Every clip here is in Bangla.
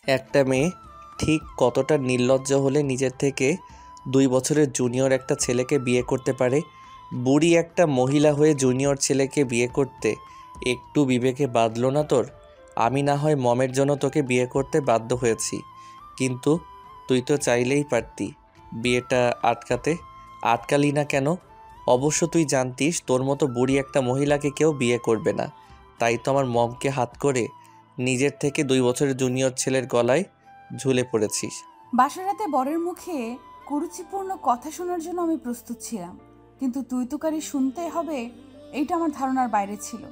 একটা মেয়ে ঠিক কতটা নির্লজ্জ হলে নিজের থেকে 2 বছরের জুনিয়র একটা ছেলেকে বিয়ে করতে পারে? বুড়ি একটা মহিলা হয়ে জুনিয়র ছেলেকে বিয়ে করতে একটু বিবেকে বাঁধলো না তোর? আমি না হয় মমের জন্য তোকে বিয়ে করতে বাধ্য হয়েছি, কিন্তু তুই তো চাইলেই পারতি বিয়েটা আটকাতে। আটকালি না কেন? অবশ্য তুই জানতিস তোর মতো বুড়ি একটা মহিলাকে কেউ বিয়ে করবে না, তাই তো আমার মমকে হাত করে নিজের থেকে 2 বছরের জুনিয়র ছেলের গলায় ঝুলে পড়েছিস। বাসরাতে বরের মুখে কুরুচিপূর্ণ কথা শোনার জন্য আমি প্রস্তুত ছিলাম, কিন্তু তুই তুকারি শুনতে হবে এইটা আমার ধারণার বাইরে ছিল।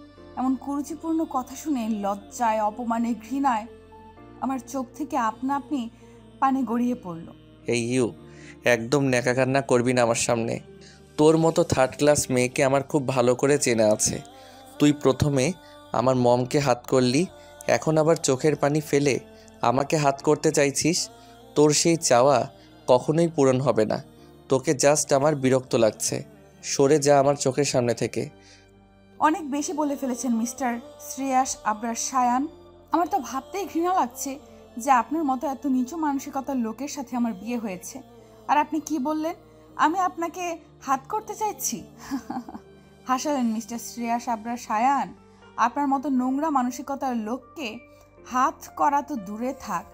এমন কুরুচিপূর্ণ কথা শুনে লজ্জায়, অপমানে, ঘৃণায় আমার চোখ থেকে আপনা আপনি পানি গড়িয়ে পড়ল। এই ইউ, একদম ন্যাকা কান্না করবি না আমার সামনে। তোর মতো থার্ড ক্লাস মেয়েকে আমার খুব ভালো করে চেনা আছে। তুই প্রথমে আমার মমকে হাত করলি, এখন আবার চোখের পানি ফেলে আমাকে হাত করতে চাইছিস। তোর সেই চাওয়া কখনোই পূরণ হবে না। তোকে জাস্ট আমার বিরক্ত লাগছে। সরে যা আমার চোখের সামনে থেকে। অনেক বেশি বলে ফেলেছেন মিস্টার শ্রেয়াস আবরার সায়ান। আমার তো ভাবতেই ঘৃণা লাগছে যে আপনার মতো এত নিচু মানসিকতার লোকের সাথে আমার বিয়ে হয়েছে। আর আপনি কি বললেন? আমি আপনাকে হাত করতে চাইছি? হাসালেন মিস্টার শ্রেয়াস আবরার সায়ান। আপনার মতো নোংরা মানসিকতার লোককে হাত করা তো দূরে থাক,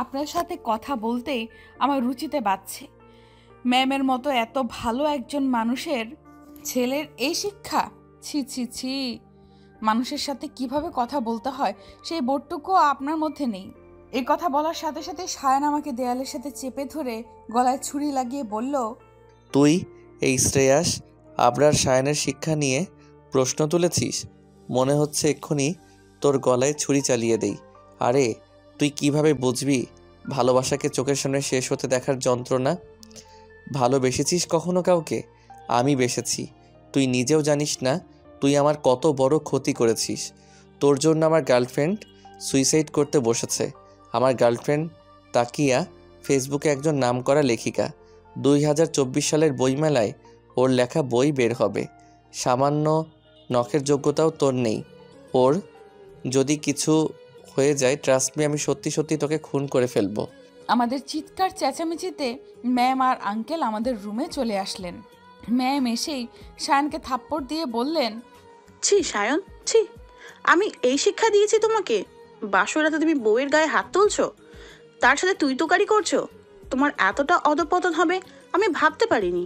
আপনার সাথে কথা বলতেই আমার রুচিতে বাজছে। ম্যামের মতো এত ভালো একজন মানুষের ছেলের এই শিক্ষা! ছি ছি ছি! মানুষের সাথে কিভাবে কথা বলতে হয় সেই বোধটুকুও আপনার মধ্যে নেই। এই কথা বলার সাথে সাথে সায়ান আমাকে দেয়ালের সাথে চেপে ধরে গলায় ছুরি লাগিয়ে বলল, তুই এই শ্রেয়াস আবরার সায়ানের শিক্ষা নিয়ে প্রশ্ন তুলেছিস? মনে হচ্ছে এক্ষুনি তোর গলায় ছুরি চালিয়ে দেই। আরে তুই কিভাবে বুঝবি ভালোবাসাকে চোখের সামনে শেষ হতে দেখার যন্ত্রণা? ভালোবেসেছিস কখনো কাউকে? আমি বেসেছি। তুই নিজেও জানিস না তুই আমার কত বড় ক্ষতি করেছিস। তোর জন্য আমার গার্লফ্রেন্ড সুইসাইড করতে বসেছে। আমার গার্লফ্রেন্ড তাকিয়া ফেসবুকে একজন নামকরা লেখিকা। 2024 সালের বইমেলায় ওর লেখা বই বের হবে। সামান্য নখের যোগ্যতাও তোর নেই। ওর যদি কিছু হয়ে যায়, ট্রাস্ট মি, আমি সত্যি সত্যি তোকে খুন করে ফেলবো। আমাদের চিৎকার চেঁচামেচিতে ম্যাম আর আঙ্কেল আমাদের রুমে চলে আসলেন। ম্যাম এসেই সায়ানকে থাপ্পড় দিয়ে বললেন, ছি সায়ন, ছি! আমি এই শিক্ষা দিয়েছি তোমাকে? বাসরাতে তুমি বউয়ের গায়ে হাত তুলছো, তার সাথে তুই তোকারি করছো? তোমার এতটা অধপতন হবে আমি ভাবতে পারিনি।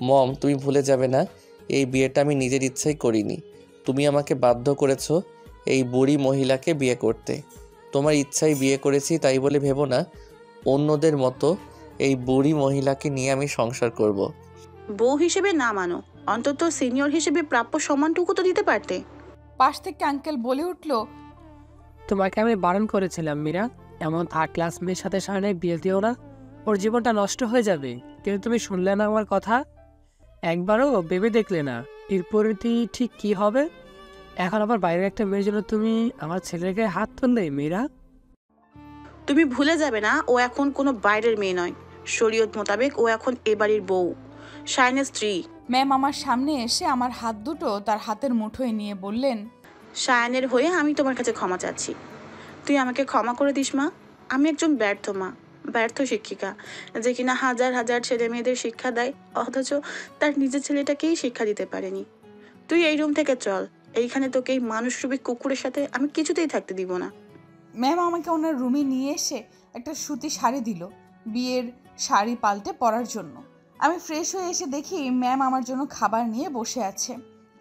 মম, তুমি ভুলে যাবে না এই বিয়েটা আমি নিজের ইচ্ছাই করিনি। তুমি আমাকে বাধ্য করেছো এই বুড়ি মহিলাকে বিয়ে করতে। তোমার ইচ্ছায় বিয়ে করেছি তাই বলে ভেবো না অন্যদের মতো এই বুড়ি মহিলাকে নিয়ে আমি সংসার করব। বউ হিসেবে না মানো, অন্তত সিনিয়র হিসেবে প্রাপ্য সম্মানটুকু তো দিতে পারতে। পাশ থেকে আঙ্কেল বলে উঠল, তোমাকে আমি বারণ করেছিলাম মীরা, এমন থার্ড ক্লাস মেয়ের সাথে সায়নের বিয়ে দিও না, ওর জীবনটা নষ্ট হয়ে যাবে। কিন্তু তুমি শুনলে না আমার কথা, একবারও ভেবে দেখলে না এর পরিণতি ঠিক কি হবে। এখন আবার বাইরের একটা মেয়ের জন্য তুমি আমার ছেলের গায়ে হাত তুললে মীরা। তুমি ভুলে যাবে না ও এখন কোনো বাইরের মেয়ে নয়, শরীয়ত মোতাবেক ও এখন এ বাড়ির বউ, সায়নের স্ত্রী। ম্যাম আমার সামনে এসে আমার হাত দুটো তার হাতের মুঠোয় নিয়ে বললেন, সায়নের হয়ে আমি তোমার কাছে ক্ষমা চাচ্ছি। তুই আমাকে ক্ষমা করে দিস মা। আমি একজন ব্যর্থ মা, ব্যর্থ শিক্ষিকা, যে কিনা হাজার হাজার ছেলে মেয়েদের শিক্ষা দেয়, অথচ তার নিজের ছেলেটাকেই শিক্ষা দিতে পারেনি। তুই এই রুম থেকে চল, এইখানে তোকে এই মানুষরূপী কুকুরের সাথে আমি কিছুতেই থাকতে দিব না। ম্যাম আমাকে ওনার রুমে নিয়ে এসে একটা সুতি শাড়ি দিল বিয়ের শাড়ি পাল্টে পরার জন্য। আমি ফ্রেশ হয়ে এসে দেখি ম্যাম আমার জন্য খাবার নিয়ে বসে আছে।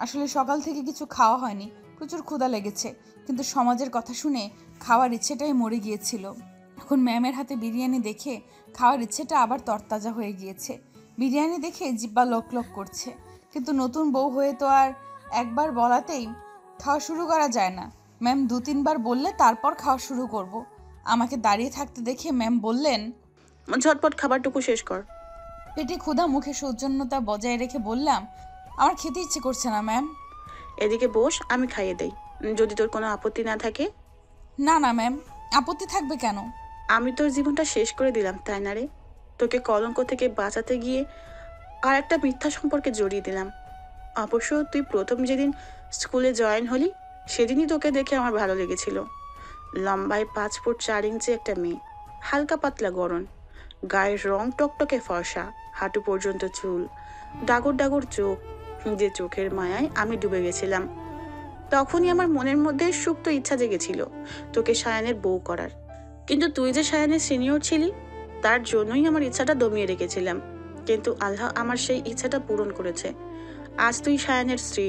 আসলে সকাল থেকে কিছু খাওয়া হয়নি, প্রচুর ক্ষুধা লেগেছে, কিন্তু সমাজের কথা শুনে খাওয়ার ইচ্ছেটাই মরে গিয়েছিল। এখন ম্যামের হাতে বিরিয়ানি দেখে খাওয়ার ইচ্ছেটা আবার তরতাজা হয়ে গিয়েছে। বিরিয়ানি দেখে জিব্বা লক লক করছে, কিন্তু নতুন বউ হয়ে তো আর একবার বলাতেই খাওয়া শুরু করা যায় না। ম্যাম 2-3 বার বললে তারপর খাওয়া শুরু করব। আমাকে দাঁড়িয়ে থাকতে দেখে ম্যাম বললেন, ঝটপট খাবারটুকু শেষ কর। পেটে ক্ষুধা, মুখে সৌজন্যতা বজায় রেখে বললাম, আমার খেতে ইচ্ছে করছে না ম্যাম। এদিকে বস, আমি খাইয়ে দেই, যদি তোর কোনো আপত্তি না থাকে। না না ম্যাম, আপত্তি থাকবে কেন? আমি তোর জীবনটা শেষ করে দিলাম তাই না রে? তোকে কলঙ্ক থেকে বাঁচাতে গিয়ে আর একটা মিথ্যা সম্পর্কে জড়িয়ে দিলাম। অবশ্য তুই প্রথম যেদিন স্কুলে জয়েন হলি সেদিনই তোকে দেখে আমার ভালো লেগেছিল। লম্বায় 5 ফুট 4 ইঞ্চি একটা মেয়ে, হালকা পাতলা গড়ন, গায়ের রং টকটকে ফর্সা, হাঁটু পর্যন্ত চুল, ডাগর ডাগর চোখ, যে চোখের মায়ায় আমি ডুবে গেছিলাম। তখনই আমার মনের মধ্যে সুপ্ত ইচ্ছা জেগেছিল তোকে সায়ানের বউ করার। কিন্তু তুই যে সায়ানের সিনিয়র ছিলি, তার জন্যই আমার ইচ্ছাটা দমিয়ে রেখেছিলাম। কিন্তু আল্লাহ আমার সেই ইচ্ছাটা পূরণ করেছে। আজ তুই সায়ানের স্ত্রী।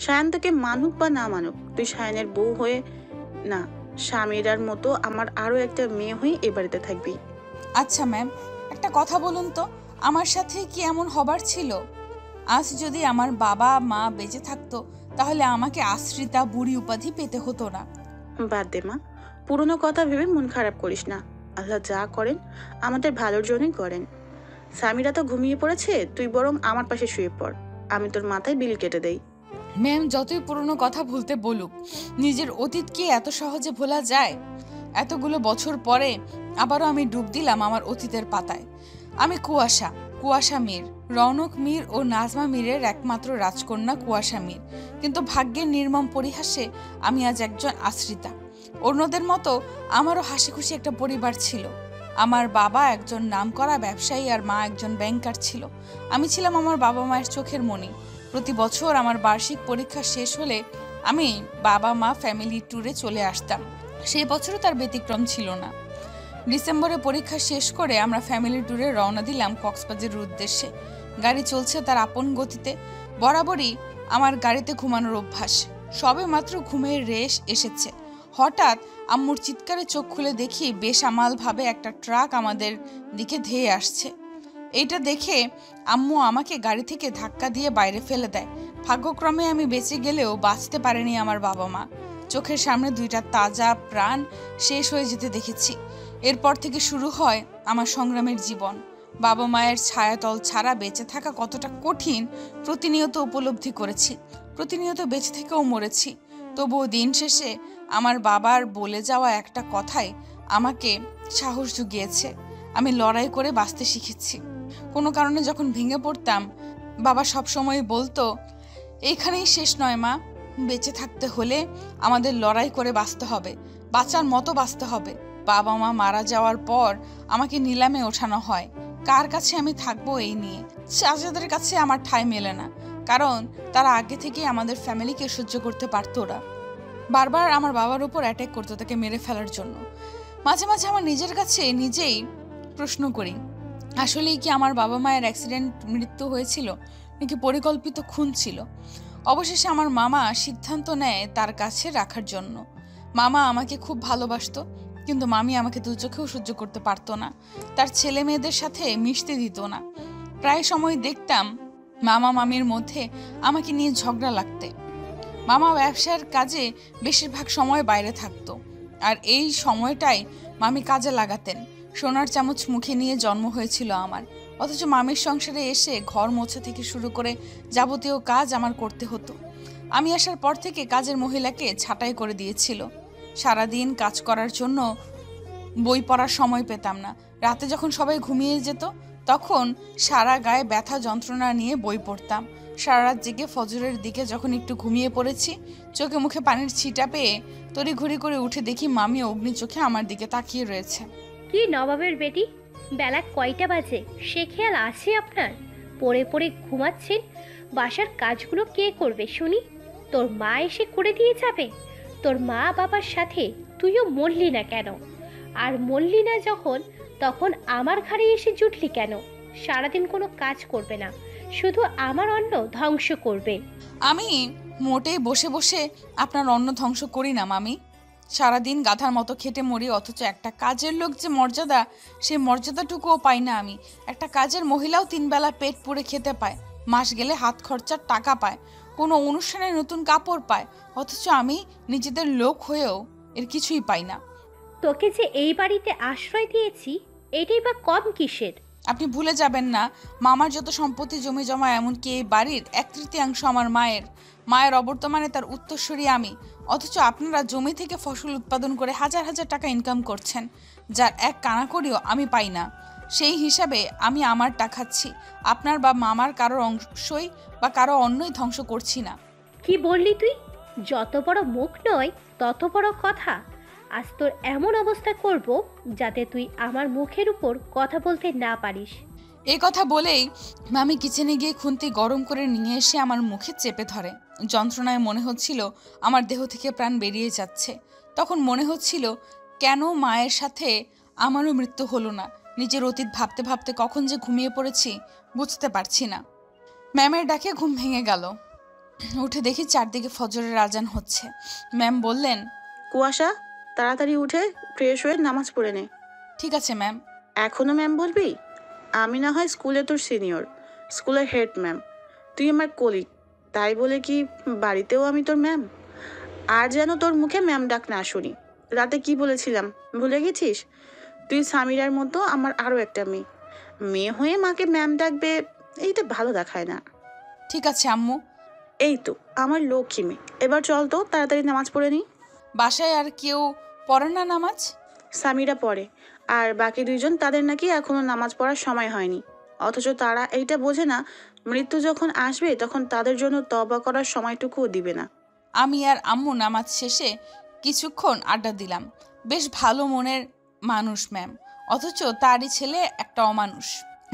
সায়ান তোকে মানুক বা না মানুক, তুই সায়ানের বউ হয়ে না, স্বামীরার মতো আমার আরো একটা মেয়ে হয়ে এ বাড়িতে থাকবি। আচ্ছা ম্যাম, একটা কথা বলুন তো, আমার সাথে কি এমন হবার ছিল? আজ যদি আমার বাবা মা বেঁচে থাকতো তাহলে আমাকে আশ্রিতা বুড়ি উপাধি পেতে হতো না। বাদ দে মা, পুরনো কথা ভেবে মন খারাপ করিস না। আল্লাহ যা করেন আমাদের ভালোর জন্যই করেন। স্বামীরা তো ঘুমিয়ে পড়েছে, তুই বরং আমার পাশে শুয়ে পড়, আমি তোর মাথায় বিল কেটে দেই। ম্যাম, যতই পুরনো কথা ভুলতে বলুক, নিজের অতীত কি এত সহজে ভোলা যায়? এতগুলো বছর পরে আবারও আমি ডুব দিলাম আমার অতীতের পাতায়। আমি কুয়াশা মীর, রৌনক মীর ও নাজমা মীরের একমাত্র রাজকন্যা কুয়াশা মীর। কিন্তু ভাগ্যের নির্মম পরিহাসে আমি আজ একজন আশ্রিতা। অন্যদের মতো আমারও হাসি খুশি একটা পরিবার ছিল। আমার বাবা একজন নামকরা ব্যবসায়ী আর মা একজন ব্যাংকার ছিল। আমি ছিলাম আমার বাবা মায়ের চোখের মণি। প্রতি বছর আমার বার্ষিক পরীক্ষা শেষ হলে আমি বাবা মা ফ্যামিলি ট্যুরে চলে আসতাম। সেই বছরও তার ব্যতিক্রম ছিল না। ডিসেম্বরে পরীক্ষা শেষ করে আমরা ফ্যামিলি ট্যুরে রওনা দিলাম কক্সবাজারের উদ্দেশ্যে। গাড়ি চলছে তার আপন গতিতে। বরাবরই আমার গাড়িতে ঘুমানোর অভ্যাস। সবে মাত্র ঘুমের রেশ এসেছে, হঠাৎ আম্মুর চিৎকারে চোখ খুলে দেখি বেসামালভাবে একটা ট্রাক আমাদের দিকে ধেয়ে আসছে। এইটা দেখে আম্মু আমাকে গাড়ি থেকে ধাক্কা দিয়ে বাইরে ফেলে দেয়। ভাগ্যক্রমে আমি বেঁচে গেলেও বাঁচতে পারেনি আমার বাবা মা। চোখের সামনে দুইটা তাজা প্রাণ শেষ হয়ে যেতে দেখেছি। এরপর থেকে শুরু হয় আমার সংগ্রামের জীবন। বাবা মায়ের ছায়াতল ছাড়া বেঁচে থাকা কতটা কঠিন প্রতিনিয়ত উপলব্ধি করেছি। প্রতিনিয়ত বেঁচে থেকেও মরেছি। তবুও দিন শেষে আমার বাবার বলে যাওয়া একটা কথাই আমাকে সাহস জুগিয়েছে। আমি লড়াই করে বাঁচতে শিখেছি। কোনো কারণে যখন ভেঙে পড়তাম, বাবা সবসময় বলতো, এইখানেই শেষ নয় মা, বেঁচে থাকতে হলে আমাদের লড়াই করে বাঁচতে হবে, বাঁচার মতো বাঁচতে হবে। বাবা মা মারা যাওয়ার পর আমাকে নিলামে ওঠানো হয়। কার কাছে আমি থাকবো এই নিয়ে। চাচাদের কাছে আমার ঠাঁই মেলে না, কারণ তারা আগে থেকেই আমাদের ফ্যামিলিকে সহ্য করতে পারতো না। বারবার আমার বাবার উপর অ্যাটাক করতো তাকে মেরে ফেলার জন্য। মাঝে মাঝে আমার নিজের কাছে নিজেই প্রশ্ন করি, আসলেই কি আমার বাবা মায়ের অ্যাক্সিডেন্ট মৃত্যু হয়েছিল নাকি পরিকল্পিত খুন ছিল? অবশেষে আমার মামা সিদ্ধান্ত নেয় তার কাছে রাখার জন্য। মামা আমাকে খুব ভালোবাসতো, কিন্তু মামি আমাকে দু চোখেও সহ্য করতে পারতো না। তার ছেলে মেয়েদের সাথে মিশতে দিত না। প্রায় সময় দেখতাম মামা মামির মধ্যে আমাকে নিয়ে ঝগড়া লাগতে। মামা ব্যবসার কাজে বেশিরভাগ সময় বাইরে থাকতো, আর এই সময়টাই মামি কাজে লাগাতেন। সোনার চামচ মুখে নিয়ে জন্ম হয়েছিল আমার, অথচ মামির সংসারে এসে ঘর মোছা থেকে শুরু করে যাবতীয় কাজ আমার করতে হতো। আমি আসার পর থেকে কাজের মহিলাকে ছাঁটাই করে দিয়েছিল। সারাদিন কাজ করার জন্য বই পড়ার সময় পেতাম না। রাতে যখন সবাই ঘুমিয়ে যেত তখন সারা গায়ে ব্যথা যন্ত্রণা নিয়ে বই পড়তাম। সারা রাত জেগে ফজরের দিকে যখন একটু ঘুমিয়ে পড়েছি, চোখে মুখে পানির ছিটা পেয়ে তড়িঘড়ি করে উঠে দেখি মামি অগ্নি চোখে আমার দিকে তাকিয়ে রয়েছে। কি নবাবের বেটি, বেলা কয়টা বাজে সে খেয়াল আছে আপনার? পড়ে পড়ে ঘুমাচ্ছেন। বাসার কাজগুলো কে করবে শুনি? তোর মা এসে করে দিয়ে যাবে? তোর মা বাবার সাথে তুইও মরলি না কেন? আর মরলি না যখন, তখন আমার ঘাড়ে এসে জুটলি কেন? সারাদিন কোনো কাজ করবে না, শুধু আমার অন্ন ধ্বংস করবে। আমি মোটেই বসে বসে আপনার অন্ন ধ্বংস করি না মামি। সারাদিন গাধার মতো খেটে মরি, অথচ একটা কাজের লোক যে মর্যাদা, সেই মর্যাদাটুকুও পাই না আমি। একটা কাজের মহিলাও 3 বেলা পেট পুড়ে খেতে পায়, মাস গেলে হাত খরচার টাকা পায়, কোনো অনুষ্ঠানে নতুন কাপড় পায়, অথচ আমি নিজেদের লোক হয়েও এর কিছুই পাই না। তোকে যে এই বাড়িতে আশ্রয় দিয়েছি, এটাই বা কম কিসের? আপনি ভুলে যাবেন না, মামার যত সম্পত্তি জমি জমা, এমনকি এই বাড়ির 1/3 আমার মায়ের। মায়ের অবর্তমানে তার উত্তরসূরি আমি, অথচ আপনারা জমি থেকে ফসল উৎপাদন করে হাজার হাজার টাকা ইনকাম করছেন, যার এক কানাকড়িও আমি পাই না। সেই হিসাবে আমি আমারটা খাচ্ছি, আপনার বা মামার কারোর অংশই বা কারো অন্যই ধ্বংস করছি না। কি বললি তুই? যত বড় মুখ নয় তত বড় কথা। আজ তোর এমন অবস্থা করব যাতে তুই আমার মুখের উপর কথা বলতে না পারিস। এই কথা বলেই মামি কিচেনে গিয়ে খুন্তি গরম করে নিয়ে এসে আমার মুখে চেপে ধরে। যন্ত্রণায় মনে হচ্ছিল আমার দেহ থেকে প্রাণ বেরিয়ে যাচ্ছে। তখন মনে হচ্ছিল কেন মায়ের সাথে আমারও মৃত্যু হলো না। নিজের অতীত ভাবতে ভাবতে কখন যে ঘুমিয়ে পড়েছি বুঝতে পারছি না। ম্যামের ডাকে ঘুম ভেঙে গেল। উঠে দেখি চারদিকে ফজরের আজান হচ্ছে। ম্যাম বললেন, কুয়াশা, তাড়াতাড়ি উঠে ফ্রেশ হয়ে নামাজ পড়ে নে। ঠিক আছে ম্যাম। এখনো ম্যাম বলবি? আমি না হয় স্কুলে তোর সিনিয়র, স্কুলের হেড ম্যাম, তুই আমার কলিগ, তাই বলে কি বাড়িতেও আমি তোর ম্যাম? আর যেন তোর মুখে ম্যাম ডাক না শুনি। রাতে কি বলেছিলাম ভুলে গেছিস? তুই সামিরার মতো আমার আরও একটা মেয়ে, মেয়ে হয়ে মাকে ম্যাম ডাকবে, এইটা ভালো দেখায় না। ঠিক আছে আম্মু। এই তো আমার লক্ষ্মী মেয়ে, এবার চল তো তাড়াতাড়ি নামাজ পড়ে নি। বাসায় আর কেউ পড়ে না নামাজ? সামিরা পড়ে, আর বাকি দুইজন তাদের নাকি এখনো নামাজ পড়ার সময় হয়নি। অথচ তারা এইটা বোঝে না, মৃত্যু যখন আসবে তখন তাদের জন্য তওবা করার সময়টুকুও দিবে না। আমি আর আম্মু নামাজ শেষে কিছুক্ষণ আড্ডা দিলাম। বেশ ভালো মনের মানুষ ম্যাম, অথচ তারই ছেলে একটা অমানুষ।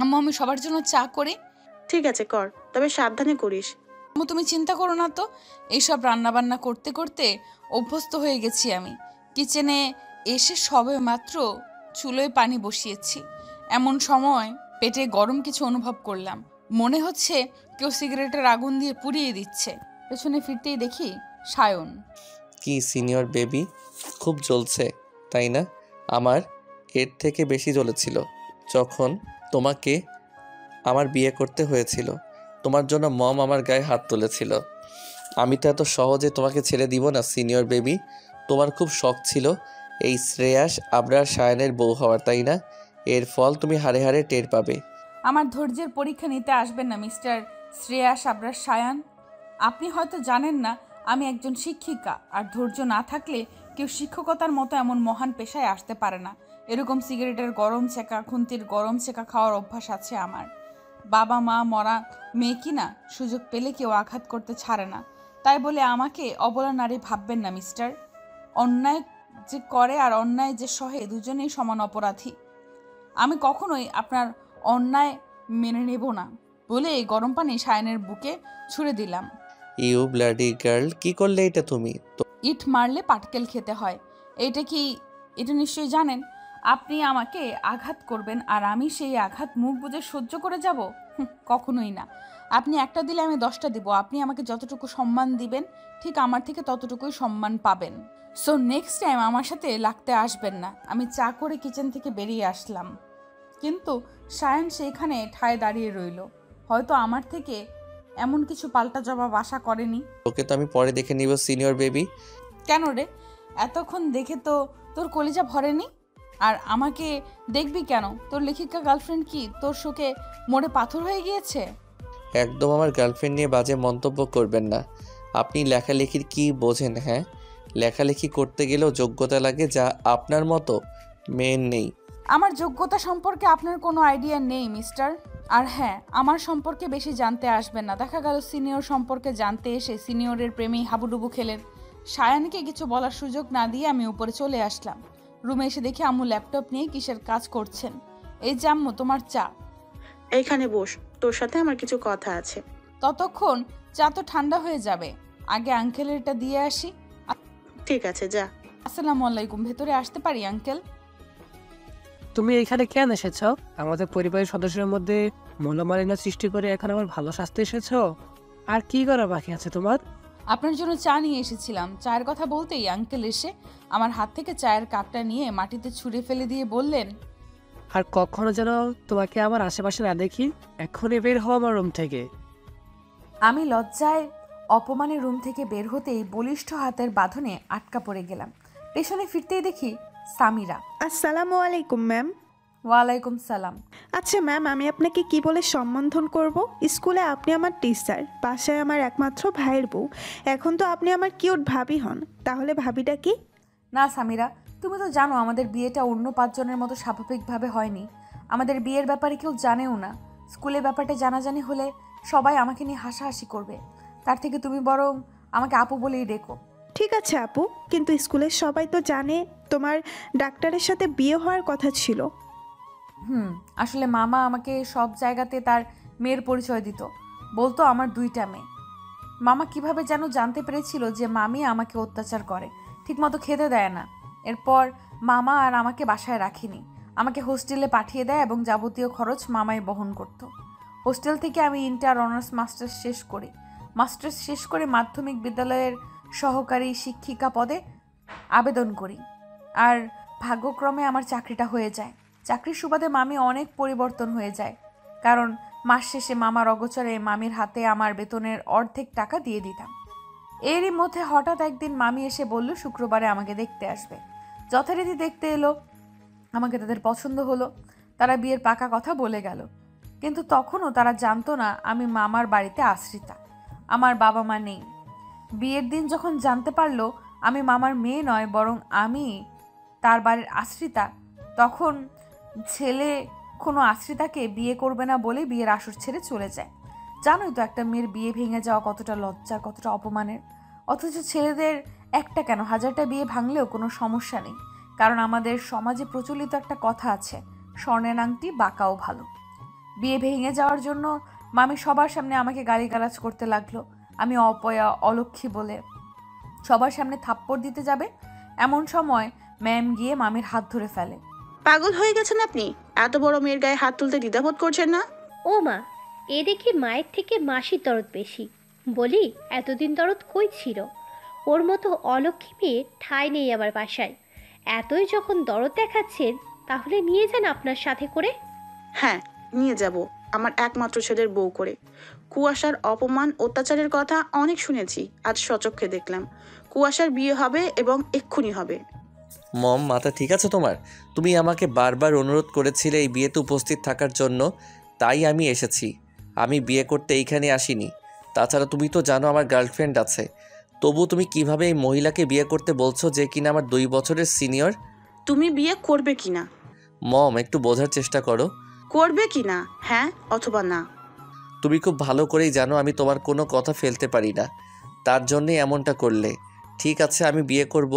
আম্মু, আমি সবার জন্য চা করি। ঠিক আছে কর, তবে সাবধানে করিস। আম্মু, তুমি চিন্তা করো না তো, এইসব রান্নাবান্না করতে করতে অভ্যস্ত হয়ে গেছি আমি। কিচেনে এসে সবে মাত্র চুলোয় পানি বসিয়েছি, এমন সময় পেটে গরম কিছু অনুভব করলাম। মনে হচ্ছে কেউ সিগারেটের আগুন দিয়ে পুড়িয়ে দিচ্ছে। পেছনে ফিরতেই দেখি সায়ন। কি সিনিয়র বেবি, খুব জ্বলছে তাই না? আমার এর থেকে বেশি জ্বলেছিল যখন তোমাকে আমার বিয়ে করতে হয়েছিল। তোমার জন্য মম আমার গায়ে হাত তুলেছিল। আমি তো এত সহজে তোমাকে ছেড়ে দিব না সিনিয়র বেবি। তোমার খুব শখ ছিল এই শ্রেয়াস আবরার সায়নের বউ হওয়ার, তাই না? এর ফল তুমি হাড়ে হাড়ে টের পাবে। আমার ধৈর্যের পরীক্ষা নিতে আসবেন না মিস্টার শ্রেয়াস আবরার সায়ান। আপনি হয়তো জানেন না আমি একজন শিক্ষিকা, আর ধৈর্য না থাকলে কেউ শিক্ষকতার মতো এমন মহান পেশায় আসতে পারে না। এরকম সিগারেটের গরম চেকা, খুন্তির গরম চেকা খাওয়ার অভ্যাস আছে আমার। বাবা মা মরা মেয়ে কিনা সুযোগ পেলে কেউ আঘাত করতে ছাড়ে না। তাই বলে আমাকে অবলা নারী ভাববেন না মিস্টার। অন্যায় যে করে আর অন্যায় যে সহে দুজনেই সমান অপরাধী। আমি কখনোই আপনার অন্যায় মেনে নেব না বলে এই গরম পানি সায়নের বুকে ছুঁড়ে দিলাম। ইউ ব্লাডি গার্ল, কি করলে এটা তুমি? ইট মারলে পাটকেল খেতে হয়, এটা নিশ্চয়ই জানেন। আপনি আমাকে আঘাত করবেন আর আমি সেই আঘাত মুখ বুজে সহ্য করে যাব? কখনোই না। আপনি একটা দিলে আমি 10টা দিব। আপনি আমাকে যতটুকু সম্মান দিবেন ঠিক আমার থেকে ততটুকুই সম্মান পাবেন। সো নেক্সট টাইম আমার সাথে লাগতে আসবেন না। আমি চা করে কিচেন থেকে বেরিয়ে আসলাম, কিন্তু সায়ন সেইখানে ঠায় দাঁড়িয়ে রইল। হয়তো আমার থেকে এমন কিছু পাল্টা জবাব আশা করেনি। ওকে তো আমি পরে দেখে নিব সিনিয়র বেবি। কেন রে, এতক্ষণ দেখে তো তোর কলিজা ভরেনি? আর আমাকে দেখবি কেন? তোর লেখিকা গার্লফ্রেন্ড কি তোর শোকে মোড়ে পাথর হয়ে গিয়েছে? একদম আমার গার্লফ্রেন্ড নিয়ে বাজে মন্তব্য করবেন না। আপনি লেখালেখির কি বোঝেন? হ্যাঁ, লেখালেখি করতে গেলেও যোগ্যতা লাগে, যা আপনার মতো মেয়ের নেই। আমার যোগ্যতা সম্পর্কে আপনার কোনো আইডিয়া নেই মিস্টার। আর হ্যাঁ, আমার সম্পর্কে বেশি জানতে আসবেন না। দেখা গেল সিনিয়র সম্পর্কে জানতে এসে সিনিয়রের প্রেমেই হাবুডুবু খেলেন। সায়ানকে কিছু বলার সুযোগ না দিয়ে আমি উপরে চলে আসলাম। রুমে এসে দেখি আম্মু ল্যাপটপ নিয়ে কিসের কাজ করছেন। এই যে আম্মু, তোমার চা। এইখানে বস, তোর সাথে আমার কিছু কথা আছে। ততক্ষণ চা তো ঠান্ডা হয়ে যাবে, আগে আঙ্কেলেরটা দিয়ে আসি। ঠিক আছে যা। আসসালামু আলাইকুম, ভেতরে আসতে পারি আঙ্কেল? তুমি এখানে কেন এসেছো? আমাদের পরিবারের সদস্যের মধ্যে মনোমালিন্য সৃষ্টি করে এখন আমার ভালো স্বাস্থ্য এসেছো? আর কি করা বাকি আছে তোমার? আপনার জন্য চা নিয়ে এসেছিলাম। চায়ের কথা বলতেই আঙ্কেল এসে আমার হাত থেকে চায়ের কাপটা নিয়ে মাটিতে ছুঁড়ে ফেলে দিয়ে বললেন, আর কখনো যেন তোমাকে আমার আশেপাশে না দেখি। এখনই বের হও আমার রুম থেকে। আমি লজ্জায় অপমানে রুম থেকে বের হতেই বলিষ্ঠ হাতের বাঁধনে আটকা পড়ে গেলাম। পেছনে ফিরতেই দেখি সামিরা। আসসালামু আলাইকুম ম্যাম। ওয়ালাইকুম সালাম। আচ্ছা ম্যাম, আমি আপনাকে কি বলে সম্বোধন করব? স্কুলে আপনি আমার টিচার, বাসায় আমার একমাত্র ভাইয়ের বউ। এখন তো আপনি আমার কিউট ভাবি হন, তাহলে ভাবিটা কি? না সামিরা, তুমি তো জানো আমাদের বিয়েটা অন্য 5 জনের মতো স্বাভাবিকভাবে হয়নি। আমাদের বিয়ের ব্যাপারে কেউ জানেও না। স্কুলে ব্যাপারটা জানাজানি হলে সবাই আমাকে নিয়ে হাসাহাসি করবে। তার থেকে তুমি বরং আমাকে আপু বলেই ডেকো। ঠিক আছে আপু, কিন্তু স্কুলের সবাই তো জানে তোমার ডাক্তারের সাথে বিয়ে হওয়ার কথা ছিল। আসলে মামা আমাকে সব জায়গাতে তার মেয়ের পরিচয় দিত, বলতো আমার 2টা মেয়ে। মামা কিভাবে যেন জানতে পেরেছিল যে মামি আমাকে অত্যাচার করে, ঠিকমতো খেতে দেয় না। এরপর মামা আর আমাকে বাসায় রাখিনি, আমাকে হোস্টেলে পাঠিয়ে দেয় এবং যাবতীয় খরচ মামাই বহন করত। হোস্টেল থেকে আমি ইন্টার অনার্স মাস্টার্স শেষ করি। মাস্টার্স শেষ করে মাধ্যমিক বিদ্যালয়ের সহকারী শিক্ষিকা পদে আবেদন করি, আর ভাগ্যক্রমে আমার চাকরিটা হয়ে যায়। চাকরির সুবাদে মামি অনেক পরিবর্তন হয়ে যায়, কারণ মাস শেষে মামার অগোচরে মামির হাতে আমার বেতনের অর্ধেক টাকা দিয়ে দিতাম। এরই মধ্যে হঠাৎ একদিন মামি এসে বলল শুক্রবারে আমাকে দেখতে আসবে। যথারীতি দেখতে এলো, আমাকে তাদের পছন্দ হলো, তারা বিয়ের পাকা কথা বলে গেল। কিন্তু তখনও তারা জানতো না আমি মামার বাড়িতে আশ্রিতা, আমার বাবা মা নেই। বিয়ের দিন যখন জানতে পারলো আমি মামার মেয়ে নয় বরং আমি তার বাড়ির আশ্রিতা, তখন ছেলে কোনো আশ্রিতাকে বিয়ে করবে না বলে বিয়ের আসর ছেড়ে চলে যায়। জানোই তো একটা মেয়ের বিয়ে ভেঙে যাওয়া কতটা লজ্জার, কতটা অপমানের। অথচ ছেলেদের একটা কেন 1000টা বিয়ে ভাঙলেও কোনো সমস্যা নেই, কারণ আমাদের সমাজে প্রচলিত একটা কথা আছে, স্বর্ণের আংটি বাঁকাও ভালো। বিয়ে ভেঙে যাওয়ার জন্য মামি সবার সামনে আমাকে গালিগালাজ করতে লাগলো। আমি অপয়া, অলক্ষী বলে সবার সামনে থাপ্পড় দিতে যাবে, এমন সময় ম্যাম গিয়ে মামির হাত ধরে ফেলে। পাগল হয়ে গেছেন আপনি? এত বড় মেয়ের গায়ে হাত তুলতে দ্বিধাবোধ করছেন না? ও মা, এ দেখি মায়ের থেকে মাসির দরদ বেশি। বলি, এতদিন দরদ কই ছিল? ওর মতো অলক্ষী মেয়ে ঠাঁই নেই আমার বাসায়। এতই যখন দরদ দেখাচ্ছেন, তাহলে নিয়ে যান আপনার সাথে করে। হ্যাঁ, নিয়ে যাব, আমার একমাত্র ছেলের বউ করে। কুয়াশার অপমান অত্যাচারের কথা অনেক শুনেছি, আজ সচক্ষে দেখলাম। কুয়াশার বিয়ে হবে এবং এক্ষুনি হবে। মম, মাথা ঠিক আছে তোমার? তুমি আমাকে বারবার অনুরোধ করেছিলে এই বিয়েতে উপস্থিত থাকার জন্য, তাই আমি এসেছি। আমি বিয়ে করতে এইখানে আসিনি। তাছাড়া তুমি তো জানো আমার গার্লফ্রেন্ড আছে। তবু তুমি কিভাবে এই মহিলাকে বিয়ে করতে বলছো যে কিনা আমার 2 বছরের সিনিয়র? তুমি বিয়ে করবে কিনা? মম, একটু বোঝার চেষ্টা করো। করবে কিনা, হ্যাঁ অথবা না? তুমি খুব ভালো করেই জানো আমি তোমার কোনো কথা ফেলতে পারি না, তার জন্যই এমনটা করলে। ঠিক আছে, আমি বিয়ে করব,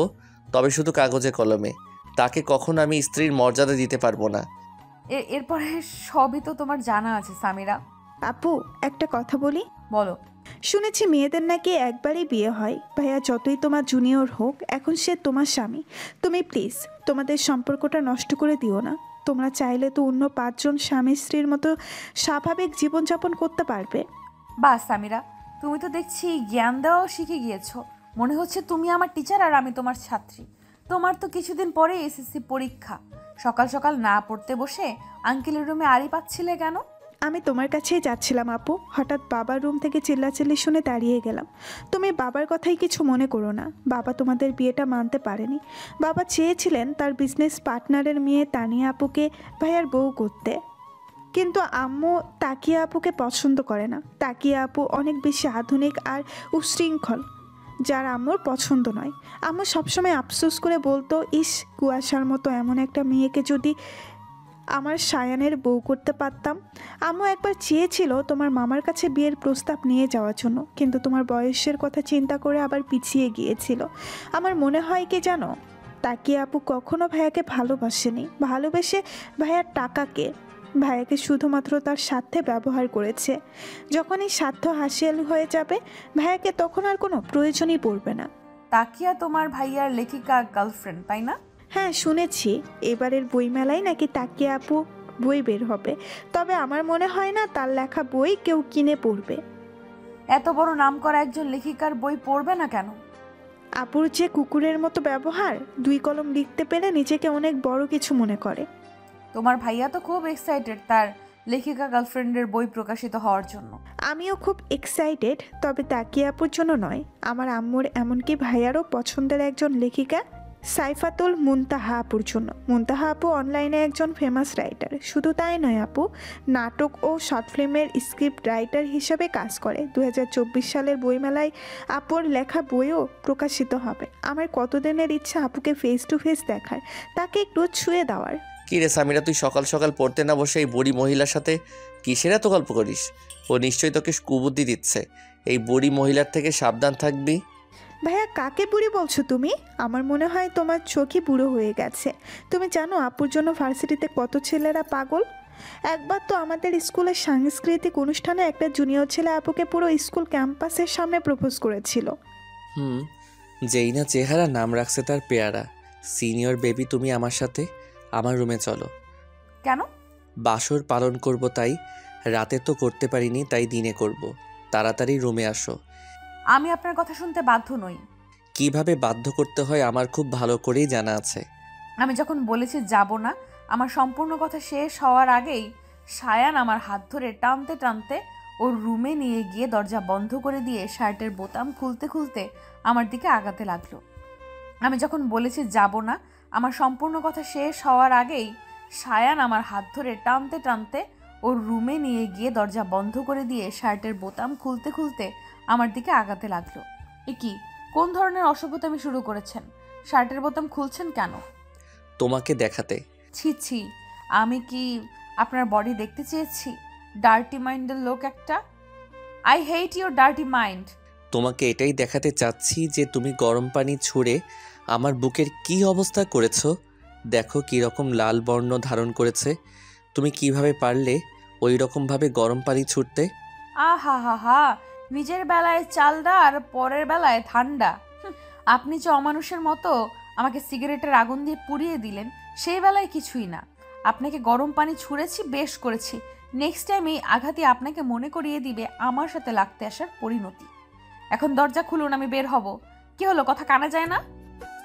তবে শুধু কাগজে কলমে। তাকে কখনো আমি স্ত্রীর মর্যাদা দিতে পারবো না। এরপরে সবই তো তোমার জানা আছে সামিরা। আপু, একটা কথা বলি। বলো। শুনেছি মেয়েদের নাকি একবারই বিয়ে হয়। ভাইয়া যতই তোমার জুনিয়র হোক, এখন সে তোমার স্বামী। তুমি প্লিজ তোমাদের সম্পর্কটা নষ্ট করে দিও না। তোমরা চাইলে তো অন্য 5 জন স্বামী স্ত্রীর মতো স্বাভাবিক জীবনযাপন করতে পারবে। বাস সামিরা, তুমি তো দেখছি জ্ঞান দেওয়াও শিখে গিয়েছো। মনে হচ্ছে তুমি আমার টিচার আর আমি তোমার ছাত্রী। তোমার তো কিছুদিন পরে এসএসসি পরীক্ষা, সকাল সকাল না পড়তে বসে আঙ্কেলের রুমে আড়ি পাচ্ছিলে কেন? আমি তোমার কাছেই যাচ্ছিলাম আপু, হঠাৎ বাবার রুম থেকে চিল্লাচিল্লি শুনে দাঁড়িয়ে গেলাম। তুমি বাবার কথাই কিছু মনে করো না। বাবা তোমাদের বিয়েটা মানতে পারেনি। বাবা চেয়েছিলেন তার বিজনেস পার্টনারের মেয়ে তানিয়া আপুকে ভাইয়ার বউ করতে, কিন্তু আম্মু তাকিয়া আপুকে পছন্দ করে না। তাকিয়া আপু অনেক বেশি আধুনিক আর উশৃঙ্খল, যার আম্মুর পছন্দ নয়। আম্মু সবসময় আফসোস করে বলতো, ইস, কুয়াশার মতো এমন একটা মেয়েকে যদি আমার সায়ানের বউ করতে পারতাম। আম্মু একবার চেয়েছিল তোমার মামার কাছে বিয়ের প্রস্তাব নিয়ে যাওয়ার জন্য, কিন্তু তোমার বয়সের কথা চিন্তা করে আবার পিছিয়ে গিয়েছিল। আমার মনে হয় কি জানো, তাকিয়া আপু কখনো ভাইয়াকে ভালোবাসেনি। ভালোবেসে ভাইয়ার টাকাকে, ভাইয়াকে শুধুমাত্র তার স্বার্থে ব্যবহার করেছে। যখন এই স্বার্থ হাসিল হয়ে যাবে, ভাইয়াকে তখন আর কোনো প্রয়োজনই পড়বে না। তাকিয়া তোমার ভাইয়ার লেখিকা গার্লফ্রেন্ড, তাই না? হ্যাঁ, শুনেছি এবারের বইমেলায় নাকি তাকিয়া আপু বই বের হবে, তবে আমার মনে হয় না তার লেখা বই কেউ কিনে পড়বে। এত বড় নামকরা একজন লেখিকার বই পড়বে না কেন? আপুর যে কুকুরের মতো ব্যবহার, 2 কলম লিখতে পেরে নিজেকে অনেক বড় কিছু মনে করে। তোমার ভাইয়া তো খুব এক্সাইটেড তার লেখিকা গার্লফ্রেন্ডের বই প্রকাশিত হওয়ার জন্য। আমিও খুব এক্সাইটেড, তবে তাকিয়া আপুর জন্য নয়, আমার আম্মুর এমনকি ভাইয়ারও পছন্দের একজন লেখিকা সাইফাতুল মুনতাহা আপুর জন্য। মুনতাহা আপু অনলাইনে একজন ফেমাস রাইটার। শুধু তাই নয়, আপু নাটক ও শর্ট ফিল্মের স্ক্রিপ্ট রাইটার হিসাবে কাজ করে। 2024 সালের বইমেলায় আপুর লেখা বইও প্রকাশিত হবে। আমার কতদিনের ইচ্ছা আপুকে ফেস টু ফেস দেখার, তাকে একটু ছুঁয়ে দেওয়ার। কী রে সামিরা, তুই সকাল সকাল পড়তে না বসে এই বুড়ি মহিলার সাথে কিসের এত গল্প করিস? ও নিশ্চয়ই তোকে কুবুদ্ধি দিচ্ছে। এই বুড়ি মহিলার থেকে সাবধান থাকবি। ভাইয়া কাকে বুড়ি বলছো তুমি? আমার মনে হয় তোমার চোখই বুড়ো হয়ে গেছে। তুমি জানো আপুর জন্য ভার্সিটিতে কত ছেলেরা পাগল। একবার তো আমাদের স্কুলের সাংস্কৃতিক অনুষ্ঠানে একটা জুনিয়র ছেলে আপুকে পুরো স্কুল ক্যাম্পাসের সামনে প্রপোজ করেছিল। হুম, যেই না চেহারা নাম রাখছে তার পেয়ারা। সিনিয়র বেবি, তুমি আমার সাথে আমার রুমে চলো। কেন? বাসর পালন করব, তাই রাতে তো করতে পারিনি, তাই দিনে করব। তাড়াতাড়ি রুমে আসো। আমি আপনার কথা শুনতে বাধ্য নই। কিভাবে বাধ্য করতে হয় আমার খুব ভালো করেই জানা আছে। আমি যখন বলেছি যাব না, আমার সম্পূর্ণ কথা শেষ হওয়ার আগেই সায়ান আমার হাত ধরে টানতে টানতে ওর রুমে নিয়ে গিয়ে দরজা বন্ধ করে দিয়ে শার্টের বোতাম খুলতে খুলতে আমার দিকে আগাতে লাগলো। আমি যখন বলেছি যাব না, আমার সম্পূর্ণ কথা শেষ হওয়ার আগেই সায়ান আমার হাত ধরে টানতে টানতে ওর রুমে নিয়ে গিয়ে দরজা বন্ধ করে দিয়ে শার্টের বোতাম খুলতে খুলতে আমার দিকে আগাতে লাগলো। এ কি, কোন ধরনের অসভ্যতামি শুরু করেছেন? শার্টের বোতাম খুলছেন কেন? তোমাকে দেখাতে। ছি ছি, আমি কি আপনার বডি দেখতে চেয়েছি? ডার্টি মাইন্ডের লোক একটা। I hate your dirty mind. তোমাকে এটাই দেখাতে চাচ্ছি যে তুমি গরম পানি ছুঁড়ে আমার বুকের কি অবস্থা করেছো। দেখো কি রকম লাল বর্ণ ধারণ করেছে। তুমি কিভাবে পারলে ওই রকমভাবে গরম পানি ছুটতে? আহা হা হা, নিজের বেলায় চালডা আর পরের বেলায় ঠান্ডা। আপনি যে অমানুষের মতো আমাকে সিগারেটের আগুন দিয়ে পুড়িয়ে দিলেন, সেই বেলায় কিছুই না। আপনাকে গরম পানি ছুঁড়েছি, বেশ করেছি। নেক্সট টাইম এই আঘাতই আপনাকে মনে করিয়ে দিবে আমার সাথে লাগতে আসার পরিণতি। এখন দরজা খুলুন, আমি বের হব। কি হলো, কথা কানা যায় না?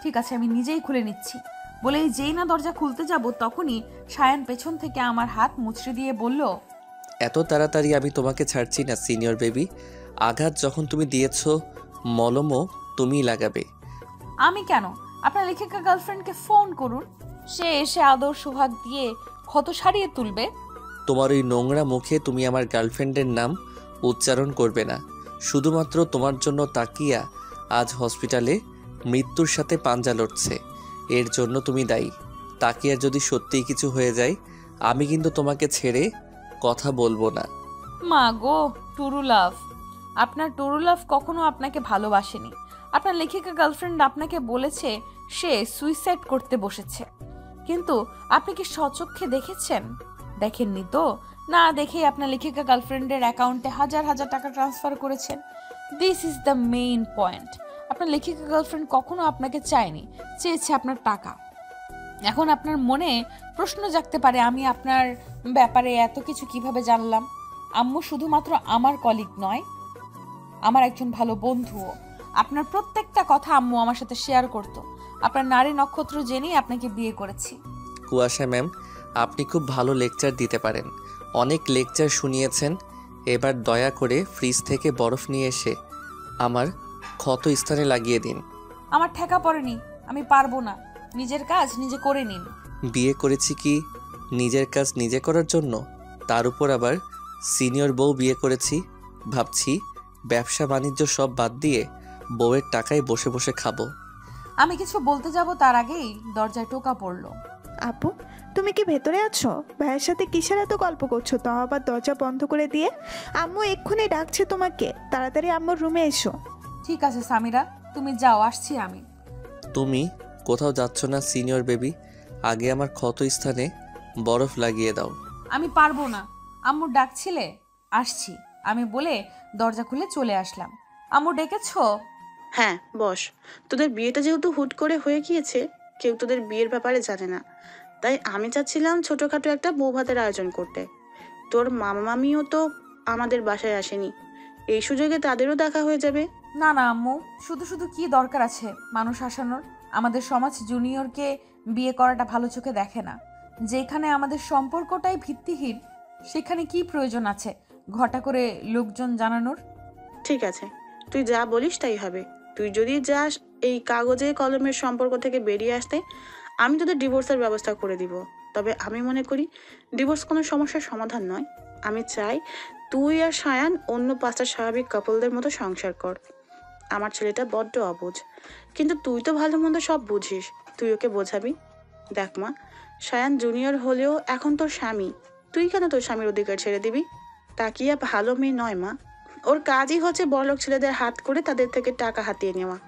ঠিক আছে, আমি নিজেই খুলে নিচ্ছি। বলেই যেই না দরজা খুলতে যাব, তখনই সায়ান পেছন থেকে আমার হাত মুচড়ে দিয়ে বলল, এত তাড়াতাড়ি আমি তোমাকে ছাড়ছি না সিনিয়র বেবি। আঘাত যখন তুমি দিয়েছো, মলমও তুমিই লাগাবে। আমি কেন? আপনার লেখিকা গার্লফ্রেন্ডকে ফোন করুন, সে এসে আদর সোহাগ দিয়ে ক্ষত সারিয়ে তুলবে। তোমার ওই নোংরা মুখে তুমি আমার গার্লফ্রেন্ডের নাম উচ্চারণ করবে না। শুধুমাত্র তোমার জন্য তাকিয়া আজ হসপিটালে মৃত্যুর সাথে পাঞ্জা লড়ছে। এর জন্য তুমি দায়ী। তাকিয়ার যদি সত্যিই কিছু হয়ে যায়, আমি কিন্তু তোমাকে ছেড়ে কথা বলবো না। মা গো, টুরু লাভ। আপনার টুরু লাভ কখনো আপনাকে ভালোবাসেনি। আপনার লেখিকা গার্লফ্রেন্ড আপনাকে বলেছে সে সুইসাইড করতে বসেছে, কিন্তু আপনি কি স্বচক্ষে দেখেছেন? দেখেননি তো? না দেখেই আপনার লেখিকা গার্লফ্রেন্ডের অ্যাকাউন্টে হাজার হাজার টাকা ট্রান্সফার করেছেন। This is the main point. আপনার লেখিকা গার্লফ্রেন্ড কখনো আপনাকে চায়নি, চেয়েছে আপনার টাকা। এখন আপনার মনে প্রশ্ন জাগতে পারে, আমি আপনার ব্যাপারে এত কিছু কিভাবে জানলাম? আম্মু শুধুমাত্র আমার কলিগ নয়, আমার একজন ভালো বন্ধুও। আপনার প্রত্যেকটা কথা আম্মু আমার সাথে শেয়ার করত। আপনার নারী নক্ষত্র জেনেই আপনাকে বিয়ে করেছি। কুয়াশা ম্যাম, আপনি খুব ভালো লেকচার দিতে পারেন। অনেক লেকচার শুনিয়েছেন। এবার দয়া করে ফ্রিজ থেকে বরফ নিয়ে এসে আমার ক্ষত স্থানে লাগিয়ে দিন। আমার ঠেকা পড়েনি, আমি পারবো না। নিজের কাজ নিজে করে নিন। বিয়ে করেছি কি নিজের কাজ নিজে করার জন্য? তার উপর আবার সিনিয়র বউ বিয়ে করেছি। ভাবছি ব্যবসা বাণিজ্য সব বাদ দিয়ে বউয়ের টাকায় বসে বসে খাবো। আমি কিছু বলতে যাব তার আগেই দরজায় টোকা পড়লো। আপু, তুমি কি ভেতরে আছো? ভাইয়ের সাথে কিসের এত গল্প করছো, তাও আবার দরজা বন্ধ করে দিয়ে? আম্মু এক্ষুনি ডাকছে তোমাকে, তাড়াতাড়ি আম্মুর রুমে এসো। ঠিক আছে সামিরা, তুমি যাও, আসছি আমি। তুমি কোথাও যাচ্ছ না সিনিয়র বেবি। আগে আমার ক্ষত স্থানে বরফ লাগিয়ে দাও। আমি পারবো না। আম্মু ডাকছিলে, আসছি আমি বলে দরজা খুলে চলে আসলাম। আম্মু ডেকেছো? হ্যাঁ বস। তোদের বিয়েটা যেহেতু হুট করে হয়ে গিয়েছে, কেউ তোদের বিয়ের ব্যাপারে জানে না, তাই আমি চাচ্ছিলাম ছোটোখাটো একটা বউ ভাতের আয়োজন করতে। তোর মামা মামিও তো আমাদের বাসায় আসেনি, এই সুযোগে তাদেরও দেখা হয়ে যাবে। না না আম্মু, শুধু শুধু কি দরকার আছে মানুষ আসানোর? আমাদের সমাজ জুনিয়রকে বিয়ে করাটা ভালো চোখে দেখে না। যেখানে আমাদের সম্পর্কটাই ভিত্তিহীন, সেখানে কি প্রয়োজন আছে ঘটা করে লোকজন জানানোর? ঠিক আছে, তুই যা বলিস তাই হবে। তুই যদি যাস এই কাগজে কলমের সম্পর্ক থেকে বেরিয়ে আসতে, আমি তোদের ডিভোর্সের ব্যবস্থা করে দিব। তবে আমি মনে করি ডিভোর্স কোনো সমস্যার সমাধান নয়। আমি চাই তুই আর সায়ান অন্য 5টা স্বাভাবিক কাপলদের মতো সংসার কর। আমার ছেলেটা বড্ড অবুঝ, কিন্তু তুই তো ভালো মন্দ সব বুঝিস, তুই ওকে বোঝাবি। দেখ মা, সায়ান জুনিয়র হলেও এখন তোর স্বামী। তুই কেন তোর স্বামীর অধিকার ছেড়ে দিবি? তাকিয়া ভালো মেয়ে নয় মা, ওর কাজই হচ্ছে বড়লোক ছেলেদের হাত করে তাদের থেকে টাকা হাতিয়ে নেওয়া।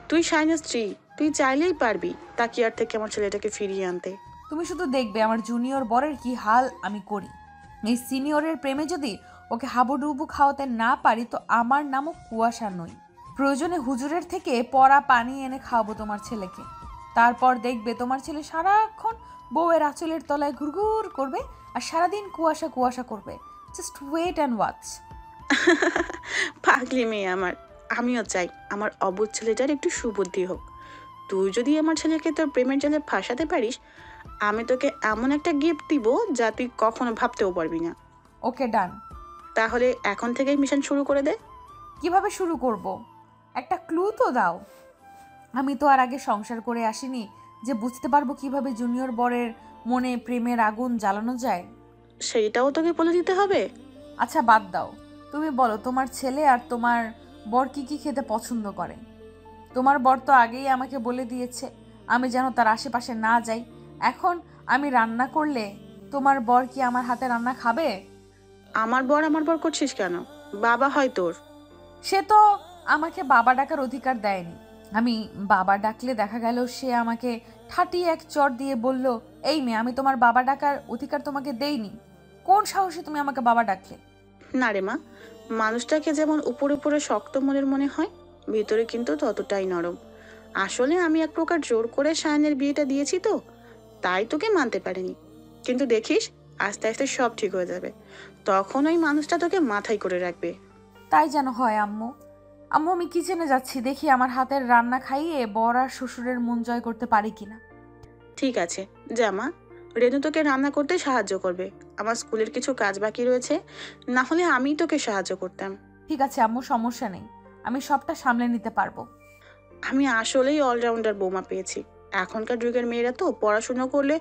তুই শাইনের স্ত্রী, তুই চাইলেই পারবি তাকিয়ার থেকে আমার ছেলেটাকে ফিরিয়ে আনতে। তুমি শুধু দেখবে আমার জুনিয়র বরের কি হাল আমি করি। এই সিনিয়রের প্রেমে যদি ওকে হাবুডুবু খাওয়াতে না পারি তো আমার নামও কুয়াশা নই। প্রয়োজনে হুজুরের থেকে পড়া পানি এনে খাওয়াবো তোমার ছেলেকে। তারপর দেখবে তোমার ছেলে সারাক্ষণ বউয়ের আঁচলের তলায় ঘুরঘুর করবে আর সারাদিন কুয়াশা কুয়াশা করবে। Just wait and watch. পাগলি মেয়ে আমার। আমিও চাই আমার অবুঝ ছেলেটার একটু সুবুদ্ধি হোক। তুই যদি আমার ছেলেকে তোর প্রেমের জালে ফাঁসাতে পারিস, আমি তোকে এমন একটা গিফট দিব যা তুই কখনো ভাবতেও পারবি না। ওকে ডান। তাহলে এখন থেকেই মিশন শুরু করে দে। কিভাবে শুরু করব? একটা ক্লু তো দাও। আমি তো আর আগে সংসার করে আসিনি যে বুঝতে পারবো কিভাবে জুনিয়র বরের মনে প্রেমের আগুন জ্বালানো যায়। সেইটাও তোকে বলে দিতে হবে? আচ্ছা বাদ দাও, তুমি বলো তোমার ছেলে আর তোমার বর কি কি খেতে পছন্দ করে। তোমার বর তো আগেই আমাকে বলে দিয়েছে আমি যেন তার আশেপাশে না যাই। এখন আমি রান্না করলে তোমার বর কি আমার হাতে রান্না খাবে? আমার বর করছিস কেন? বাবা হয় তোর। সে তো আমাকে বাবা ডাকার অধিকার দেয়নি। আমি বাবা ডাকলে দেখা গেল সে আমাকে ঠাটিয়ে এক চড় দিয়ে বলল, এই মেয়ে আমি তোমার বাবা ডাকার অধিকার তোমাকে দেইনি। কোন সাহসে তুমি আমাকে বাবা ডাকলে? না রে মা, মানুষটাকে যেমন উপরে উপরে শক্ত মনের মনে হয়, ভিতরে কিন্তু ততটাই নরম। আসলে আমি এক প্রকার জোর করে শায়নের বিয়েটা দিয়েছি তো, তাই তোকে মানতে পারিনি। কিন্তু দেখিস আস্তে আস্তে সব ঠিক হয়ে যাবে। তখন ওই মানুষটা তোকে মাথায় করে রাখবে। তাই যেন হয় আম্মু। আম্মু আমি কিচেনে যাচ্ছি, দেখি আমার হাতের রান্না খাইয়ে বর আর শ্বশুরের মন জয় করতে পারি কিনা। ঠিক আছে যা মা, রেনু তোকে রান্না করতে সাহায্য করবে। আমার স্কুলের কিছু কাজ বাকি রয়েছে, না হলে আমিই তোকে সাহায্য করতাম। ঠিক আছে আম্মু, সমস্যা নেই, আমি সবটা সামলে নিতে পারবো। আমি আসলেই অলরাউন্ডার বৌমা পেয়েছি। এখনকার যুগের মেয়েরা তো পড়াশুনো করলে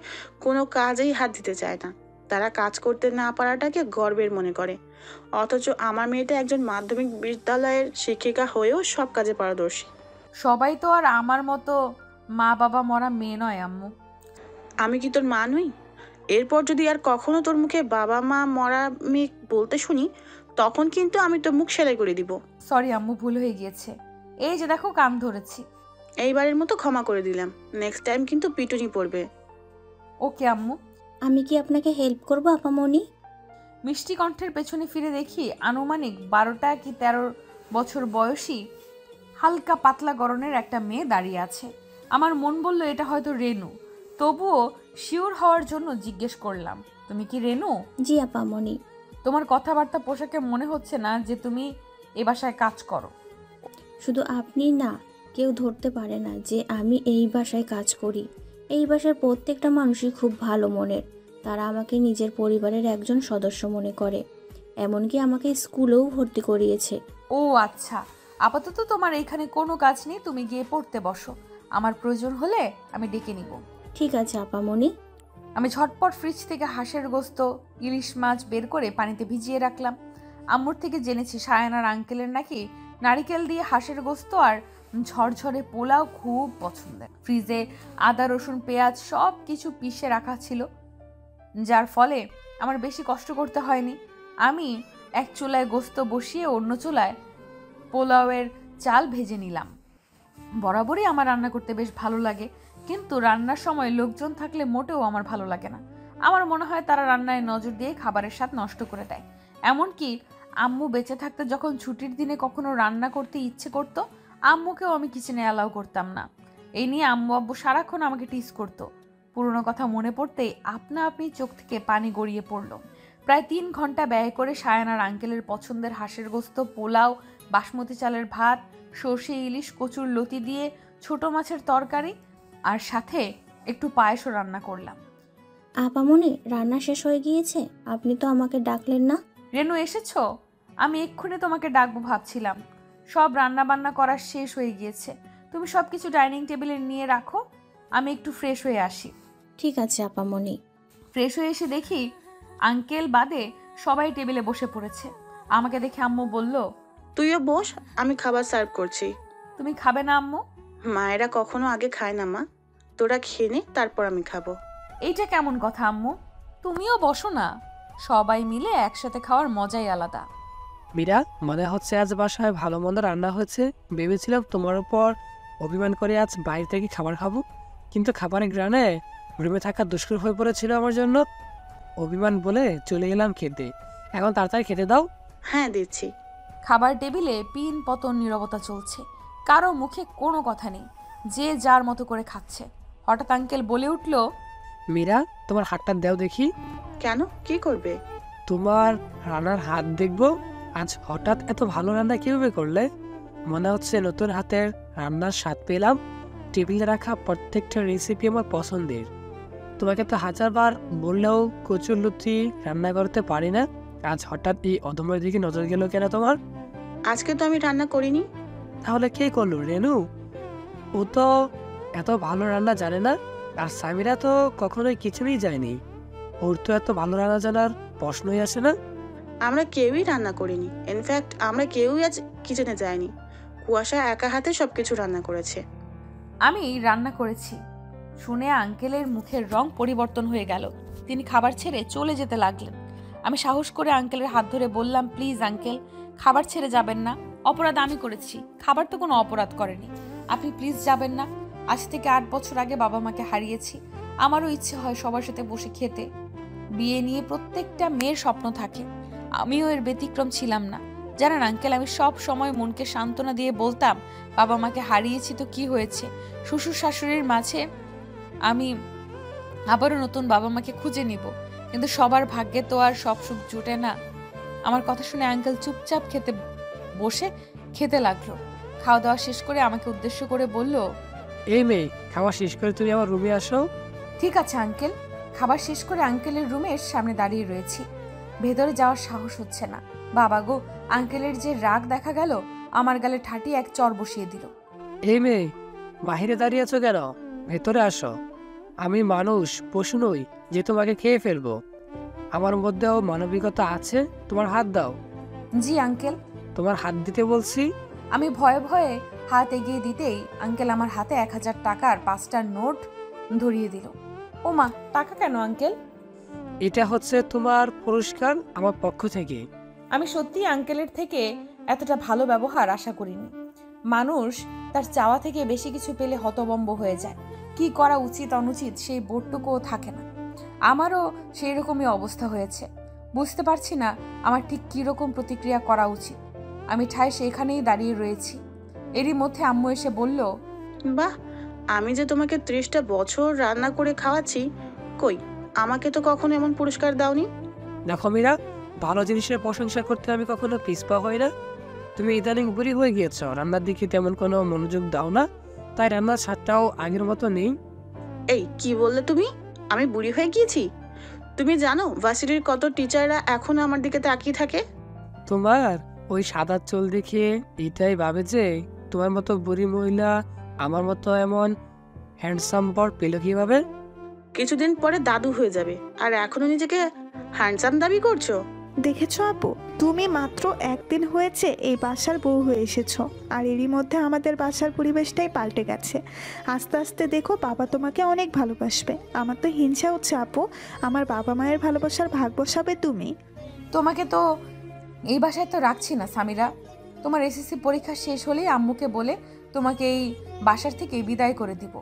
কোনো কাজেই হাত দিতে চায় না। তারা কাজ করতে না পারাটাকে গর্বের মনে করে। অথচ আমার মেয়েটা একজন মাধ্যমিক বিদ্যালয়ের শিক্ষিকা হয়েও সব কাজে পারদর্শী। সবাই তো আর আমার মতো মা বাবা মরা মেয়ে নয় আম্মু। আমি কি তোর মা নই? এরপর যদি আর কখনো তোর মুখে বাবা মা মরা মেয়ে বলতে শুনি, তখন কিন্তু আমি তোর মুখ সেলাই করে দিব। সরি আম্মু, ভুল হয়ে গিয়েছে। এই যে দেখো কান ধরেছি। এইবারের মতো ক্ষমা করে দিলাম, নেক্সট টাইম কিন্তু পিটুনি পড়বে। ওকে আম্মু। আমি কি আপনাকে হেল্প করবো আপামনি? মিষ্টি কণ্ঠের পেছনে ফিরে দেখি আনুমানিক 12টা কি 13 বছর বয়সী হালকা পাতলা গড়নের একটা মেয়ে দাঁড়িয়ে আছে। আমার মন বলল এটা হয়তো রেনু, তবুও শিওর হওয়ার জন্য জিজ্ঞেস করলাম, তুমি কি রেনু? জি আপামনি। তোমার কথাবার্তা পোশাকে মনে হচ্ছে না যে তুমি এ বাসায় কাজ করো। শুধু আপনি না, কেউ ধরতে পারে না যে আমি এই বাসায় কাজ করি। এই বাসার প্রত্যেকটা মানুষই খুব ভালো মনের। তারা আমাকে নিজের পরিবারের একজন সদস্য মনে করে, এমনকি আমাকে স্কুলেও ভর্তি করিয়েছে। ও আচ্ছা, আপাতত তোমার এখানে কোনো কাজ নেই, তুমি গিয়ে পড়তে বসো। আমার প্রয়োজন হলে আমি ডেকে নিব। ঠিক আছে আপামনি। আমি ঝটপট ফ্রিজ থেকে হাঁসের গোস্ত, ইলিশ মাছ বের করে পানিতে ভিজিয়ে রাখলাম। আম্মুর থেকে জেনেছি সায়ানার আঙ্কেলের নাকি নারিকেল দিয়ে হাঁসের গোস্ত আর ঝরঝরে পোলাও খুব পছন্দের। ফ্রিজে আদা রসুন পেঁয়াজ সব কিছু পিষে রাখা ছিল, যার ফলে আমার বেশি কষ্ট করতে হয়নি। আমি এক চুলায় গোস্ত বসিয়ে অন্য চুলায় পোলাওয়ের চাল ভেজে নিলাম। বরাবরই আমার রান্না করতে বেশ ভালো লাগে, কিন্তু রান্নার সময় লোকজন থাকলে মোটেও আমার ভালো লাগে না। আমার মনে হয় তারা রান্নায় নজর দিয়ে খাবারের স্বাদ নষ্ট করে দেয়। এমনকি আম্মু বেঁচে থাকতে যখন ছুটির দিনে কখনো রান্না করতে ইচ্ছে করতো, আম্মুকেও আমি কিচেনে অ্যালাউ করতাম না। এই নিয়ে আম্মু আব্বু সারাক্ষণ আমাকে টিস করতো। পুরনো কথা মনে পড়তেই আপনা আপনি চোখ থেকে পানি গড়িয়ে পড়লো। প্রায় 3 ঘন্টা ব্যয় করে সায়ানার আঙ্কেলের পছন্দের হাঁসের গোস্ত, পোলাও, বাসমতি চালের ভাত, সর্ষে ইলিশ, কচুর লতি দিয়ে ছোট মাছের তরকারি আর সাথে একটু পায়েসও রান্না করলাম। আপামনি রান্না শেষ হয়ে গিয়েছে? আপনি তো আমাকে ডাকলেন না। রেনু এসেছো? আমি এক্ষুনি তোমাকে ডাকবো ভাবছিলাম। সব রান্না বান্না করা শেষ হয়ে গিয়েছে, তুমি সব কিছু ডাইনিং টেবিলে নিয়ে রাখো, আমি একটু ফ্রেশ হয়ে আসি। ঠিক আছে আপামনি। ফ্রেশ হয়ে এসে দেখি আঙ্কেল বাদে সবাই টেবিলে বসে পড়েছে। আমাকে দেখে আম্মু বলল, তুইও বস, আমি খাবার সার্ভ করছি। তুমি খাবে না আম্মু? মায়েরা কখনো আগে খায় না মা, তোরা খেয়ে নে, তারপর আমি খাবো। এইটা কেমন কথা আম্মু? তুমিও বসো না, সবাই মিলে একসাথে খাওয়ার মজাই আলাদা। মীরা, মনে হচ্ছে আজ বাসায় ভালো মন্দ রান্না হয়েছে। ভেবেছিলাম তোমার উপর অভিমান করে আজ বাইরে থেকে খাবার খাবো, কিন্তু খাবারের গ্রানে রুমে থাকা দুষ্কর হয়ে পড়েছিল আমার জন্য। অভিমান বলে চলে গেলাম খেতে। এখন তাড়াতাড়ি খেতে দাও। হ্যাঁ দিচ্ছি। খাবার টেবিলে পিন পতন নীরবতা চলছে, কারো মুখে কোনো কথা নেই, যে যার মতো করে খাচ্ছে। হঠাৎ আঙ্কেল বলে উঠল, মীরা, তোমার হাতটা দাও দেখি। কেন, কি করবে? তোমার রান্নার হাত দেখবো। আজ হঠাৎ এত ভালো রান্না কিভাবে করলে? মনে হচ্ছে নতুন হাতের রান্নার স্বাদ পেলাম। টেবিলে রাখা প্রত্যেকটা রেসিপি আমার পছন্দের। তোমাকে তো হাজারবার বললেও কচুরলতি রান্না করতে পারি না। আজ হঠাৎ এই অদমের দিকে নজর গেল কেন তোমার? আজকে তো আমি রান্না করিনি। তাহলে কে করলো? রেনু? ও তো এত ভালো রান্না জানে না। আর সামিরা তো কখনোই কিছুই যায়নি। ওর তো এত ভালো রান্না জানার প্রশ্নই আসে না। আমরা কেউই রান্না করিনি। ইনফ্যাক্ট আমরা কেউই আজ কিচেনে যাইনি। কুয়াশা একা হাতে সবকিছু রান্না করেছে। আমি রান্না করেছি। শুনে আঙ্কেলের মুখের রং পরিবর্তন হয়ে গেল। তিনি খাবার ছেড়ে চলে যেতে লাগলেন। আমি সাহস করে আঙ্কেলের হাত ধরে বললাম, প্লিজ আঙ্কেল, খাবার ছেড়ে যাবেন না। অপরাধ আমি করেছি, খাবার তো কোনো অপরাধ করেনি। আপনি প্লিজ যাবেন না। আজ থেকে 8 বছর আগে বাবা মাকে হারিয়েছি। আমারও ইচ্ছে হয় সবার সাথে বসে খেতে। বিয়ে নিয়ে প্রত্যেকটা মেয়ের স্বপ্ন থাকে, আমিও এর ব্যতিক্রম ছিলাম না। জানেন আঙ্কেল, আমি সব সময় মনকে সান্ত্বনা দিয়ে বলতাম, বাবা মাকে হারিয়েছি তো কি হয়েছে, শ্বশুর শাশুড়ির মাঝে আমি আবারও নতুন বাবা মাকে খুঁজে নিব। কিন্তু সবার ভাগ্যে তো আর সব সুখ জুটে না। আমার কথা শুনে আঙ্কেল চুপচাপ বসে খেতে লাগলো। খাওয়া দাওয়া শেষ করে আমাকে উদ্দেশ্য করে বলল, এই মেয়ে, খাওয়া শেষ করে তুমি আমার রুমে আসো। ঠিক আছে আঙ্কেল। খাবার শেষ করে আঙ্কেলের রুমের সামনে দাঁড়িয়ে রয়েছি। ভেতরে যাওয়ার সাহস হচ্ছে না। বাবা গো, আঙ্কেলের যে রাগ দেখা গেল, আমার গালে ঠাটি এক চর বসিয়ে দিল। এই মেয়ে, বাহিরে দাঁড়িয়ে আছো কেন? ভেতরে আসো। আমি মানুষ, পশু নই যে তোমাকে খেয়ে ফেলবো। আমার মধ্যেও মানবিকতা আছে। তোমার হাত দাও। জি আঙ্কেল। তোমার হাত দিতে বলছি। আমি ভয়ে ভয়ে হাত এগিয়ে দিতেই আঙ্কেল আমার হাতে 1000 টাকার 5টা নোট ধরিয়ে দিল। ও মা, টাকা কেন আঙ্কেল? এটা হচ্ছে তোমার পুরস্কার আমার পক্ষ থেকে। আমি সত্যি আঙ্কেলের থেকে এতটা ভালো ব্যবহার আশা করিনি। মানুষ তার চাওয়া থেকে বেশি কিছু পেলে হতবম্ব হয়ে যায়। কি করা উচিত অনুচিত সেই বোধটুকুও থাকে না। আমারও সেই রকমই অবস্থা হয়েছে। বুঝতে পারছি না আমার ঠিক কী রকম প্রতিক্রিয়া করা উচিত। আমি ঠায় সেখানেই দাঁড়িয়ে রয়েছি। এরই মধ্যে আম্মু এসে বলল, বাহ, আমি যে তোমাকে 30টা বছর রান্না করে খাওয়াচ্ছি, কই আমাকে তো কখনো এমন পুরস্কার দাওনি। দেখো মীরা, ভালো জিনিসের প্রশংসা করতে আমি কখনো পিছপা হই না। তুমি ইদানিং বুড়ি হয়ে গিয়েছ, রান্নার দিকে তেমন কোনো মনোযোগ দাও না, তাই রান্নার স্বাদটাও আগের মতো নেই। এই কি বললে তুমি? আমি বুড়ি হয়ে গিয়েছি? তুমি জানো ভার্সিটির কত টিচাররা এখনো আমার দিকে তাকিয়ে থাকে? তোমার ওই সাদা চুল দেখে এটাই ভাবে যে তোমার মতো বুড়ি মহিলা আমার মতো এমন হ্যান্ডসাম বর পেল কিভাবে? কিছুদিন পরে দাদু হয়ে যাবে, আর এখনো নিজেকে হ্যান্ডসাম দাবি করছো? দেখেছো আপু, তুমি মাত্র 1 দিন হয়েছে এই বাসার বউ হয়ে এসেছো, আর এরই মধ্যে আমাদের বাসার পরিবেশটাই পাল্টে গেছে। আস্তে আস্তে দেখো বাবা তোমাকে অনেক ভালোবাসবে। আমার তো হিংসা হচ্ছে আপু, আমার বাবা মায়ের ভালোবাসার ভাগ বসাবে তুমি। তোমাকে তো এই বাসায় তো রাখছি না সামিরা। তোমার এসএসসি পরীক্ষা শেষ হলেই আম্মুকে বলে তোমাকে এই বাসার থেকে বিদায় করে দিব।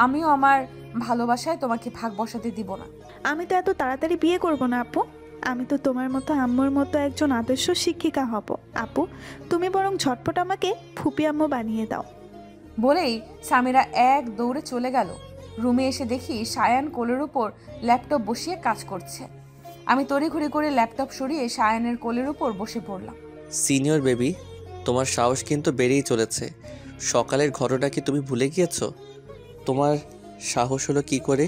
আমিও আমার ভালোবাসায় তোমাকে ভাগ বসাতে দিব না। আমি তো এত তাড়াতাড়ি বিয়ে করব না আপু। আমি তো তোমার মতো আম্মুর মতো একজন আদর্শ শিক্ষিকা হব। আপু, তুমি বরং ঝটপট আমাকে ফুপি আম্মু বানিয়ে দাও। বলেই সামিরা এক দৌড়ে চলে গেল। রুমে এসে দেখি সায়ান কোলের উপর ল্যাপটপ বসিয়ে কাজ করছে। আমি তড়িঘড়ি করে ল্যাপটপ সরিয়ে সায়ানের কোলের উপর বসে পড়লাম। সিনিয়র বেবি, তোমার সাহস কিন্তু বেড়েই চলেছে। সকালের ঘটনা কি তুমি ভুলে গিয়েছো? তোমার সাহস হলো কি করে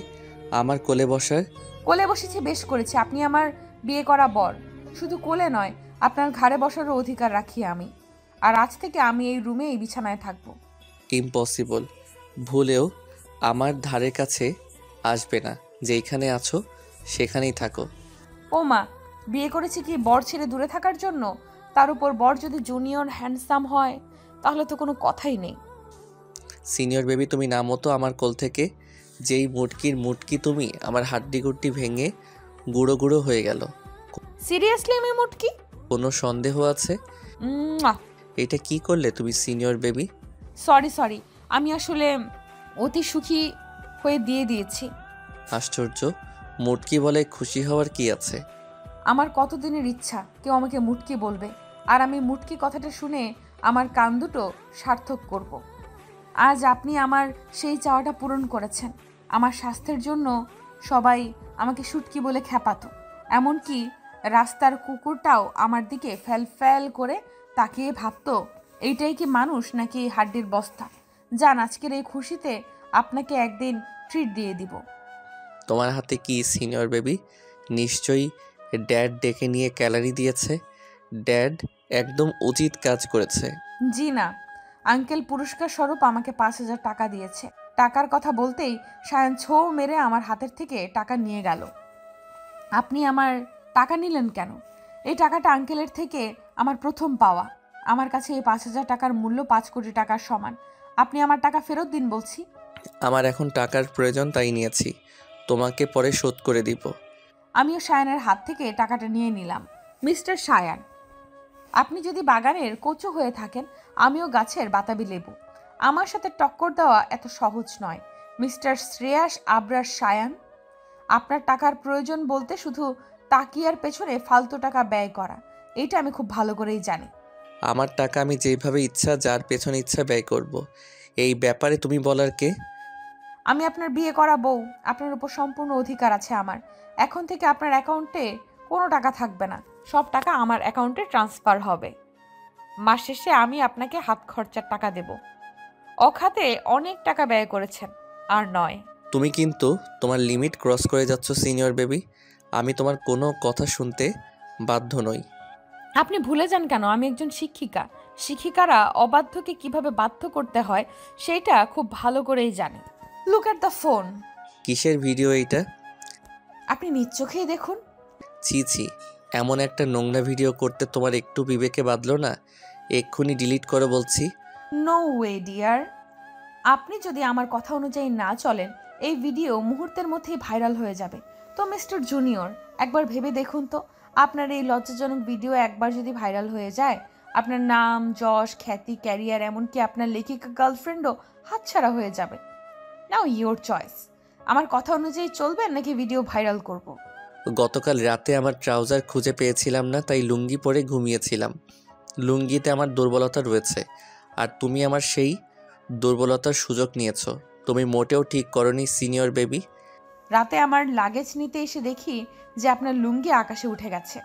আমার কোলে বসার? কোলে বসেছি বেশ করেছে, আপনি আমার বিয়ে করা বর। শুধু কোলে নয়, আপনার ঘাড়ে বসারও অধিকার রাখি আমি। আর আজ থেকে আমি এই রুমে এই বিছানায় থাকবো। ইম্পসিবল। ভুলেও আমার ধারের কাছে আসবে না। যেইখানে আছো সেখানেই থাকো। ও মা, বিয়ে করেছি কি বর ছেড়ে দূরে থাকার জন্য? তার উপর বর যদি জুনিয়র হ্যান্ডসাম হয় তাহলে তো কোনো কথাই নেই। সিনিয়র বেবি, তুমি নামো তো আমার কোল থেকে। যেই মুটকি তুমি, আমার হাড্ডি গুড্ডি ভেঙে গুঁড়ো গুঁড়ো হয়ে গেল। সিরিয়াসলি আমি মুটকি? কোনো সন্দেহ আছে? উম্মুয়া। এটা কি করলে তুমি সিনিয়র বেবি? সরি, আমি আসলে অতি সুখী হয়ে দিয়েছি। আশ্চর্য, মুটকি বলে খুশি হওয়ার কি আছে? আমার কতদিনের ইচ্ছা কেউ আমাকে মুটকি বলবে, আর আমি মুটকি কথাটা শুনে আমার কান দুটো সার্থক করব। আজ আপনি আমার সেই চাওয়াটা পূরণ করেছেন। আমার স্বাস্থ্যের জন্য সবাই আমাকে শুটকি বলে খ্যাপাতো, এমনকি রাস্তার কুকুরটাও আমার দিকে ফ্যাল ফ্যাল করে তাকিয়ে ভাবতো এইটাই কি মানুষ নাকি হাড্ডির বস্তা। যান, আজকের এই খুশিতে আপনাকে একদিন ট্রিট দিয়ে দিব। তোমার হাতে কি সিনিয়র বেবি? নিশ্চয়ই ড্যাড ডেকে নিয়ে ক্যালারি দিয়েছে। ড্যাড একদম উচিত কাজ করেছে। জি না, আঙ্কেল পুরস্কার স্বরূপ আমাকে 5,000 টাকা দিয়েছে। টাকার কথা বলতেই সায়ন ছো মেরে আমার হাতের থেকে টাকা নিয়ে গেল। আপনি আমার টাকা নিলেন কেন? এই টাকাটা আঙ্কেলের থেকে আমার প্রথম পাওয়া। আমার কাছে এই 5,000 টাকার মূল্য 5 কোটি টাকার সমান। আপনি আমার টাকা ফেরত দিন বলছি। আমার এখন টাকার প্রয়োজন, তাই নিয়েছি। তোমাকে পরে শোধ করে দিব। আমিও সায়ানের হাত থেকে টাকাটা নিয়ে নিলাম। মিস্টার সায়ান, আপনি যদি বাগানের কচু হয়ে থাকেন, আমিও গাছের বাতাবি লেবু। আমার সাথে টক্কর দেওয়া এত সহজ নয়। মিস্টার শ্রেয়াস আবরার সায়ান, আপনার টাকার প্রয়োজন বলতে শুধু তাকিয়ার পেছনে ফালতু টাকা ব্যয় করা, এইটা আমি খুব ভালো করেই জানি। আমার টাকা আমি যেভাবে ইচ্ছা যার পেছনে ইচ্ছা ব্যয় করব। এই ব্যাপারে তুমি বলার কে? আমি আপনার বিয়ে করা বউ, আপনার উপর সম্পূর্ণ অধিকার আছে আমার। এখন থেকে আপনার অ্যাকাউন্টে কোনো টাকা থাকবে না, সব টাকা আমার অ্যাকাউন্টে ট্রান্সফার হবে। মাস শেষে আমি আপনাকে হাত খরচার টাকা দেব। অখাতে অনেক টাকা ব্যয় করেছেন, আর নয়। তুমি কিন্তু তোমার লিমিট ক্রস করে যাচ্ছ সিনিয়র বেবি। আমি তোমার কোনো কথা শুনতে বাধ্য নই। আপনি ভুলে যান কেন আমি একজন শিক্ষিকা? শিক্ষিকারা অবাধ্যকে কিভাবে বাধ্য করতে হয় সেইটা খুব ভালো করেই জানে। Look at the phone. কিসের ভিডিও এইটা? আপনি নিজ চোখেই দেখুন। ছি ছি, এমন একটা নোংরা ভিডিও করতে তোমার একটু বিবেকে বাঁধলো না? এক্ষুনি ডিলিট করো বলছি। No way dear. আপনি যদি আমার কথা অনুযায়ী না চলেন, এই ভিডিও মুহূর্তের মধ্যেই ভাইরাল হয়ে যাবে। তো মিস্টার জুনিয়র, একবার ভেবে দেখুন তো, আপনার এই লজ্জাজনক ভিডিও একবার যদি ভাইরাল হয়ে যায়, আপনার নাম, যশ, খ্যাতি, ক্যারিয়ার, এমনকি আপনার লেখিকা গার্লফ্রেন্ডও হাতছাড়া হয়ে যাবে। নাও ইয়োর চয়েস। আমার কথা অনুযায়ী চলবেন নাকি ভিডিও ভাইরাল করব? গতকাল রাতে আমার ট্রাউজার খুঁজে পেয়েছিলাম না, তাই লুঙ্গি পরে ঘুমিয়েছিলাম। লুঙ্গিতে আমার দুর্বলতা রয়েছে, আর তুমি আমার সেই দুর্বলতার সুযোগ নিয়েছো। তুমি মোটেও ঠিক করনি সিনিয়র বেবি। রাতে আমার লাগেজ নিতে এসে দেখি যে আপনার লুঙ্গি আকাশে উঠে গেছে।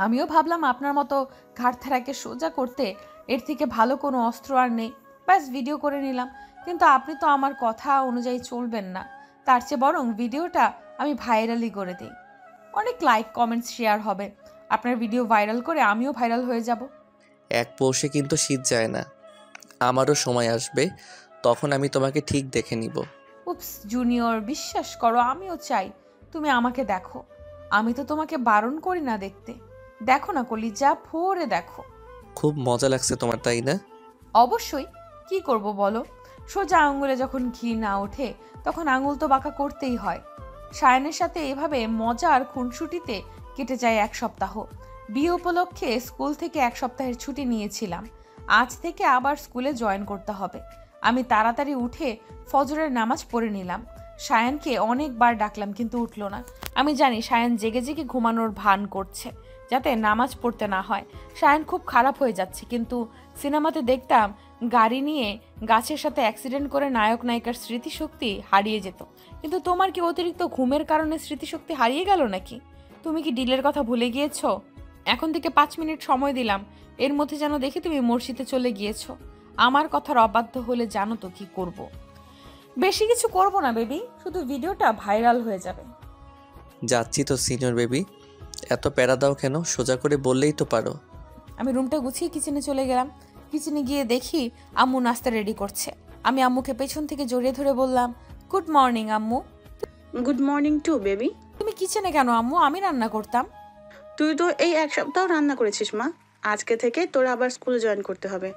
আমিও ভাবলাম আপনার মতো ঘাড়থারাকে সোজা করতে এর থেকে ভালো কোনো অস্ত্র আর নেই, ব্যাস ভিডিও করে নিলাম। কিন্তু আপনি তো আমার কথা অনুযায়ী চলবেন না। তার চেয়ে বরং ভিডিওটা আমি ভাইরালই করে দিই, অনেক লাইক কমেন্টস শেয়ার হবে। আপনার ভিডিও ভাইরাল করে আমিও ভাইরাল হয়ে যাব। এক পৌষে কিন্তু শীত যায় না। আমারও সময় আসবে, তখন আমি তোমাকে ঠিক দেখে নিব। উপস জুনিয়র, বিশ্বাস করো আমিও চাই তুমি আমাকে দেখো। আমি তো তোমাকে বারণ করি না দেখতে। দেখো না কলিজা, ভোরে দেখো। খুব মজা লাগছে তোমার, তাই না? অবশ্যই, কি করব বলো? সোজা আঙুলে যখন ঘি না ওঠে তখন আঙুল তো বাঁকা করতেই হয়। সায়নের সাথে এভাবে মজার খুনসুটিতে কেটে যায় 1 সপ্তাহ। বিয়ে উপলক্ষে স্কুল থেকে 1 সপ্তাহের ছুটি নিয়েছিলাম। আজ থেকে আবার স্কুলে জয়েন করতে হবে। আমি তাড়াতাড়ি উঠে ফজরের নামাজ পড়ে নিলাম। সায়ানকে অনেকবার ডাকলাম কিন্তু উঠলো না। আমি জানি সায়ান জেগে জেগে ঘুমানোর ভান করছে যাতে নামাজ পড়তে না হয়। সায়ান খুব খারাপ হয়ে যাচ্ছে, কিন্তু সিনেমাতে দেখতাম গাড়ি নিয়ে গাছের সাথে অ্যাক্সিডেন্ট করে নায়ক নায়িকার স্মৃতিশক্তি হারিয়ে যেত। কিন্তু তোমার কি অতিরিক্ত ঘুমের কারণে স্মৃতিশক্তি হারিয়ে গেল নাকি? তুমি কি ডিলের কথা ভুলে গিয়েছো? এখন থেকে 5 মিনিট সময় দিলাম, এর মধ্যে যেন দেখি তুমি মসজিদে চলে গিয়েছো। আমার কথার অবাধ্য হলে জানো তো কি করব। বেশি কিছু করব না বেবি, শুধু ভিডিওটা ভাইরাল হয়ে যাবে। যাচ্ছি তো সিনিয়র বেবি, এত প্যারা দাও কেন? সোজা করে বললেই তো পারো। আমি রুমটা গুছিয়ে কিচেনে চলে গেলাম। কিচেনে গিয়ে দেখি আম্মু নাস্তা রেডি করছে। আমি আম্মুকে পেছন থেকে জড়িয়ে ধরে বললাম, গুড মর্নিং আম্মু। Good morning to baby. তুমি কিচেনে কেন আম্মু? আমি রান্না করতাম। তুই তো এই 1 সপ্তাহ রান্না করেছিস মা। আজকে থেকে তোর আবার স্কুলে জয়েন করতে হবে।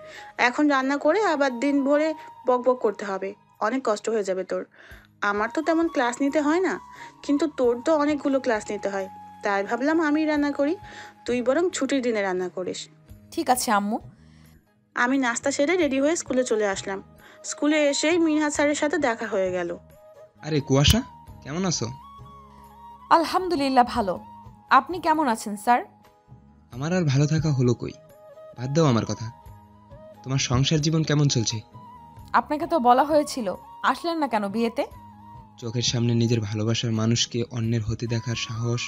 এখন রান্না করে আবার দিন ভরে বক বক করতে হবে, অনেক কষ্ট হয়ে যাবে তোর। আমার তো তেমন ক্লাস নিতে হয় না, কিন্তু তোর তো অনেকগুলো ক্লাস নিতে হয়, তাই ভাবলাম আমি রান্না করি, তুই বরং ছুটির দিনে রান্না করিস। ঠিক আছে আম্মু। আমি নাস্তা সেরে রেডি হয়ে স্কুলে চলে আসলাম। স্কুলে এসেই মিনহাজ স্যারের সাথে দেখা হয়ে গেল। আরে কুয়াশা, কেমন আছো? আলহামদুলিল্লাহ ভালো। আপনি কেমন আছেন স্যার? আমার আর ভালো থাকা হলো কই, বাদ দাও আমার কথা। তোমার সংসার জীবন কেমন চলছে? আপনাকে তো বলা হয়েছিল, আসলেন না কেন বিয়েতে? চোখের সামনে নিজের ভালোবাসার মানুষকে অন্যের হতে দেখার সাহস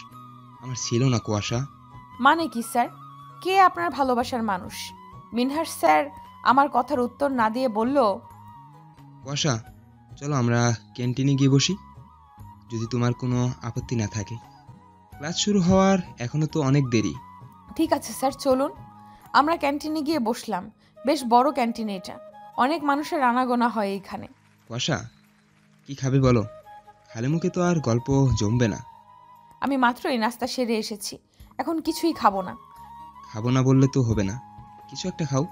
আমার ছিল না কুয়াশা। মানে কি স্যার? কে আপনার ভালোবাসার মানুষ? মিনহাজ স্যার আমার কথার উত্তর না দিয়ে বলল, কুয়াশা, চলো আমরা ক্যান্টিনে গিয়ে বসি, যদি তোমার কোনো আপত্তি না থাকে। ক্লাস শুরু হওয়ার এখনো তো অনেক দেরি। ঠিক আছে স্যার, চলুন। আমরা ক্যান্টিনে গিয়ে বসলাম। বেশ বড় ক্যান্টিন এটা, অনেক মানুষের আনাগোনা হয় এইখানে। কুয়াশা, কি খাবে বলো? খালি মুখে তো আর গল্প জমবে না। আমি মাত্রই নাস্তা সেরে এসেছি, এখন কিছুই খাবো না। খাবো না বললে তো হবে না, কিছু একটা খাও।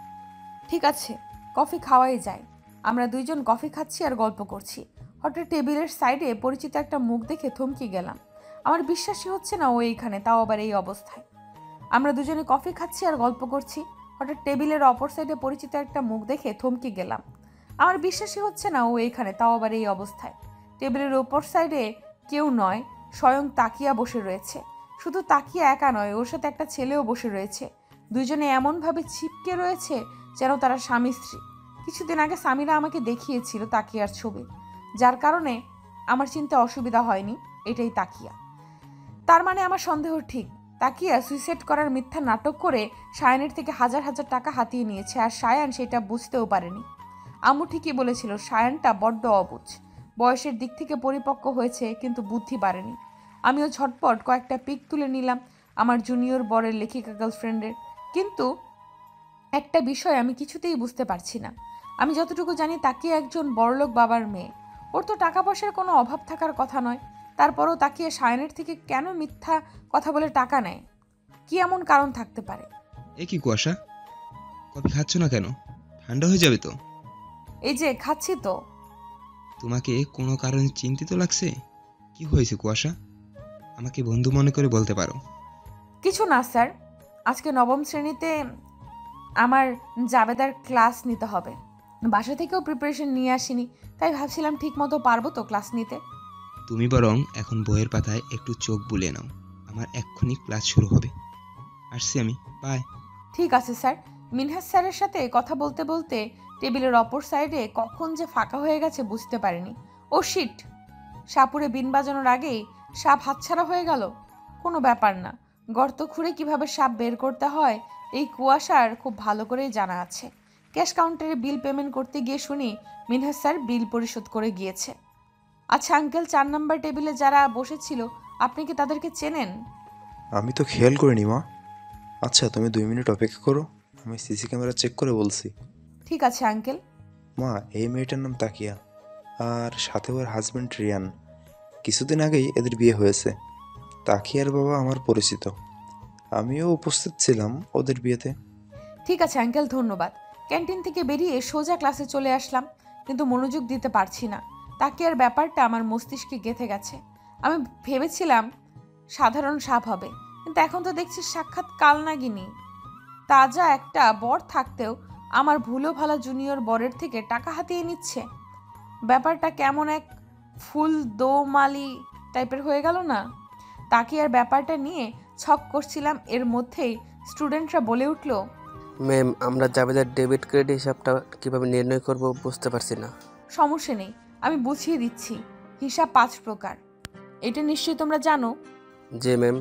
ঠিক আছে, কফি খাওয়াই যায়। আমরা দুইজন কফি খাচ্ছি আর গল্প করছি। হঠাৎ টেবিলের সাইডে পরিচিত একটা মুখ দেখে থমকে গেলাম। আমার বিশ্বাসই হচ্ছে না ও এইখানে, তাও আবার এই অবস্থায়। আমরা দুজনে কফি খাচ্ছি আর গল্প করছি। হঠাৎ টেবিলের অপর সাইডে পরিচিত একটা মুখ দেখে থমকে গেলাম। আমার বিশ্বাসই হচ্ছে না ও এইখানে, তাও আবার এই অবস্থায়। টেবিলের ওপর সাইডে কেউ নয়, স্বয়ং তাকিয়া বসে রয়েছে। শুধু তাকিয়া একা নয়, ওর সাথে একটা ছেলেও বসে রয়েছে। দুইজনে এমনভাবে ছিপকে রয়েছে যেন তারা স্বামী স্ত্রী। কিছুদিন আগে সামিরা আমাকে দেখিয়েছিল তাকিয়ার ছবি, যার কারণে আমার চিন্তা অসুবিধা হয়নি। এটাই তাকিয়া। তার মানে আমার সন্দেহ ঠিক। তাকিয়া সুইসাইড করার মিথ্যা নাটক করে সায়ানের থেকে হাজার হাজার টাকা হাতিয়ে নিয়েছে, আর সায়ান সেটা বুঝতেও পারেনি। আম্মু ঠিকই বলেছিল, সায়ানটা বড্ড অবুঝ। বয়সের দিক থেকে পরিপক্ক হয়েছে, কিন্তু বুদ্ধি পারেনি। আমিও ঝটপট কয়েকটা পিক তুলে নিলাম আমার জুনিয়র বরের লেখিকা গার্লফ্রেন্ডের। কিন্তু একটা বিষয় আমি কিছুতেই বুঝতে পারছি না। আমি যতটুকু জানি তাকিয়া একজন বড়লোক বাবার মেয়ে। ওর তো টাকা পয়সার কোনো অভাব থাকার কথা নয়। তারপরও তাকিয়া সায়নের থেকে কেন মিথ্যা কথা বলে টাকা নেয়? কি এমন কারণ থাকতে পারে? এ কি কুয়াশা, কফি খাচ্ছ না কেন? ঠান্ডা হয়ে যাবে তো। এই যে খাচ্ছি তো। তোমাকে কোনো কারণে চিন্তিত লাগছে? কি হয়েছে কুয়াশা? আমাকে বন্ধু মনে করে বলতে পারো। কিছু না স্যার, আজকে নবম শ্রেণীতে আমার জাবেদার ক্লাস নিতে হবে। বাসা থেকেও প্রিপারেশন নিয়ে আসিনি, তাই ভাবছিলাম ঠিক মতো পারবো তো ক্লাস নিতে। তুমি বরং এখন বইয়ের পাতায় একটু চোখ বুলিয়ে নাও, আমার এক্ষুনি ক্লাস শুরু হবে। আসছি আমি, বাই। ঠিক আছে স্যার। মিনহাজ স্যারের সাথে কথা বলতে বলতে টেবিলের অপর সাইডে কখন যে ফাঁকা হয়ে গেছে বুঝতে পারিনি। ও শিট, সাপুরে বিন বাজানোর আগেই সাপ হাতছাড়া হয়ে গেল। কোনো ব্যাপার না, গর্ত খুঁড়ে কিভাবে সাপ বের করতে হয় এই কুয়াশার খুব ভালো করেই জানা আছে। ক্যাশ কাউন্টারে বিল পেমেন্ট করতে গিয়ে শুনি মিনহাজ স্যার বিল পরিশোধ করে গিয়েছে। আচ্ছা আঙ্কেল, 4 নম্বর টেবিলে যারা বসেছিল আপনি কি তাদেরকে চেনেন? আমি তো খেয়াল করিনি মা। আচ্ছা, তুমি 2 মিনিট অপেক্ষা করো, আমি সিসি ক্যামেরা চেক করে বলছি। ঠিক আছে আঙ্কেল। মা, এই মেয়েটার নাম তাকিয়া, আর সাথে ওর হাজব্যান্ড রিয়ান। কিছুদিন আগেই এদের বিয়ে হয়েছে। তাকিয়ার বাবা আমার পরিচিত, আমিও উপস্থিত ছিলাম ওদের বিয়েতে। ঠিক আছে আঙ্কেল, ধন্যবাদ। ক্যান্টিন থেকে বেরিয়ে সোজা ক্লাসে চলে আসলাম, কিন্তু মনোযোগ দিতে পারছি না। তাকিয়ার ব্যাপারটা আমার মস্তিষ্কে গেঁথে গেছে। আমি ভেবেছিলাম সাধারণ সাপ হবে, কিন্তু এখন তো দেখছি সাক্ষাৎ কালনাগিনী। তাজা একটা বর থাকতেও আমার ভুলো ভালা জুনিয়র বরের থেকে টাকা হাতিয়ে নিচ্ছে। ব্যাপারটা কেমন এক ফুল দোমালি টাইপের হয়ে গেল না? তাকিয়ার ব্যাপারটা নিয়ে ছক করছিলাম, এর মধ্যেই স্টুডেন্টরা বলে উঠল, ম্যাম, আমরা জাবেদার ডেবিট ক্রেডিট হিসাবটা কিভাবে নির্ণয় করব বুঝতে পারছি না। সমস্যা নেই, আমি বুঝিয়ে দিচ্ছি। হিসাব 5 প্রকার, এটা নিশ্চয়ই তোমরা জানো। জি ম্যাম।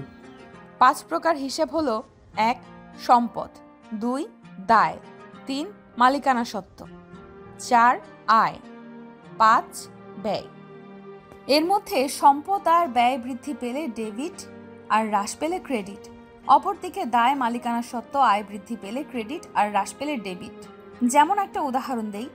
5 প্রকার হিসাব হলো: 1 সম্পদ, 2 দায়, 3 মালিকানা সত্ত্ব, 4 আয়, 5 ব্যয়। এর মধ্যে সম্পদ আর ব্যয় বৃদ্ধি পেলে ডেবিট আর হ্রাস পেলে ক্রেডিট। অপরদিকে দায়, মালিকানা সত্ত্ব, আয় বৃদ্ধি পেলে ক্রেডিট আর হ্রাস পেলে ডেবিট। যেমন একটা উদাহরণ দেই,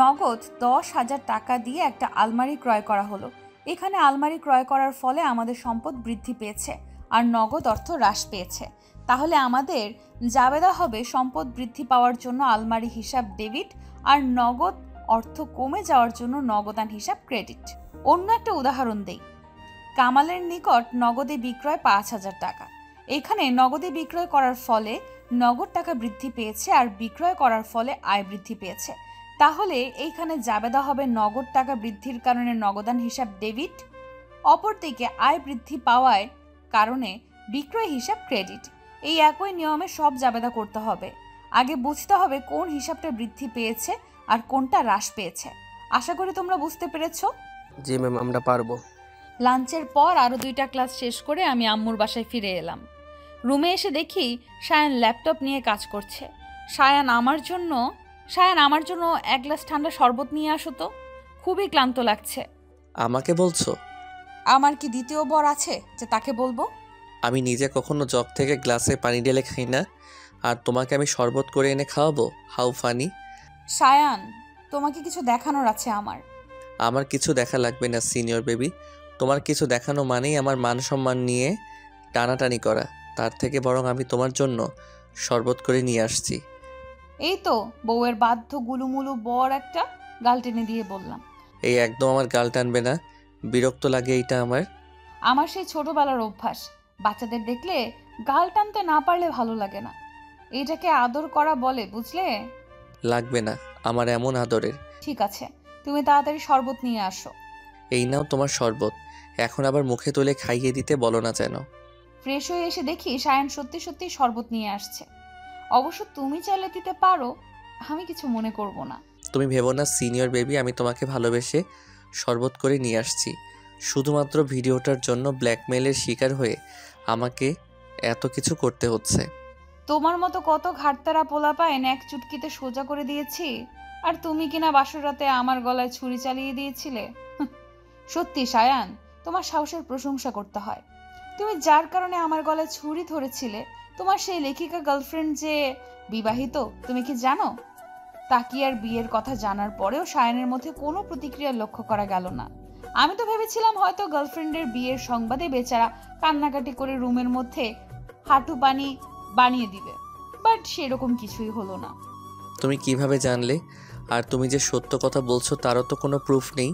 নগদ 10,000 টাকা দিয়ে একটা আলমারি ক্রয় করা হলো। এখানে আলমারি ক্রয় করার ফলে আমাদের সম্পদ বৃদ্ধি পেয়েছে আর নগদ অর্থ হ্রাস পেয়েছে। তাহলে আমাদের জাবেদা হবে সম্পদ বৃদ্ধি পাওয়ার জন্য আলমারি হিসাব ডেবিট আর নগদ অর্থ কমে যাওয়ার জন্য নগদান হিসাব ক্রেডিট। অন্য একটা উদাহরণ দেই, কামালের নিকট নগদে বিক্রয় 5,000 টাকা। এখানে নগদে বিক্রয় করার ফলে নগদ টাকা বৃদ্ধি পেয়েছে আর বিক্রয় করার ফলে আয় বৃদ্ধি পেয়েছে। তাহলে এইখানে জাবেদা হবে নগদ টাকা বৃদ্ধির কারণে নগদান হিসাব ডেবিট, অপরদিকে আয় বৃদ্ধি পাওয়ায় কারণে বিক্রয় হিসাব ক্রেডিট। এই একই নিয়মে সব জাবেদা করতে হবে। আগে বুঝতে হবে কোন হিসাবটা বৃদ্ধি পেয়েছে আর কোনটা হ্রাস পেয়েছে। আশা করি তোমরা বুঝতে পেরেছো। জি ম্যাম, আমরা পারবো। লাঞ্চের পর আরও 2টা ক্লাস শেষ করে আমি আম্মুর বাসায় ফিরে এলাম। রুমে এসে দেখি সায়ান ল্যাপটপ নিয়ে কাজ করছে। সায়ান আমার জন্য 1 গ্লাস ঠান্ডা শরবত নিয়ে আসো তো, খুবই ক্লান্ত লাগছে। আমাকে বলছো? আমার কি দ্বিতীয় বর আছে যে তাকে বলবো? আমি নিজে কখনো জগ থেকে গ্লাসে পানি ঢেলে খাই না, আর তোমাকে আমি শরবত করে এনে খাওয়াবো? How funny. সায়ান, তোমাকে কিছু দেখানোর আছে আমার। আমার কিছু দেখা লাগবে না সিনিয়র বেবি। তোমার কিছু দেখানো মানেই আমার মান সম্মান নিয়ে টানাটানি করা। তার থেকে বরং আমি তোমার জন্য শরবত করে নিয়ে আসছি। এই তো বউয়ের বাধ্য গুলুমুলু বর একটা, গাল টেনে দিয়ে বললাম। এই একদম আমার গাল টানবে না, বিরক্ত লাগে এইটা আমার। আমার সেই ছোটবেলার অভ্যাস, বাচ্চাদের দেখলে গাল টানতে না পারলে ভালো লাগে না। এটাকে আদর করা বলে, বুঝলে? লাগবে না আমার এমন আদরের। ঠিক আছে, তুমি তাড়াতাড়ি শরবত নিয়ে আসো। এই নাও তোমার শরবত, এখন আবার মুখে তুলে খাইয়ে দিতে বলো না যেন। ফ্রেশ হয়ে এসে দেখি সায়ান সত্যি সত্যি শরবত নিয়ে আসছে। অবশ্য তুমি চাইলে দিতে পারো, আমি কিছু মনে করব না। তুমি ভেবো না সিনিয়র বেবি আমি তোমাকে ভালোবেসে শরবত করে নিয়ে আসছি। শুধুমাত্র ভিডিওটার জন্য ব্ল্যাকমেইলের শিকার হয়ে আমাকে এত কিছু করতে হচ্ছে। তোমার মতো কত ঘাটতারা পোলা পায় এক চুটকিতে সোজা করে দিয়েছি, আর তুমি কিনা বাসর রাতে আমার গলায় ছুরি চালিয়ে দিয়েছিলে। সত্যি সায়ান, তোমার সাহসের প্রশংসা করতে হয়। তুমি যার কারণে আমার গলায় ছুরি ধরেছিলে, তোমার সেই লেখিকা গার্লফ্রেন্ড যে বিবাহিত, তুমি কি জানো? তাকিয়ার বিয়ের কথা জানার পরেও সায়ানের মধ্যে কোনো প্রতিক্রিয়া লক্ষ্য করা গেল না। আমি তো ভেবেছিলাম হয়তো গার্লফ্রেন্ডের বিয়ের সংবাদে বেচারা কান্নাকাটি করে রুমের মধ্যে হাঁটু পানি বানিয়ে দিবে, বাট সেরকম কিছুই হলো না। তুমি কিভাবে জানলে? আর তুমি যে সত্য কথা বলছো তারও তো কোনো প্রুফ নেই।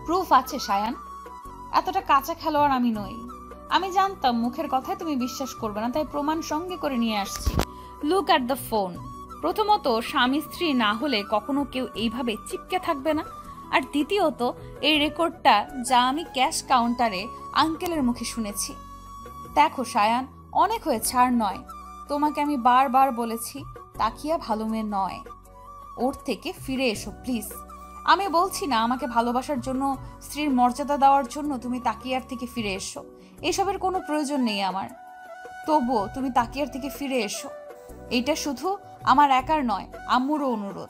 প্রুফ আছে সায়ান, এতটা কাঁচা খেলোয়াড় আমি নই। আমি জানতাম মুখের কথায় তুমি বিশ্বাস করবে না, তাই প্রমাণ সঙ্গে করে নিয়ে আসছি। Look at the phone. প্রথমত, স্বামী স্ত্রী না হলে কখনো কেউ এইভাবে চিপকে থাকবে না। আর দ্বিতীয়ত, এই রেকর্ডটা যা আমি ক্যাশ কাউন্টারে আঙ্কেলের মুখে শুনেছি। দেখো সায়ান, অনেক হয়েছে, আর নয়। তোমাকে আমি বারবার বলেছি তাকিয়া ভালো মেয়ে নয়, ওর থেকে ফিরে এসো প্লিজ। আমি বলছি না আমাকে ভালোবাসার জন্য, স্ত্রীর মর্যাদা দেওয়ার জন্য তুমি তাকিয়ার থেকে ফিরে এসো, এসবের কোনো প্রয়োজন নেই আমার। তবুও তুমি তাকিয়ার থেকে ফিরে এসো, এইটা শুধু আমার একার নয়, আম্মুরও অনুরোধ।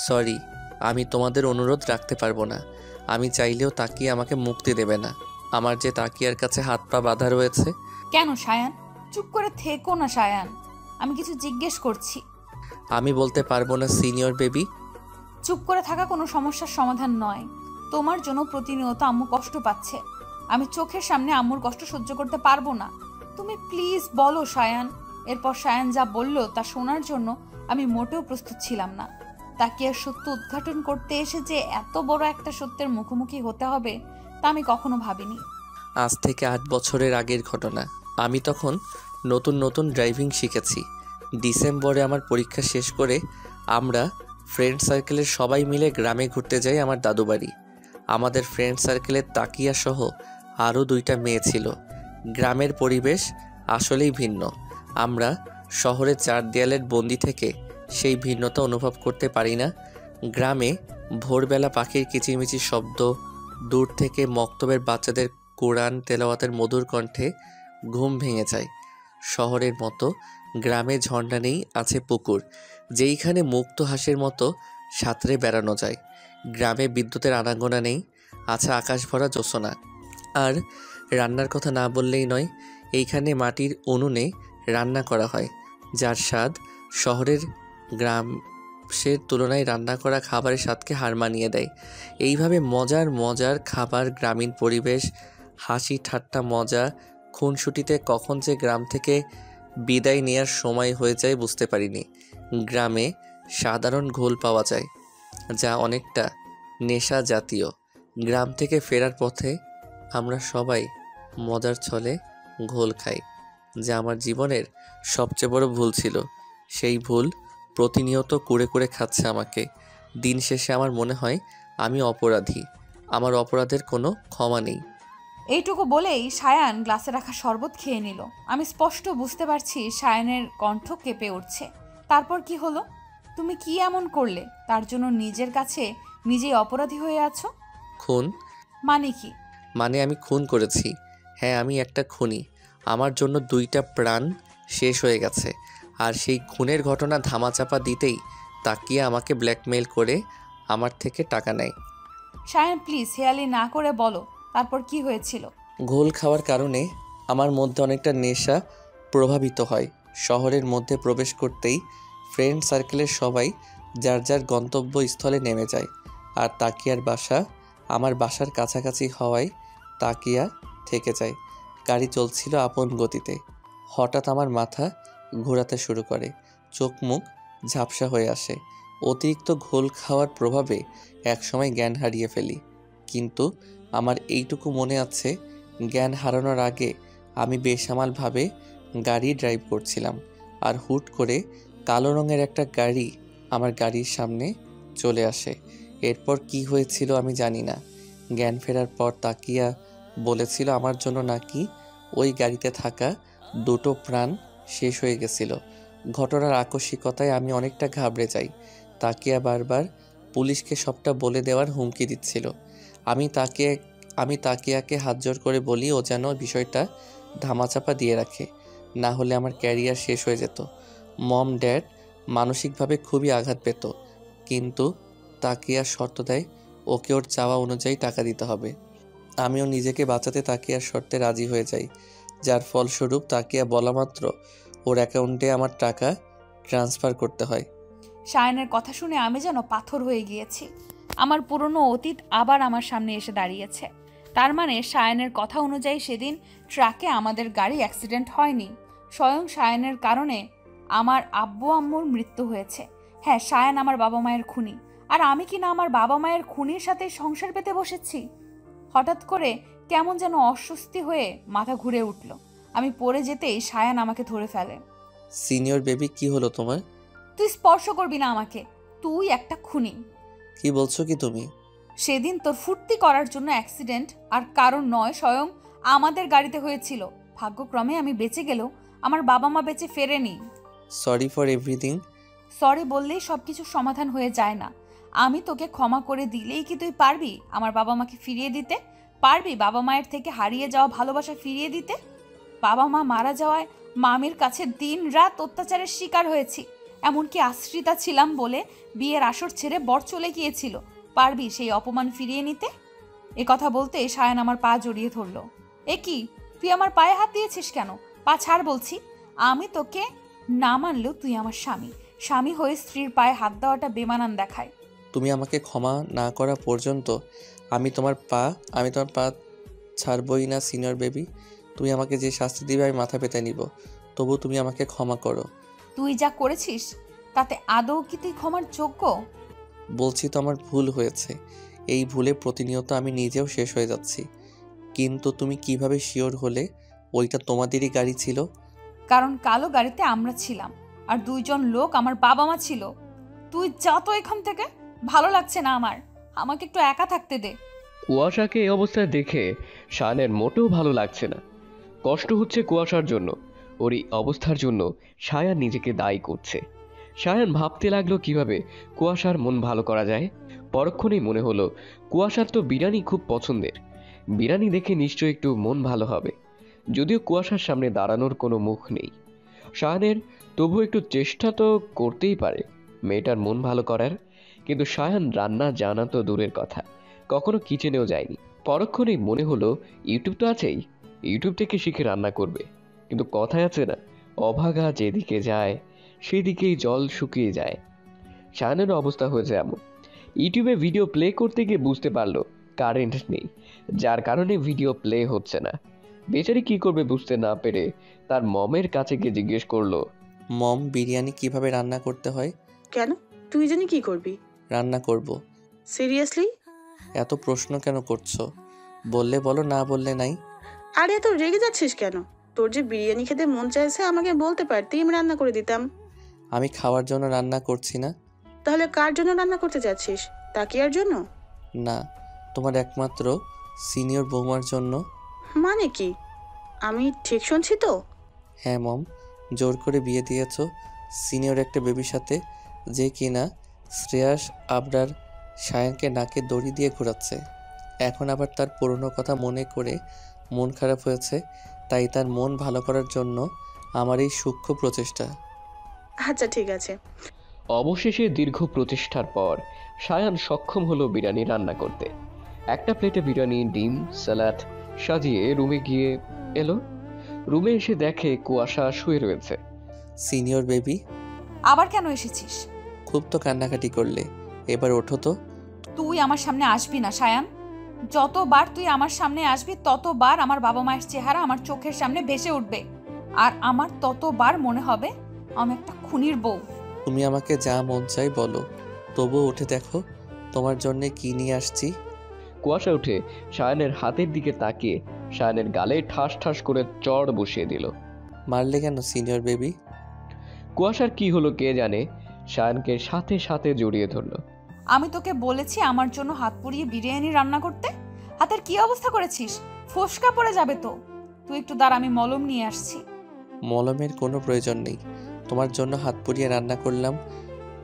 সরি, আমি তোমাদের অনুরোধ রাখতে পারবো না। আমি চাইলেও তাকিয়ে আমাকে মুক্তি দেবে না। আমার যে তাকিয়ার কাছে হাত পা বাঁধা রয়েছে। কেন সায়ান? চুপ করে থেকো না সায়ান, আমি কিছু জিজ্ঞেস করছি। আমি বলতে পারবো না সিনিয়র বেবি। চুপ করে থাকা কোনো সমস্যার সমাধান নয়। তোমার জন্য প্রতিনিয়ত আম্মু কষ্ট পাচ্ছে, আমি চোখের সামনে আম্মুর কষ্ট সহ্য করতে পারবো না। তুমি প্লিজ বলো সায়ান। এরপর সায়ান যা বলল তা শোনার জন্য আমি মোটেও প্রস্তুত ছিলাম না। তাকে আর সত্য উদ্ঘাটন করতে এসে যে এত বড় একটা সত্যের মুখোমুখি হতে হবে তা আমি কখনো ভাবিনি। আজ থেকে 8 বছরের আগের ঘটনা। আমি তখন নতুন নতুন ড্রাইভিং শিখেছি। ডিসেম্বরে আমার পরীক্ষা শেষ করে আমরা ফ্রেন্ড সার্কেলের সবাই মিলে গ্রামে ঘুরতে যাই আমার দাদু বাড়ি। আমাদের ফ্রেন্ড সার্কেলের তাকিয়া সহ আরও 2টা মেয়ে ছিল। গ্রামের পরিবেশ আসলেই ভিন্ন। আমরা শহরের 4 দেয়ালের বন্দি থেকে সেই ভিন্নতা অনুভব করতে পারি না। গ্রামে ভোরবেলা পাখির কিচিরমিচির শব্দ, দূর থেকে মক্তবের বাচ্চাদের কোরআন তেলাওয়াতের মধুর কণ্ঠে ঘুম ভেঙে যায়। শহরের মতো গ্রামে ঝর্ণা নেই, আছে পুকুর, যেইখানে মুক্ত হাঁসের মতো সাঁতরে বেড়ানো যায়। গ্রামে বিদ্যুতের আনাগোনা নেই, আছে আকাশ ভরা জ্যোৎস্না। আর রান্নার কথা না বললেই নয়, এইখানে মাটির উনুনে রান্না করা হয়, যার স্বাদ শহরের গ্রামের তুলনায় রান্না করা খাবারের স্বাদকে হার মানিয়ে দেয়। এইভাবে মজার মজার খাবার, গ্রামীণ পরিবেশ, হাসি ঠাট্টা, মজা, খুনসুটিতে কখন যে গ্রাম থেকে বিদায় নেওয়ার সময় হয়ে যায় বুঝতে পারিনি। গ্রামে সাধারণ ঘোল পাওয়া যায়, যা অনেকটা নেশা জাতীয়। গ্রাম থেকে ফেরার পথে আমরা সবাই মজার ছলে ঘোল খাই, যা আমার জীবনের সবচেয়ে বড় ভুল ছিল। সেই ভুল প্রতিনিয়ত কুরে কুরে খাচ্ছে আমাকে। দিন শেষে আমার মনে হয় আমি অপরাধী। আমার অপরাধের কোনো ক্ষমা নেই। এইটুকু বলেই সায়ান গ্লাসে রাখা শরবত খেয়ে নিল। আমি স্পষ্ট বুঝতে পারছি সায়ানের কণ্ঠ কেঁপে উঠছে। তারপর কি হলো? তুমি কি এমন করলে তার জন্য নিজের কাছে নিজেই অপরাধী হয়ে আছো? খুন? মানে কি? মানে আমি খুন করেছি। হ্যাঁ, আমি একটা খুনি। আমার জন্য 2টা প্রাণ শেষ হয়ে গেছে। আর সেই খুনের ঘটনা ধামাচাপা দিতেই তাকিয়া আমাকে ব্ল্যাকমেইল করে আমার থেকে টাকা নেয়। সায়ান প্লিজ হেয়ালি না করে বলো তারপর কি হয়েছিল। ঘোল খাওয়ার কারণে আমার মধ্যে অনেকটা নেশা প্রভাবিত হয়। শহরের মধ্যে প্রবেশ করতেই ফ্রেন্ড সার্কেলের সবাই যার যার গন্তব্যস্থলে নেমে যায়। আর তাকিয়ার বাসা আমার বাসার কাছাকাছি হওয়ায় তাকিয়া থেকে যায়। গাড়ি চলছিল আপন গতিতে। হঠাৎ আমার মাথা ঘোরাতে শুরু করে, চোখ মুখ ঝাপসা হয়ে আসে। অতিরিক্ত ঘোল খাওয়ার প্রভাবে একসময় জ্ঞান হারিয়ে ফেলি। কিন্তু আমার এইটুকু মনে আছে, জ্ঞান হারানোর আগে আমি বেসামালভাবে গাড়ি ড্রাইভ করছিলাম। আর হুট করে কালো রঙের একটা গাড়ি আমার গাড়ির সামনে চলে আসে। এরপর কি হয়েছিল আমি জানি না। জ্ঞান ফেরার পর তাকিয়া বলেছিল আমার জন্য নাকি ওই গাড়িতে থাকা 2টো প্রাণ শেষ হয়ে গেছিল। ঘটনার আকস্মিকতায় আমি অনেকটা ঘাবড়ে যাই। তাকিয়া বারবার পুলিশকে সবটা বলে দেওয়ার হুমকি দিচ্ছিল। আমি তাকিয়াকে হাত জোর করে বলি ও যেন বিষয়টা ধামাচাপা দিয়ে রাখে, না হলে আমার ক্যারিয়ার শেষ হয়ে যেত। মম ড্যাড মানসিকভাবে খুবই আঘাত পেত। কিন্তু তাকিয়া শর্ত দেয় ওকে ওর চাওয়া অনুযায়ী টাকা দিতে হবে। আমিও নিজেকে বাঁচাতে তাকিয়ার শর্তে রাজি হয়ে যাই, যার ফলস্বরূপ তাকিয়া বলা মাত্র ওর অ্যাকাউন্টে আমার টাকা ট্রান্সফার করতে হয়। সায়ানের কথা শুনে আমি যেন পাথর হয়ে গিয়েছি। আমার পুরনো অতীত আবার আমার সামনে এসে দাঁড়িয়েছে। তার মানে সায়ানের কথা অনুযায়ী সেদিন ট্রাকে আমাদের গাড়ি অ্যাক্সিডেন্ট হয়নি, স্বয়ং সায়ানের কারণে আমার আব্বু আম্মুর মৃত্যু হয়েছে। হ্যাঁ, সায়ান আমার বাবা মায়ের খুনি। আর আমি কি না আমার বাবা মায়ের খুনির সাথে সংসার পেতে বসেছি? হঠাৎ করে কেমন যেন অস্বস্তি হয়ে মাথা ঘুরে উঠল। আমি পড়ে যেতেই সায়ান আমাকে ধরে ফেলে। সিনিয়র বেবি, কি হলো তোমার? তুই স্পর্শ করবি না আমাকে, তুই একটা খুনি। কি বলছো কি তুমি? সেদিন তোর ফুর্তি করার জন্য অ্যাক্সিডেন্ট আর কারণ নয়, স্বয়ং আমাদের গাড়িতে হয়েছিল। ভাগ্যক্রমে আমি বেঁচে গেলেও আমার বাবা মা বেঁচে ফেরেনি। Sorry for everything. সরি বললেই সবকিছু সমাধান হয়ে যায় না। আমি তোকে ক্ষমা করে দিলেই কি তুই পারবি আমার বাবা মাকে ফিরিয়ে দিতে? পারবি বাবা মায়ের থেকে হারিয়ে যাওয়া ভালোবাসা ফিরিয়ে দিতে? বাবা মা মারা যাওয়ায় মামির কাছে দিন রাত অত্যাচারের শিকার হয়েছি। এমনকি আশ্রিতা ছিলাম বলে বিয়ের আসর ছেড়ে বর চলে গিয়েছিল। পারবি সেই অপমান ফিরিয়ে নিতে? এ কথা বলতে সায়ান আমার পা জড়িয়ে ধরল। এ কি, তুই আমার পায়ে হাত দিয়েছিস কেন? পা ছাড় বলছি। আমি তোকে না মানলেও তুই আমার স্বামী। স্বামী হয়ে স্ত্রীর পায়ে হাত দেওয়াটা বেমানান দেখায়। তুমি আমাকে ক্ষমা না করা পর্যন্ত আমি তোমার পা ছাড়বই না সিনিয়র বেবি। তুমি আমাকে যে শাস্তি দিবে আমি মাথা পেতে নিব, তবু তুমি আমাকে ক্ষমা করো। তুই যা করেছিস তাতে আদৌ কি তুই ক্ষমার যোগ্য? বলছি তো আমার ভুল হয়েছে। এই ভুলে প্রতিনিয়ত আমি নিজেও শেষ হয়ে যাচ্ছি। কিন্তু তুমি কিভাবে শিওর হলে ওইটা তোমাদেরই গাড়ি ছিল? কারণ কালো গাড়িতে আমরা ছিলাম আর 2জন লোক আমার বাবা মা ছিল। তুই যা তো এখান থেকে, ভালো লাগছে না আমার। আমাকে একটু একা থাকতে দে। কুয়াশাকে এই অবস্থায় দেখে শায়ানের মোটেও ভালো লাগছে না। কষ্ট হচ্ছে কুয়াশার জন্য। ওর এই অবস্থার জন্য শায়ান নিজেকে দায়ী করছে। শায়ান ভাবতে লাগলো কিভাবে কুয়াশার মন ভালো করা যায়। পরক্ষণেই মনে হলো কুয়াশার তো বিরিয়ানি খুব পছন্দের। বিরিয়ানি দেখে নিশ্চয়ই একটু মন ভালো হবে। যদিও কুয়াশার সামনে দাঁড়ানোর কোনো মুখ নেই, শায়ানের তবু একটু চেষ্টা তো করতেই পারে মেয়েটার মন ভালো করার। কিন্তু শায়ান রান্না জানা তো দূরের কথা, কখনো কিচেনেও যায়নি। পরক্ষণেই মনে হলো ইউটিউব তো আছেই, ইউটিউব থেকে শিখে রান্না করবে। কিন্তু কথায় আছে না, অভাগা যেদিকে যায় সেদিকেই জল শুকিয়ে যায়। শায়ানের অবস্থা হয়েছে এমন। ইউটিউবে ভিডিও প্লে করতে গিয়ে বুঝতে পারলো কারেন্ট নেই, যার কারণে ভিডিও প্লে হচ্ছে না। বেচারি কি করবে বুঝতে না পেরে তার মমের কাছে গিয়ে জিজ্ঞেস করলো, মম, বিরিয়ানি কিভাবে রান্না করতে হয়? কেন, তুই জানি কি করবি? রান্না করব। সিরিয়াসলি? এত প্রশ্ন কেন করছো? বললে বলো, না বললে নাই। আরে এত রেগে যাচ্ছিস কেন? তোর যে বিরিয়ানি খেতে মন চাইছে আমাকে বলতে পারতি, আমি রান্না করে দিতাম। আমি খাওয়ার জন্য রান্না করছি না। তাহলে কার জন্য রান্না করতে যাচ্ছিস? তাকিয়ার জন্য? না, তোমার একমাত্র সিনিয়র বৌমার জন্য। মানে কি? আমি ঠিক শুনছি তো? হ্যাঁ মম, জোর করে বিয়ে দিয়েছ সিনিয়র একটা বেবির সাথে, যে কিনা শ্রেয়াস আবরার সায়ানকে নাকে দড়ি দিয়ে ঘোরাচ্ছে। এখন আবার তার পুরনো কথা মনে করে মন খারাপ হয়েছে, তাই তার মন ভালো করার জন্য আমার এই সূক্ষ্ম প্রচেষ্টা। আচ্ছা ঠিক আছে। অবশেষে দীর্ঘ প্রচেষ্টার পর সায়ান সক্ষম হলো বিরিয়ানি রান্না করতে। একটা প্লেটে বিরিয়ানি, ডিম, স্যালাড সাজিয়ে রুমে গিয়ে এলো। রুমে এসে দেখে কুয়াশা শুয়ে রয়েছে। সিনিয়র বেবি, আবার কেন এসেছিস? খুব তো কান্নাকাটি করলে, এবার ওঠো তো। তুই আমার সামনে আসবি না সায়ান। যতবার তুই আমার সামনে আসবি ততবার আমার বাবা মায়ের চেহারা আমার চোখের সামনে ভেসে উঠবে, আর আমার ততবার মনে হবে আমি একটা খুনির বউ। তুমি আমাকে যা মন চাই বলো, তবুও উঠে দেখো তোমার জন্যে কি নিয়ে আসছি। কুয়াশা উঠে সায়ানের হাতের দিকে তাকিয়ে সায়ানের গালে ঠাস ঠাস করে চড় বসিয়ে দিল। মারলে কেন সিনিয়র বেবি? কুয়াশার কি হলো কে জানে, সায়ানকে সাথে সাথে জড়িয়ে ধরলো। আমি তোকে বলেছি আমার জন্য হাত পুড়িয়ে বিরিয়ানি রান্না করতে, হাতের কি অবস্থা করেছিস? ফোসকা পড়ে যাবে তো। তুই একটু দাঁড়া, আমি মলম নিয়ে আসছি। মলমের কোনো প্রয়োজন নেই, তোমার জন্য হাত পুড়িয়ে রান্না করলাম।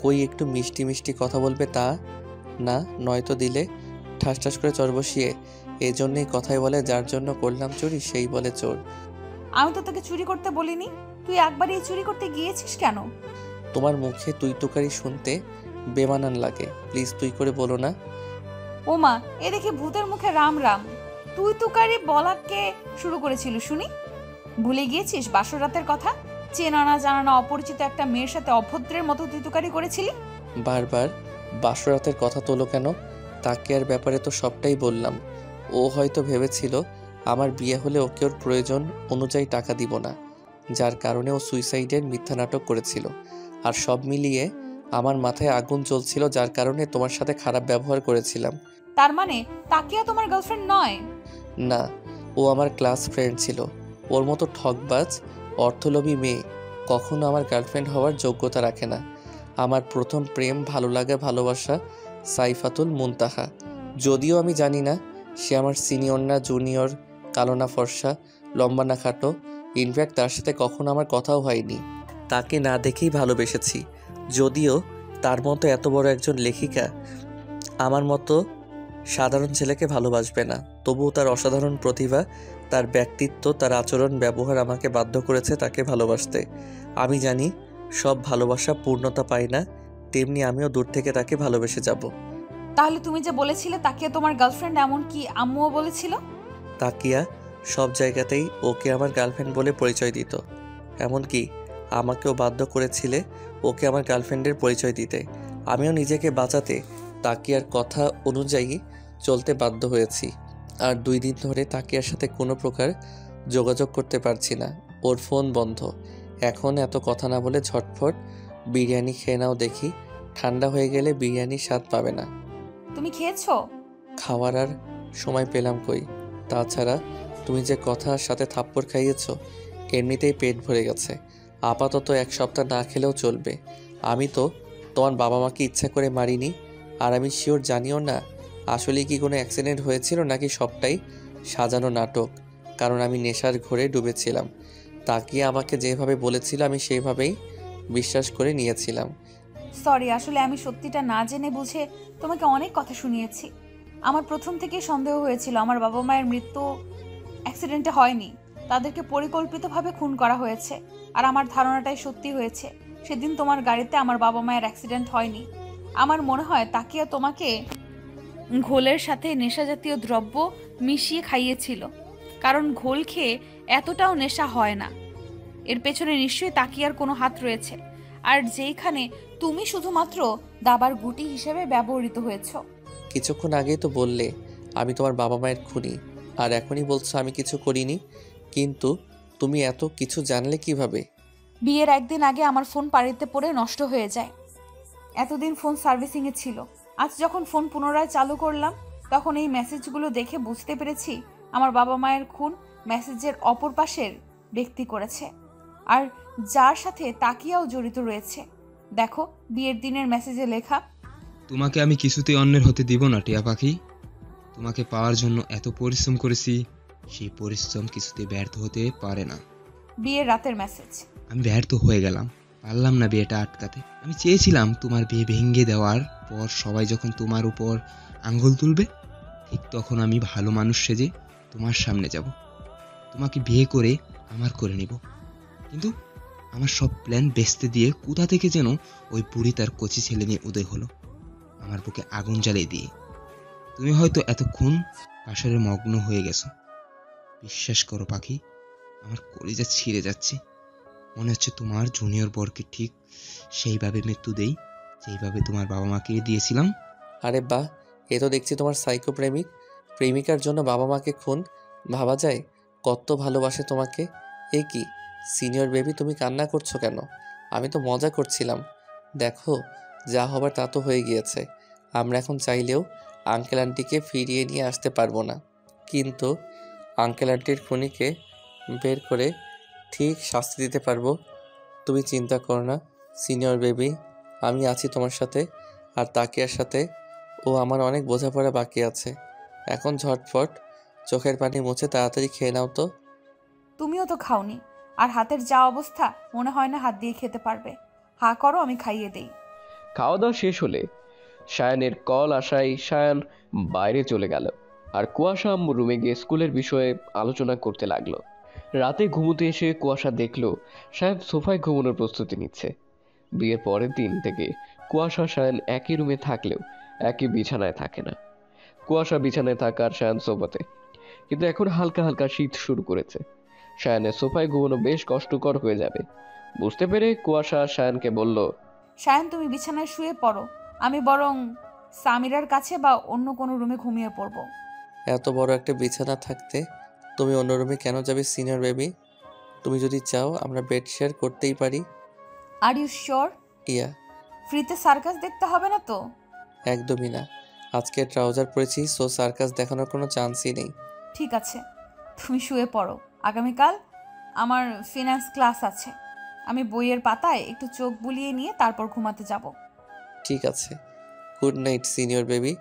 কই একটু মিষ্টি মিষ্টি কথা বলবে তা না, নয়তো দিলে ঠাস ঠাস করে চর বসিয়ে। এই জন্যেই কথাই বলে, যার জন্য করলাম চুরি সেই বলে চোর। আমি তো তোকে চুরি করতে বলিনি, তুই একবারই চুরি করতে গিয়েছিস কেন? তোমার মুখে তুই তোকারি শুনতে বেমানান লাগে, প্লিজ তুই করে বলো না। ওমা, এ দেখি ভূতের মুখে রাম রাম। তুই তুকারি বলাকে শুরু করেছিল শুনি? ভুলে গিয়েছিস বাসর রাতের কথা? চেনা না জানা না অপরিচিত একটা মেয়ের সাথে অভদ্রের মতো তুই তুকারি করেছিলি। বারবার বাসরাতের কথা তোলো কেন? তাকে আর ব্যাপারে তো সবটাই বললাম। ও হয়তো ভেবেছিল আমার বিয়ে হলে ওকে ওর প্রয়োজন অনুযায়ী টাকা দিব না, যার কারণে ও সুইসাইডের মিথ্যা নাটক করেছিল। আর সব মিলিয়ে আমার মাথায় আগুন জ্বলছিল, যার কারণে তোমার সাথে খারাপ ব্যবহার করেছিলাম। তার মানে তাকিয়া তোমার গার্লফ্রেন্ড নয়? না, ও আমার ক্লাস ফ্রেন্ড ছিল। ওর মতো ঠকবাজ অর্থলোভী মেয়ে কখনো আমার গার্লফ্রেন্ড হওয়ার যোগ্যতা রাখে না। আমার প্রথম প্রেম, ভালো লাগা, ভালোবাসা সাইফাতুল মুনতাহা। যদিও আমি জানি না সে আমার সিনিয়র না জুনিয়র, কালো না ফর্সা, লম্বা না খাটো। ইনফ্যাক্ট তার সাথে কখনো আমার কথাও হয়নি। তাকে না দেখেই ভালোবেসেছি। যদিও তার মতো এত বড় একজন লেখিকা আমার মতো সাধারণ ছেলেকে ভালোবাসবে না, তবুও তার অসাধারণ প্রতিভা, তার ব্যক্তিত্ব, তার আচরণ ব্যবহার আমাকে বাধ্য করেছে তাকে ভালোবাসতে। আমি জানি সব ভালোবাসা পূর্ণতা পায় না, তেমনি আমিও দূর থেকে তাকে ভালোবেসে যাব। তাহলে তুমি যে বলেছিলে তাকিয়া তোমার গার্লফ্রেন্ড, এমন কি আম্মুও বলেছিল? তাকিয়া সব জায়গাতেই ওকে আমার গার্লফ্রেন্ড বলে পরিচয় দিত, এমনকি আমাকেও বাধ্য করেছিলে ওকে আমার গার্লফ্রেন্ডের পরিচয় দিতে। আমিও নিজেকে বাঁচাতে তাকিয়ার কথা অনুযায়ী চলতে বাধ্য হয়েছি। আর 2 দিন ধরে তাকিয়ার সাথে কোনো প্রকার যোগাযোগ করতে পারছি না, ওর ফোন বন্ধ। এখন এত কথা না বলে ঝটফট বিরিয়ানি খেয়ে নাও দেখি, ঠান্ডা হয়ে গেলে বিরিয়ানির স্বাদ পাবে না। তুমি খেয়েছো? খাওয়ার আর সময় পেলাম কই? তাছাড়া তুমি যে কথার সাথে থাপ্পড় খাইয়েছো, এমনিতেই পেট ভরে গেছে। আপাতত 1 সপ্তাহ না খেলেও চলবে। আমি তো তোমার বাবা মাকে ইচ্ছা করে মারিনি, আর আমি শিওর জানিও না আসলে কি কোনো অ্যাক্সিডেন্ট হয়েছিল নাকি সবটাই সাজানো নাটক, কারণ আমি নেশার ঘোরে ডুবেছিলাম। তাকিয়ে আমাকে যেভাবে বলেছিল আমি সেইভাবেই বিশ্বাস করে নিয়েছিলাম। সরি, আসলে আমি সত্যিটা না জেনে বুঝে তোমাকে অনেক কথা শুনিয়েছি। আমার প্রথম থেকেই সন্দেহ হয়েছিল আমার বাবা মায়ের মৃত্যু অ্যাক্সিডেন্টে হয়নি, তাদেরকে পরিকল্পিতভাবে খুন করা হয়েছে। আর আমার ধারণাটাই সত্যি হয়েছে। সেদিন তোমার গাড়িতে আমার বাবা মায়ের অ্যাক্সিডেন্ট হয়নি। আমার মনে হয় তাকিয়া তোমাকে ঘোলের সাথে নেশা জাতীয় দ্রব্য মিশিয়ে খাইয়েছিল, কারণ ঘোল খেয়ে এতটাও নেশা হয় না। এর পেছনে নিশ্চয়ই তাকিয়ার কোনো হাত রয়েছে, আর যেইখানে তুমি শুধুমাত্র দাবার গুটি হিসেবে ব্যবহৃত হয়েছ। কিছুক্ষণ আগেই তো বললে আমি তোমার বাবা মায়ের খুনি, আর এখনই বলছো আমি কিছু করিনি। কিন্তু তুমি এত কিছু জানলে কিভাবে? বিয়ের 1 দিন আগে আমার ফোন পানিতে পড়ে নষ্ট হয়ে যায়। এতদিন ফোন সার্ভিসিংয়ে ছিল। আজ যখন ফোন পুনরায় চালু করলাম, তখন এই মেসেজগুলো দেখে বুঝতে পেরেছি আমার বাবা মায়ের খুন মেসেজের অপর পাশের ব্যক্তি করেছে, আর যার সাথে তাকিয়াও জড়িত রয়েছে। দেখো বিয়ের দিনের মেসেজে লেখা। তোমাকে আমি কিছুতেই অন্যের হতে দিব না টিয়া পাখি। তোমাকে পাওয়ার জন্য এত পরিশ্রম করেছি, সেই পরিশ্রম কিছুতে ব্যর্থ হতে পারে না। বিয়ের রাতের মেসেজ। আমি ব্যর্থ হয়ে গেলাম, পারলাম না বিয়েটা আটকাতে। আমি চেয়েছিলাম তোমার বিয়ে ভেঙে দেওয়ার পর সবাই যখন তোমার উপর আঙ্গুল তুলবে, ঠিক তখন আমি ভালো মানুষ সেজে তোমার সামনে যাব, তোমাকে বিয়ে করে আমার করে নিব। কিন্তু আমার সব প্ল্যান বেচতে দিয়ে কোথা থেকে যেন ওই বুড়ি তার কচি ছেলে নিয়ে উদয় হলো, আমার বুকে আগুন জ্বালিয়ে দিয়ে। তুমি হয়তো এতক্ষণ কাশারে মগ্ন হয়ে গেছো। বিশ্বাস করো পাখি, আমার কলিজা ছিঁড়ে যাচ্ছে। মনে হচ্ছে তোমার জুনিয়র বরকে ঠিক সেইভাবে মৃত্যু দেই যেইভাবে তোমার বাবা মাকে দিয়েছিলাম। আরে বাহ, এ তো দেখছি তোমার সাইকো প্রেমিকার জন্য বাবা মাকে খুন। ভাবা যায় কত ভালোবাসে তোমাকে। এ কি সিনিয়র বেবি, তুমি কান্না করছো কেন? আমি তো মজা করছিলাম। দেখো যা হবার তা তো হয়ে গিয়েছে। আমরা এখন চাইলেও আঙ্কেল আন্টিকে ফিরিয়ে নিয়ে আসতে পারবো না, কিন্তু আঙ্কেল আন্টির খুনিকে বের করে ঠিক শাস্তি দিতে পারবো। তুমি চিন্তা করো না সিনিয়র বেবি, আমি আছি তোমার সাথে। আর তাকিয়ার সাথে ও আমার অনেক বোঝাপড়া বাকি আছে। এখন ঝটফট চোখের পানি মুছে তাড়াতাড়ি খেয়ে নাও তো। তুমিও তো খাওনি, আর হাতের যা অবস্থা মনে হয় না হাত দিয়ে খেতে পারবে। হা করো, আমি খাইয়ে দেই। খাওয়া দাওয়া শেষ হলে সায়ানের কল আসায় সায়ান বাইরে চলে গেল, আর কুয়াশা আম্মু রুমে গিয়ে স্কুলের বিষয়ে আলোচনা করতে লাগলো। রাতে ঘুমোতে এসে কুয়াশা দেখলো সায়ান সোফায় ঘুমানোর প্রস্তুতি নিচ্ছে। বিয়ের পরের দিন থেকে কুয়াশা সায়ান একই রুমে থাকলেও একই বিছানায় থাকে না। কুয়াশা বিছানায় থাকা আর সায়ান সোফাতে, কিন্তু এখন হালকা হালকা শীত শুরু করেছে। সায়ানের সোফায় ঘুমানো বেশ কষ্টকর হয়ে যাবে বুঝতে পেরে কুয়াশা সায়ানকে বলল, সায়ন তুমি বিছানায় শুয়ে পড়ো, আমি বরং সামিরার কাছে বা অন্য কোনো রুমে ঘুমিয়ে পড়বো। এত বড় একটা বিছানা থাকতে তুমি অন্য রুমে কেন যাবে সিনিয়র বেবি? তুমি যদি চাও আমরা বেড শেয়ার করতেই পারি। Are you sure? ইয়া। ফ্রিতে সার্কাস দেখতে হবে না তো? একদমই না, আজকে ট্রাউজার পরেছি, সো সার্কাস দেখানোর কোনো চান্সই নেই। ঠিক আছে, তুমি শুয়ে পড়ো। আগামীকাল আমার ফিনান্স ক্লাস আছে, আমি বইয়ের পাতায় একটু চোখ বুলিয়ে নিয়ে তারপর ঘুমাতে যাব। ঠিক আছে, গুড নাইট সিনিয়র বেবি।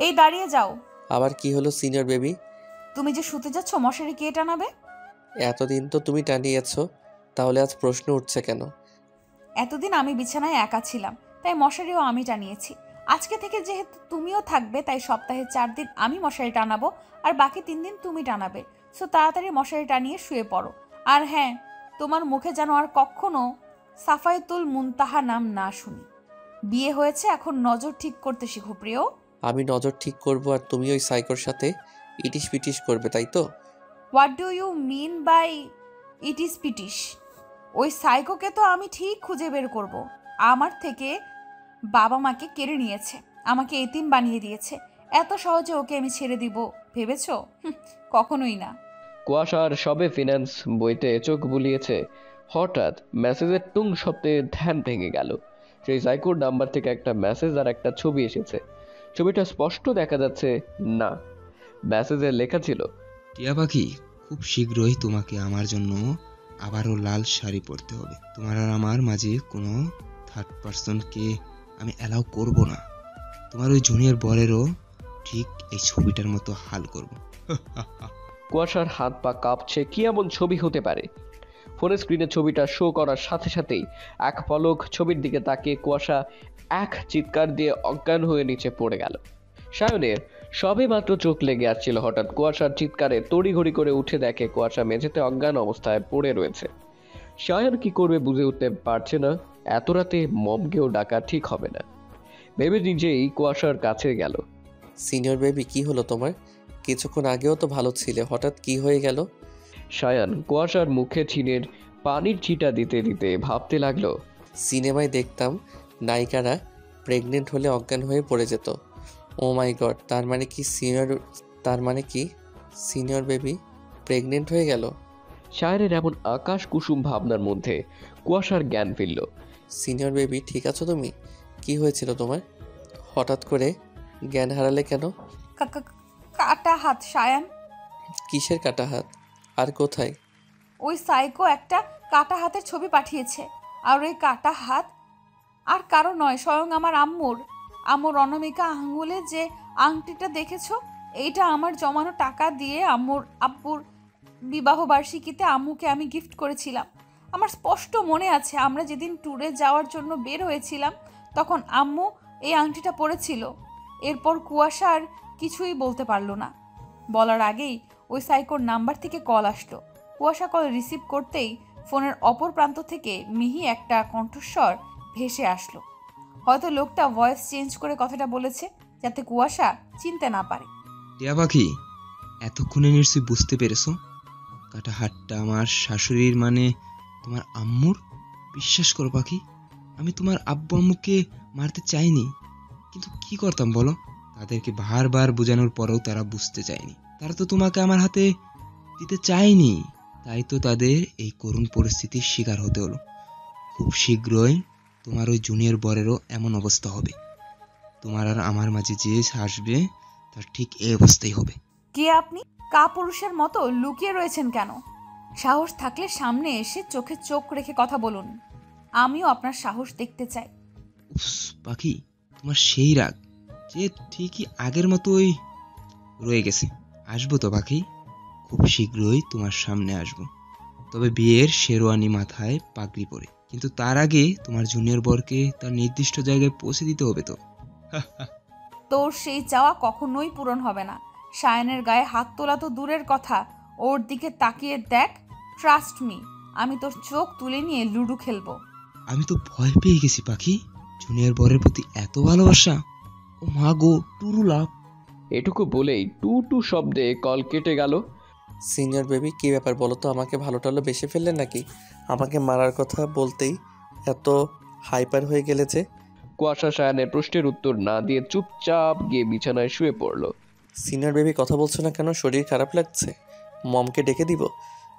এই দাঁড়িয়ে যাও। আবার কি হলো সিনিয়র বেবি? তুমি যে শুতে যাচ্ছ, মশারি কে টানাবে? এতদিন তো তুমি টানিয়েছ, তাহলে আজ প্রশ্ন উঠছে কেন? এতদিন আমি বিছানায় একা ছিলাম, তাই মশারিও আমি টানিয়েছি। আজকে থেকে যেহেতু তুমিও থাকবে, তাই সপ্তাহে 4 দিন আমি মশারি টানাবো, আর বাকি 3 দিন তুমি টানাবে। সো তাড়াতাড়ি মশারি টানিয়ে শুয়ে পড়ো। আর হ্যাঁ, তোমার মুখে যেন আর কখনো সাফায়েতুল মুনতাহা নাম না শুনি। বিয়ে হয়েছে, এখন নজর ঠিক করতে শিখো প্রিয়। আমি নজর ঠিক করব আর তুমি ওই সাইকোর সাথে ইটিস পিটিস করবে, তাই তো? What do you mean by ইটিস পিটিস? ওই সাইকোকে তো আমি ঠিক খুঁজে বের করব। আমার থেকে বাবা মাকে কেড়ে নিয়েছে, আমাকে এতিম বানিয়ে দিয়েছে। এত সহজে ওকে আমি ছেড়ে দিব ভেবেছো? কখনোই না। কুয়াশার সবে ফিনান্স বইতে চোখ বুলিয়েছে, হঠাৎ মেসেজের টুং শব্দে ধ্যান ভেঙে গেল। সেই সাইকোর নাম্বার থেকে একটা মেসেজ আর একটা ছবি এসেছে। ছবিটা স্পষ্ট দেখা যাচ্ছে না, মেসেজে লেখা ছিল, টিয়া পাখি, খুব শীঘ্রই তোমাকে আমার জন্য আবারও লাল শাড়ি পরতে হবে। তোমার আর আমার মাঝে কোনো থার্ড পার্সনকে আমি অ্যালাউ করব না। তোমার ওই জুনিয়র বরেরও ঠিক এই ছবিটার মতো হাল করব। কুয়াশার হাত পা কাঁপছে, কি এমন ছবি হতে পারে? ফোনের স্ক্রিনে ছবিটা শো করার সাথে সাথেই এক পলক ছবির দিকে তাকিয়ে কুয়াশা এক চিৎকার দিয়ে অজ্ঞান হয়ে নিচে পড়ে গেল। সায়নের সবে মাত্র চোখ লেগে আসছিল, হঠাৎ কুয়াশার চিৎকারে তড়িঘড়ি করে উঠে দেখে কুয়াশা মেঝেতে অজ্ঞান অবস্থায় পড়ে রয়েছে। সায়ন কি করবে বুঝে উঠতে পারছে না। এত রাতে মমকেও ডাকা ঠিক হবে না ভেবে নিজেই কুয়াশার কাছে গেল। সিনিয়র বেবি, কি হলো তোমার? কিছুক্ষণ আগেও তো ভালো ছিলে, হঠাৎ কি হয়ে গেল? সায়ান কুয়াশার মুখে ছিনের পানির ছিটা দিতে দিতে ভাবতে লাগলো, সিনেমায় দেখতাম নায়িকারা প্রেগনেন্ট হলে অজ্ঞান হয়ে পড়ে যেত। ও মাই গড, তার মানে কি সিনিয়র বেবি প্রেগনেন্ট হয়ে গেল? সায়নের এমন আকাশ কুসুম ভাবনার মধ্যে কুয়াশার জ্ঞান ফিরল। সিনিয়র বেবি, ঠিক আছো তুমি? কি হয়েছিল তোমার? হঠাৎ করে জ্ঞান হারালে কেন? কাটা হাত সায়ান। কিসের কাটা হাত? আর কোথায়? ওই সাইকো একটা কাটা হাতের ছবি পাঠিয়েছে, আর ওই কাটা হাত আর কারো নয়, স্বয়ং আমার আম্মুর অনামিকা আঙ্গুলে যে আংটিটা দেখেছো, এইটা আমার জমানো টাকা দিয়ে আব্বুর বিবাহ বার্ষিকীতে আম্মুকে আমি গিফট করেছিলাম। আমার স্পষ্ট মনে আছে, আমরা যেদিন ট্যুরে যাওয়ার জন্য বের হয়েছিলাম তখন আম্মু এই আংটিটা পরেছিল। এরপর কুয়াশা আর কিছুই বলতে পারলো না। বলার আগেই ওই সাইকোর নাম্বার থেকে কল আসলো। কুয়াশা কল রিসিভ করতেই ফোনের অপর প্রান্ত থেকে মিহি একটা কণ্ঠস্বর ভেসে আসলো। হয়তো লোকটা ভয়েস চেঞ্জ করে কথাটা বলেছে যাতে কুয়াশা চিনতে না পারে। টিয়া পাখি, এতক্ষণে নিশ্চয়ই বুঝতে পেরেছো কাটা হাতটা আমার শাশুড়ির মানে তোমার আম্মুর। বিশ্বাস করো পাখি, আমি তোমার আব্বু আম্মুকে মারতে চাইনি, কিন্তু কি করতাম বলো? তাদেরকে বারবার বোঝানোর পরেও তারা বুঝতে চায়নি। তারা তো তোমাকে আমার হাতে দিতে চায়নি, তাই তো তাদের এই করুণ পরিস্থিতির শিকার হতে হলো। খুব শীঘ্রই তোমার ওই জুনিয়র বরেরও এমন অবস্থা হবে। তোমার আর আমার মাঝে যে আসবে তার ঠিক এই অবস্থাই হবে। কে আপনি? কাপুরুষের মতো লুকিয়ে রয়েছেন কেন? সাহস থাকলে সামনে এসে চোখে চোখ রেখে কথা বলুন। আমিও আপনার সাহস দেখতে চাই। উফ পাখি, তোমার সেই রাগ যে ঠিকই আগের মতোই রয়ে গেছে। আসবো তো পাখি, খুব শীঘ্রই তোমার সামনে আসবো, তবে বিয়ের শেরওয়ানি মাথায় পাগড়ি পরে। কিন্তু তার আগে তোমার জুনিয়র বরকে তার নির্দিষ্ট জায়গায় পৌঁছে দিতে হবে তো। তোর সেই চাওয়া কখনোই পূরণ হবে না। সায়নের গায়ে হাত তোলা তো দূরের কথা, ওর দিকে তাকিয়ে দেখ। ট্রাস্ট মি, আমি তোর চোখ তুলে নিয়ে লুডো খেলবো। আমি তো ভয় পেয়ে গেছি পাখি, জুনিয়র বরের প্রতি এত ভালোবাসা। ও মা গো, টুরু লাভ। এটুকু বলেই টু টু শব্দে কল কেটে গেল। সিনিয়র বেবি, কী ব্যাপার বলো তো? আমাকে ভালো টালো বেশি ফেললেন নাকি? আমাকে মারার কথা বলতেই এত হাইপার হয়ে গেলে যে? কুয়াশা সায়ানের প্রশ্নের উত্তর না দিয়ে চুপচাপ গিয়ে বিছানায় শুয়ে পড়ল। সিনিয়র বেবি, কথা বলছো না কেন? শরীর খারাপ লাগছে? মমকে ডেকে দিব?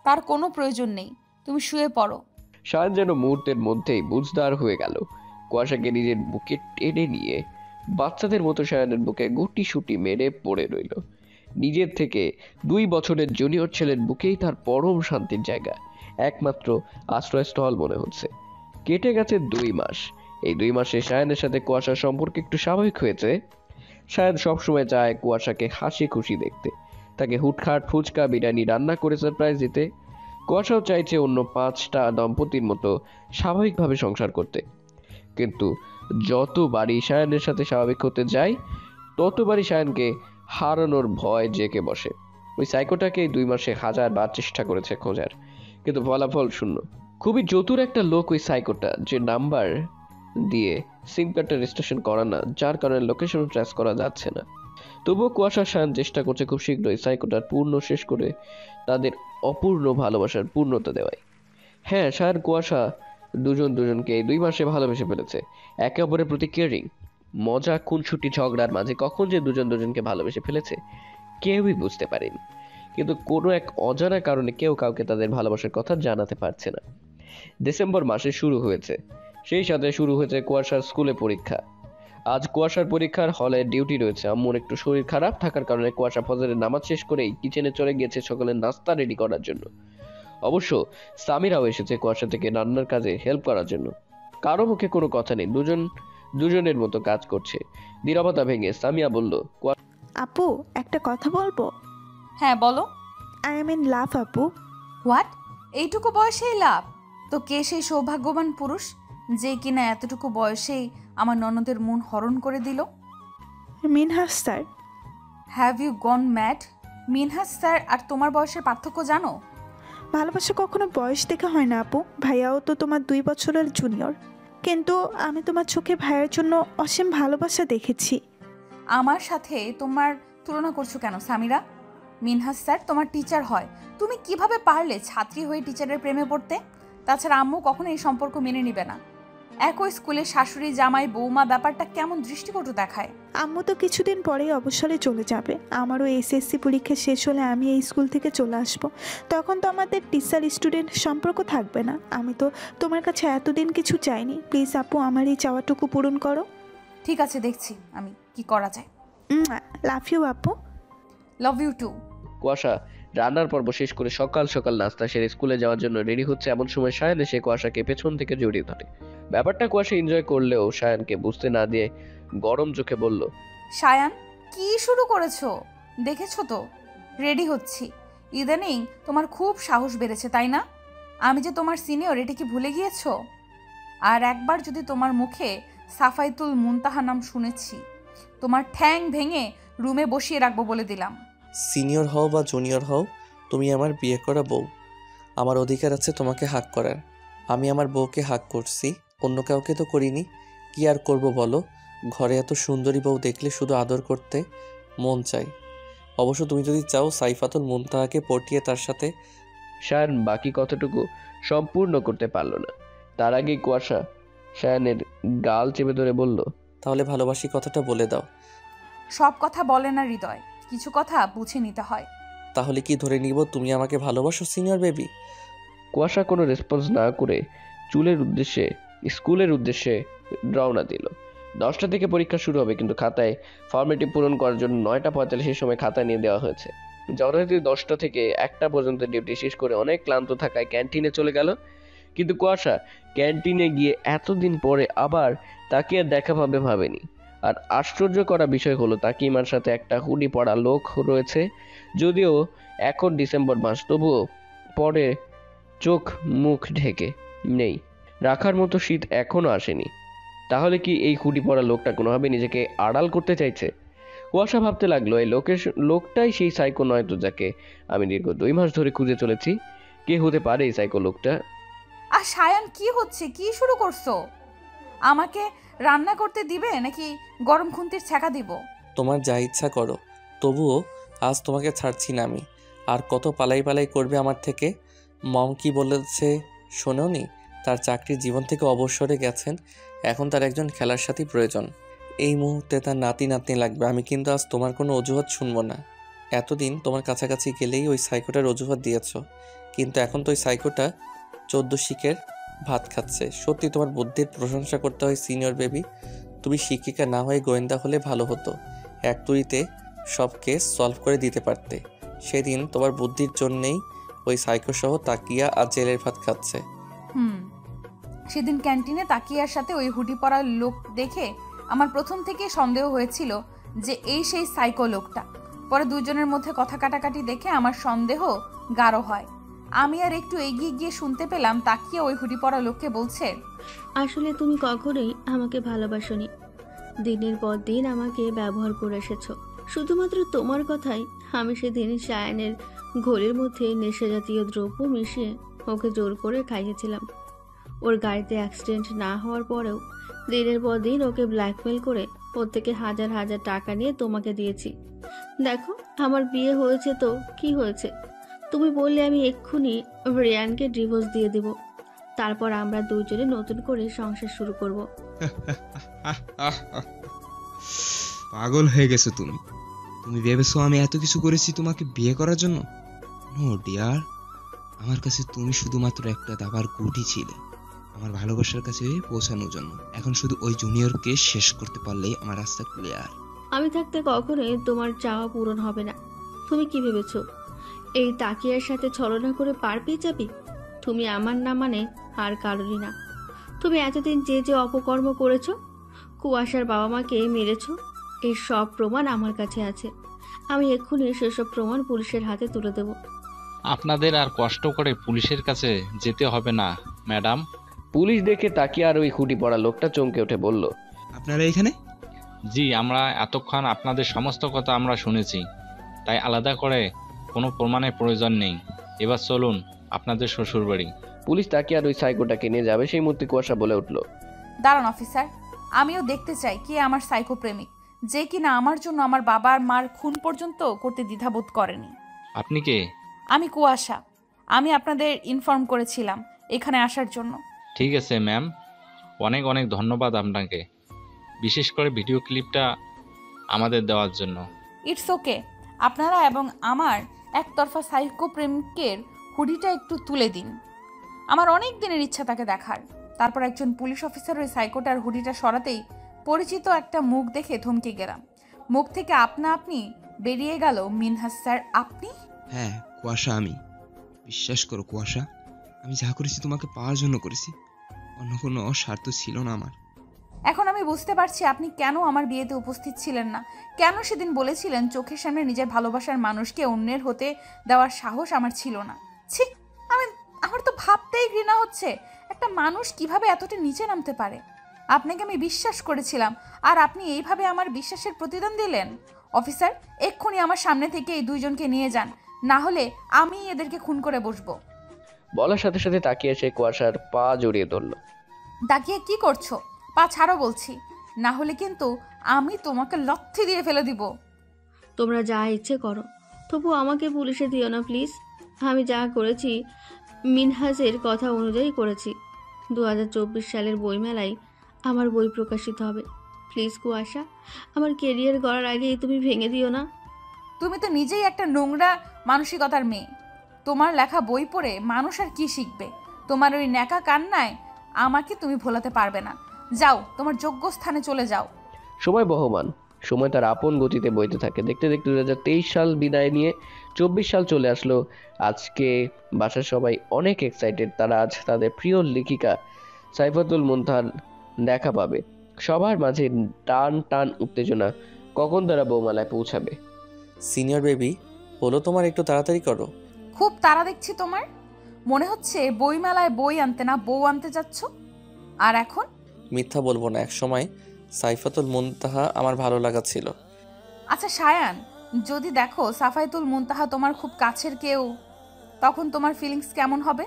তার কোনো প্রয়োজন নেই, তুমি শুয়ে পড়ো। সায়ান যেন মুহূর্তের মধ্যেই বুঝদার হয়ে গেল। কুয়াশাকে নিজের বুকে টেনে নিয়ে বাচ্চাদের মতো সায়ানের বুকে গুটি সুটি মেরে পড়ে রইল। নিজের থেকে 2 বছরের জুনিয়র ছেলের বুকেই তার পরম শান্তির জায়গা, একমাত্র আশ্রয়স্থল মনে হচ্ছে। কেটে গেছে 2 মাস। এই 2 মাসে সায়ানের সাথে কুয়াশার সম্পর্ক একটু স্বাভাবিক হয়েছে। সায়ান সবসময় চায় কুয়াশাকে হাসি খুশি দেখতে, তাকে হুটখাট ফুচকা বিরিয়ানি রান্না করে সারপ্রাইজ দিতে। কুয়াশাও চাইছে অন্য 5টা দম্পতির মতো স্বাভাবিকভাবে সংসার করতে। কিন্তু যতবারই সায়ানের সাথে স্বাভাবিক হতে যায়, ততবারই সায়ানকে হারানোর ভয় জেঁকে বসে। ওই সাইকোটাকে 2 মাসে 1000 বার চেষ্টা করেছে খোঁজার, কিন্তু ফলাফল শূন্য। খুবই চতুর একটা লোক ওই সাইকোটা, যে নাম্বার দিয়ে সিম কার্ডটা রেজিস্ট্রেশন করা না, যার কারণে লোকেশন ট্রেস করা যাচ্ছে না। তবুও কুয়াশা সায়ান চেষ্টা করছে খুব শীঘ্রই সাইকোটার পূর্ণ শেষ করে তাদের অপূর্ণ ভালোবাসার পূর্ণতা দেওয়ায়। হ্যাঁ, সায়ান কুয়াশা দুজনকে 2 মাসে ভালোবেসে ফেলেছে। একে অপরের প্রতি কেয়ারিং, মজা খুনসুটি ঝগড়ার মাঝে কখন যে দুজনকে ভালোবেসে ফেলেছে কেউই বুঝতে পারেনি। কিন্তু কোনো এক অজানা কারণে কেউ কাউকে তাদের ভালোবাসার কথা জানাতে পারছে না। ডিসেম্বর মাসে শুরু হয়েছে, সেই সাথে শুরু হয়েছে কুয়াশার স্কুলে পরীক্ষা। আজ কুয়াশার পরীক্ষার হলে ডিউটি রয়েছে। আম্মুর একটু শরীর খারাপ থাকার কারণে কুয়াশা ফজরের নামাজ শেষ করেই কিচেনে চলে গিয়েছে সকালের নাস্তা রেডি করার জন্য। অবশ্য সামিরাও এসেছে কুয়াশা থেকে রান্নার কাজে হেল্প করার জন্য। কারো মুখে কোনো কথা নেই, দুজনের মতো কাজ করছে। নীরবতা ভেঙে সামিয়া বলল, আপু, একটা কথা বলবো? হ্যাঁ বলো। আই এম ইন লাভ আপু। হোয়াট? এইটুকু বয়সেই লাভ? তো কে সেই সৌভাগ্যবান পুরুষ যে কিনা এতটুকু বয়সেই আমার ননদের মন হরণ করে দিল? Minhas sir. Have you gone mad? Minhas sir আর তোমার বয়সের পার্থক্য জানো? ভালোবাসা কখনো বয়স দেখে হয় না আপু। ভাইয়াও তো তোমার 2 বছরের জুনিয়র, কিন্তু আমি তোমার চোখে ভাইয়ের জন্য অসীম ভালোবাসা দেখেছি। আমার সাথে তোমার তুলনা করছো কেন সামিরা? মিনহাস স্যার তোমার টিচার হয়, তুমি কিভাবে পারলে ছাত্রী হয়ে টিচারের প্রেমে পড়তে? তাছাড়া আম্মু কখনো এই সম্পর্ক মেনে নিবে না। একই স্কুলে শাশুড়ি জামাই বৌমা ব্যাপারটা কেমন দৃষ্টিকটু দেখায়। আম্মু তো কিছুদিন পরেই অবসরে চলে যাবে। আমারও এসএসসি পরীক্ষা শেষ হলে আমি এই স্কুল থেকে চলে আসব। তখন তো আমাদের টিচার স্টুডেন্ট সম্পর্ক থাকবে না। আমি তো তোমার কাছে এতদিন কিছু চাইনি। প্লিজ আপু, আমার এই চাওয়াটুকু পূরণ করো। ঠিক আছে, দেখছি আমি কি করা যায়। লাভ ইউ আপু। Love you too. কুয়াশা রান্নার পর্ব শেষ করে সকাল সকাল নাস্তা সেরে স্কুলে যাওয়ার জন্য রেডি হচ্ছে এমন সময় সায়ান এসে কুয়াশাকে পেছন থেকে জড়িয়ে ধরে। ব্যাপারটা কুয়াশা এনজয় করলেও সায়ানকে বুঝতে না দিয়ে গরম চোখে বলল, সায়ান, কি শুরু করেছো? দেখেছো তো, রেডি হচ্ছি। ইদানিং তোমার খুব সাহস বেড়েছে, তাই না? আমি যে তোমার সিনিয়র, এটা কি ভুলে গিয়েছো? আর একবার যদি তোমার মুখে সাফাইতুল মুনতাহা নাম শুনেছি, তোমার ঠ্যাং ভেঙে রুমে বসিয়ে রাখবো বলে দিলাম। সিনিয়র হও বা জুনিয়র হও, তুমি আমার বিয়ে করা বউ। আমার অধিকার আছে তোমাকে হাক করার। আমি আমার বউকে হাক করছি, অন্য কাউকে তো করিনি। কি আর করব বলো? ঘরে এত সুন্দরী বউ দেখলে শুধু আদর করতে মন চাই। অবশ্য তুমি যদি চাও সাইফাতুল মুনতাহাকে পটিয়ে তার সাথে। সায়ান বাকি কথাটুকু সম্পূর্ণ করতে পারল না। তার আগেই কুয়াশা সায়ানের গাল চেপে ধরে বলল, তাহলে ভালোবাসি কথাটা বলে দাও। সব কথা বলে না হৃদয়, কিছু কথা বুঝে নিতে হয়। তাহলে কি ধরে নিব তুমি আমাকে ভালোবাসো সিনিয়র বেবি? কুয়াশা কোনো রেসপন্স না করে স্কুলের উদ্দেশ্যে রওনা দিল। 10টা থেকে পরীক্ষা শুরু হবে, কিন্তু খাতায় ফর্মালিটি পূরণ করার জন্য 9:45 সময় খাতা নিয়ে দেওয়া হয়েছে। যথারীতি 10টা থেকে 1টা পর্যন্ত ডিউটি শেষ করে অনেক ক্লান্ত থাকায় ক্যান্টিনে চলে গেল। কিন্তু কুয়াশা ক্যান্টিনে গিয়ে এতদিন পরে আবার তাকে আর দেখা পাবে ভাবেনি। আর আশ্চর্য করা বিষয় হলো, তাকিমার সাথে একটা হুডি পরা লোক রয়েছে। যদিও এখন ডিসেম্বর মাস, তবুও পরে চোখ মুখ ঢেকে নেই, রাখার মতো শীত এখনো আসেনি। তাহলে কি এই হুডি পরা লোকটা কোনোভাবে নিজেকে আড়াল করতে চাইছে? কুয়াশা ভাবতে লাগলো, এই লোকটাই সেই সাইকো নয় তো, যাকে আমি দীর্ঘ 2 মাস ধরে খুঁজে চলেছি। কে হতে পারে এই সাইকো লোকটা? আর সায়ান, কি হচ্ছে? কি শুরু করছো? আমাকে রান্না করতে দিবে নাকি গরম খুন্তির ছ্যাঁকা দিব? তোমার যা ইচ্ছা করো, তবুও আজ তোমাকে ছাড়ছি না আমি। আর কত পালাই পালাই করবে আমার থেকে? মম কি বলেছে শোনোনি? তার চাকরির জীবন থেকে অবসরে গেছেন, এখন তার একজন খেলার সাথী প্রয়োজন। এই মুহূর্তে তার নাতি নাতনি লাগবে। আমি কিন্তু আজ তোমার কোনো অজুহাত শুনবো না। এতদিন তোমার কাছাকাছি গেলেই ওই সাইকোটার অজুহাত দিয়েছ, কিন্তু এখন তো ওই সাইকোটা 14 শিকের ভাত খাচ্ছে। সত্যি তোমার বুদ্ধির প্রশংসা করতে হয় সিনিয়র বেবি। তুমি শিক্ষিকা না হয়ে গোয়েন্দা হলে ভালো হতো, এক তুড়িতে সব কেস সলভ করে দিতে পারতে। সেদিন তোমার বুদ্ধির জন্যেই ওই সাইকোসহ তাকিয়া আজ জেলের ভাত খাচ্ছে। সেদিন ক্যান্টিনে তাকিয়ার সাথে ওই হুডি পরা লোক দেখে আমার প্রথম থেকে সন্দেহ হয়েছিল যে এই সেই সাইকো লোকটা। পরে দুজনের মধ্যে কথা কাটাকাটি দেখে আমার সন্দেহ গাঢ় হয়। আমি আর একটু এগিয়ে গিয়ে শুনতে পেলাম তাকিয়া ওই হুডি পরা লোককে বলছে, আসলে তুমি কখনোই আমাকে ভালোবাসোনি। দিনের পর দিন আমাকে ব্যবহার করে এসেছো। শুধুমাত্র তোমার কথাই আমি সেদিন সায়ানের ঘোলের মধ্যে নেশা জাতীয় দ্রব্য মিশিয়ে ওকে জোর করে খাইয়েছিলাম। ওর গাড়িতে অ্যাক্সিডেন্ট না হওয়ার পরেও দিনের পর দিন ওকে ব্ল্যাকমেল করে ওর থেকে হাজার হাজার টাকা নিয়ে তোমাকে দিয়েছি। দেখো, আমার বিয়ে হয়েছে তো কি হয়েছে? তুমি বললে আমি এক্ষুনি রিয়ানকে ডিভোর্স দিয়ে দিব, তারপর আমরা দুইজনে নতুন করে সংসার শুরু করব। পাগল হয়ে গেছো তুমি। তুমি ভেবেছো আমি এত কিছু করেছি তোমাকে বিয়ে করার জন্য? নো ডিয়ার, আমার কাছে তুমি শুধুমাত্র একটা দাবার গুটি ছিলে আমার ভালোবাসার কাছে পৌঁছানোর জন্য। এখন শুধু ওই জুনিয়রকে শেষ করতে পারলেই আমার রাস্তা ক্লিয়ার। আমি থাকতে কখনোই তোমার চাওয়া পূরণ হবে না। তুমি কি ভেবেছো এই তাকিয়ার সাথে ছলনা করে পার পেয়ে যাবে? তুমি আমার না মানে আর কারোরই না। তুমি এতদিন যে যে অপকর্ম করেছো, কুয়াশার বাবা মাকে মেরেছো, এর সব প্রমাণ আমার কাছে আছে। আমি এক্ষুনি সেসব প্রমাণ পুলিশের হাতে তুলে দেব। আপনাদের আর কষ্ট করে পুলিশের কাছে যেতে হবে না ম্যাডাম। পুলিশ দেখে তাকিয়া আর ওই হুডি পরা লোকটা চমকে উঠে বলল, আপনারা এখানে? জি, আমরা এতক্ষণ আপনাদের সমস্ত কথা আমরা শুনেছি, তাই আলাদা করে কোনো প্রমাণের প্রয়োজন নেই। এবার চলুন আপনাদের শ্বশুর বাড়ি। পুলিশ তাকিয়া আর ওই সাইকোটাকে নিয়ে যাবে সেই মুহূর্তে কুয়াশা বলে উঠল, দাঁড়ান অফিসার, আমিও দেখতে চাই কে আমার সাইকো প্রেমিক, যে কিনা আমার জন্য আমার বাবার মার খুন পর্যন্ত করতে দ্বিধাবোধ করেনি। আপনি কে? আমি কুয়াশা। আমি আপনাদের ইনফর্ম করেছিলাম এখানে আসার জন্য। ঠিক আছে ম্যাম, অনেক অনেক ধন্যবাদ আপনাকে, বিশেষ করে ভিডিও ক্লিপটা আমাদের দেওয়ার জন্য। It's okay. আপনারা এবং আমার একতরফা সাইকো প্রেমিকের হুডিটা একটু তুলে দিন। আমার অনেক দিনের ইচ্ছা তাকে দেখার। তারপর একজন পুলিশ অফিসার ওই সাইকোটার হুডিটা সরাতেই পরিচিত একটা মুখ দেখে থমকে গেলাম। মুখ থেকে আপনা আপনি বেরিয়ে গেল, মিনহাস স্যার আপনি? হ্যাঁ, কুয়াশা আমি। বিশ্বাস করো কুয়াশা, আমি যা করেছি তোমাকে পাওয়ার জন্য করেছি। অন্য কোনো স্বার্থ ছিল না আমার। এখন আমি বুঝতে পারছি আপনি কেন আমার বিয়েতে উপস্থিত ছিলেন না, কেন সেদিন বলেছিলেন চোখের সামনে নিজের ভালোবাসার মানুষকে অন্যের হতে দেওয়ার সাহস আমার ছিল না। ছি, আমার তো ভাবতেই ঘৃণা হচ্ছে একটা মানুষ কিভাবে এতটা নিচে নামতে পারে। আপনাকে আমি বিশ্বাস করেছিলাম, আর আপনি এইভাবে আমার বিশ্বাসের প্রতিদান দিলেন। অফিসার, এক্ষুনি আমার সামনে থেকে এই দুইজনকে নিয়ে যান, না হলে আমি এদেরকে খুন করে বসবো। বলার সাথে সাথে তাকিয়ে সে কুয়াশার পা জড়িয়ে ধরল। তাকিয়ে কি করছো? পা ছাড়ো বলছি, না হলে কিন্তু আমি তোমাকে লথি দিয়ে ফেলে দিব। তোমরা যা ইচ্ছে করো, তবু আমাকে পুলিশে দিও না প্লিজ। আমি যা করেছি মিনহাজের কথা অনুযায়ী করেছি। 2024 সালের বইমেলায় আমার বই প্রকাশিত হবে। প্লিজ কুয়াশা, আমার কেরিয়ার গড়ার আগেই তুমি ভেঙে দিও না। তুমি তো নিজেই একটা নোংরা মানসিকতার মেয়ে। তোমার লেখা বই পড়ে মানুষ আর কি শিখবে? তোমার ওই ন্যাকা কান্নায় আমাকে তুমি ভোলাতে পারবে না। যাও, তোমার যোগ্য স্থানে চলে যাও। সময় বহমান, সময় তার আপন গতিতে বইতে থাকে। দেখতে দেখতে 2023 সাল বিদায় নিয়ে 24 সাল চলে আসলো। আজকে বাসার সবাই অনেক এক্সাইটেড। তারা আজ তাদের প্রিয় লেখিকা সাইফাতুল মুনতাহার দেখা পাবে। সবার মাঝে টান টান উত্তেজনা, কখন তারা বৌমালায় পৌঁছাবে। সিনিয়র বেবি, হলো তোমার, একটু তাড়াতাড়ি করো। খুব তাড়া দেখছি তোমার। মনে হচ্ছে বইমেলায় বই আনতে না বউ আনতে যাচ্ছ। আর এখন? মিথ্যা বলবো না, একসময় সাইফাতুল মুনতাহা আমার ভালো লাগা ছিল। আচ্ছা সায়ান, যদি দেখো সাফাইতুল মুনতাহা তোমার খুব কাছের কেউ, তখন তোমার ফিলিংস কেমন হবে?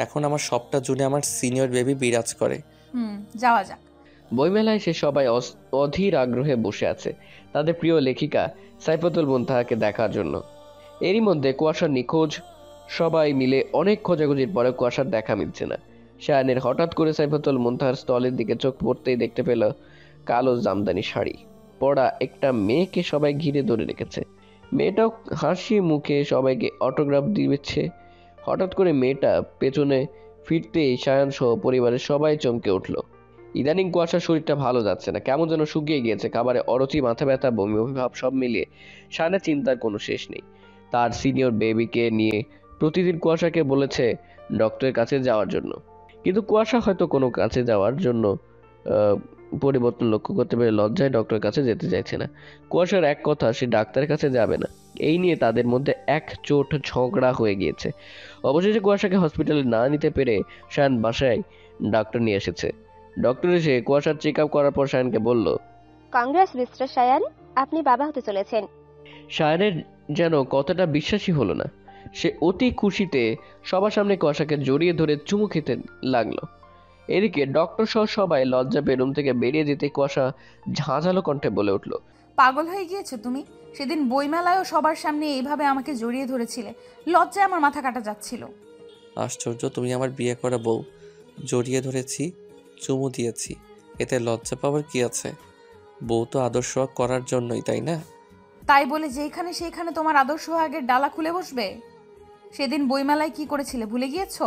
এখন আমার সবটা জুড়ে আমার সিনিয়র বেবি বিরাজ করে। যাওয়া যাক। বইমেলায় সে সবাই অধীর আগ্রহে বসে আছে তাদের প্রিয় লেখিকা সাইফাতুল মুনতাহাকে দেখার জন্য। এরই মধ্যে কুয়াশার নিখোঁজ। সবাই মিলে অনেক খোঁজাখুঁজির পরে কুয়াশার দেখা মিলছে না। শায়ানের হঠাৎ করে সাইফাতুল মুনতাহার স্টলের দিকে চোখ পড়তেই দেখতে পেল কালো জামদানি শাড়ি পরা একটা মেয়েকে সবাই ঘিরে ধরে রেখেছে। মেয়েটাও হাসি মুখে সবাইকে অটোগ্রাফ দিচ্ছে। হঠাৎ করে মেয়েটা পেছনে ফিরতেই শায়ান সহ পরিবারের সবাই চমকে উঠল। ইদানিং কুয়াশার শরীরটা ভালো যাচ্ছে না, কেমন যেন শুকিয়ে গিয়েছে। খাবারে অরুচি, মাথা ব্যথা, বমি অভিভাব সব মিলিয়ে শায়ানের চিন্তার কোনো শেষ নেই। তার সিনিয়র বেবিকে নিয়ে প্রতিদিন কুয়াশাকে বলেছে ডক্টরের কাছে যাওয়ার জন্য, কিন্তু কুয়াশা হয়তো কোনো কাছে যাওয়ার জন্য পরিবর্তন লক্ষ্য করতে পেরে লজ্জায় ডক্টরের কাছে যেতে চাইছে না। কুয়াশার এক কথা, সে ডাক্তারের কাছে যাবে না। এই নিয়ে তাদের মধ্যে এক চোট ঝগড়া হয়ে গিয়েছে। অবশেষে কুয়াশাকে হসপিটালে না নিতে পেরে শায়ান বাসায় ডাক্তার নিয়ে এসেছে। ডক্টর এসে কুয়াশার চেক আপ করার পর শায়ানকে বলল, কংগ্রেস মিস্টার শায়ান, আপনি বাবা হতে চলেছেন। শায়ানের যেন কতটা বিশ্বাসই হলো না। সে অতি খুশিতে সবার সামনে কুয়াশাকে জড়িয়ে ধরে চুমু খেতে লাগলো। এদিকে ডক্টর সহ সবাই লজ্জা পেয়ে রুম থেকে বেরিয়ে যেতে কুয়াশা ঝাঁঝালো কণ্ঠে বলে উঠল, পাগল হয়ে গিয়েছো তুমি? সেদিন বইমেলায়ও সবার সামনে এইভাবে আমাকে জড়িয়ে ধরেছিলে, লজ্জায় আমার মাথা কাটা যাচ্ছিল। আশ্চর্য, তুমি আমার বিয়ে করা বউ, জড়িয়ে ধরেছি, চুমু দিয়েছি, এতে লজ্জা পাওয়ার কি আছে? বউ তো আদর্শ করার জন্যই, তাই না? তাই বলে যেখানে সেইখানে তোমার আদর্শ আগের ডালা খুলে বসবে? সেদিন বইমেলায় কি করেছিলে ভুলে গিয়েছো?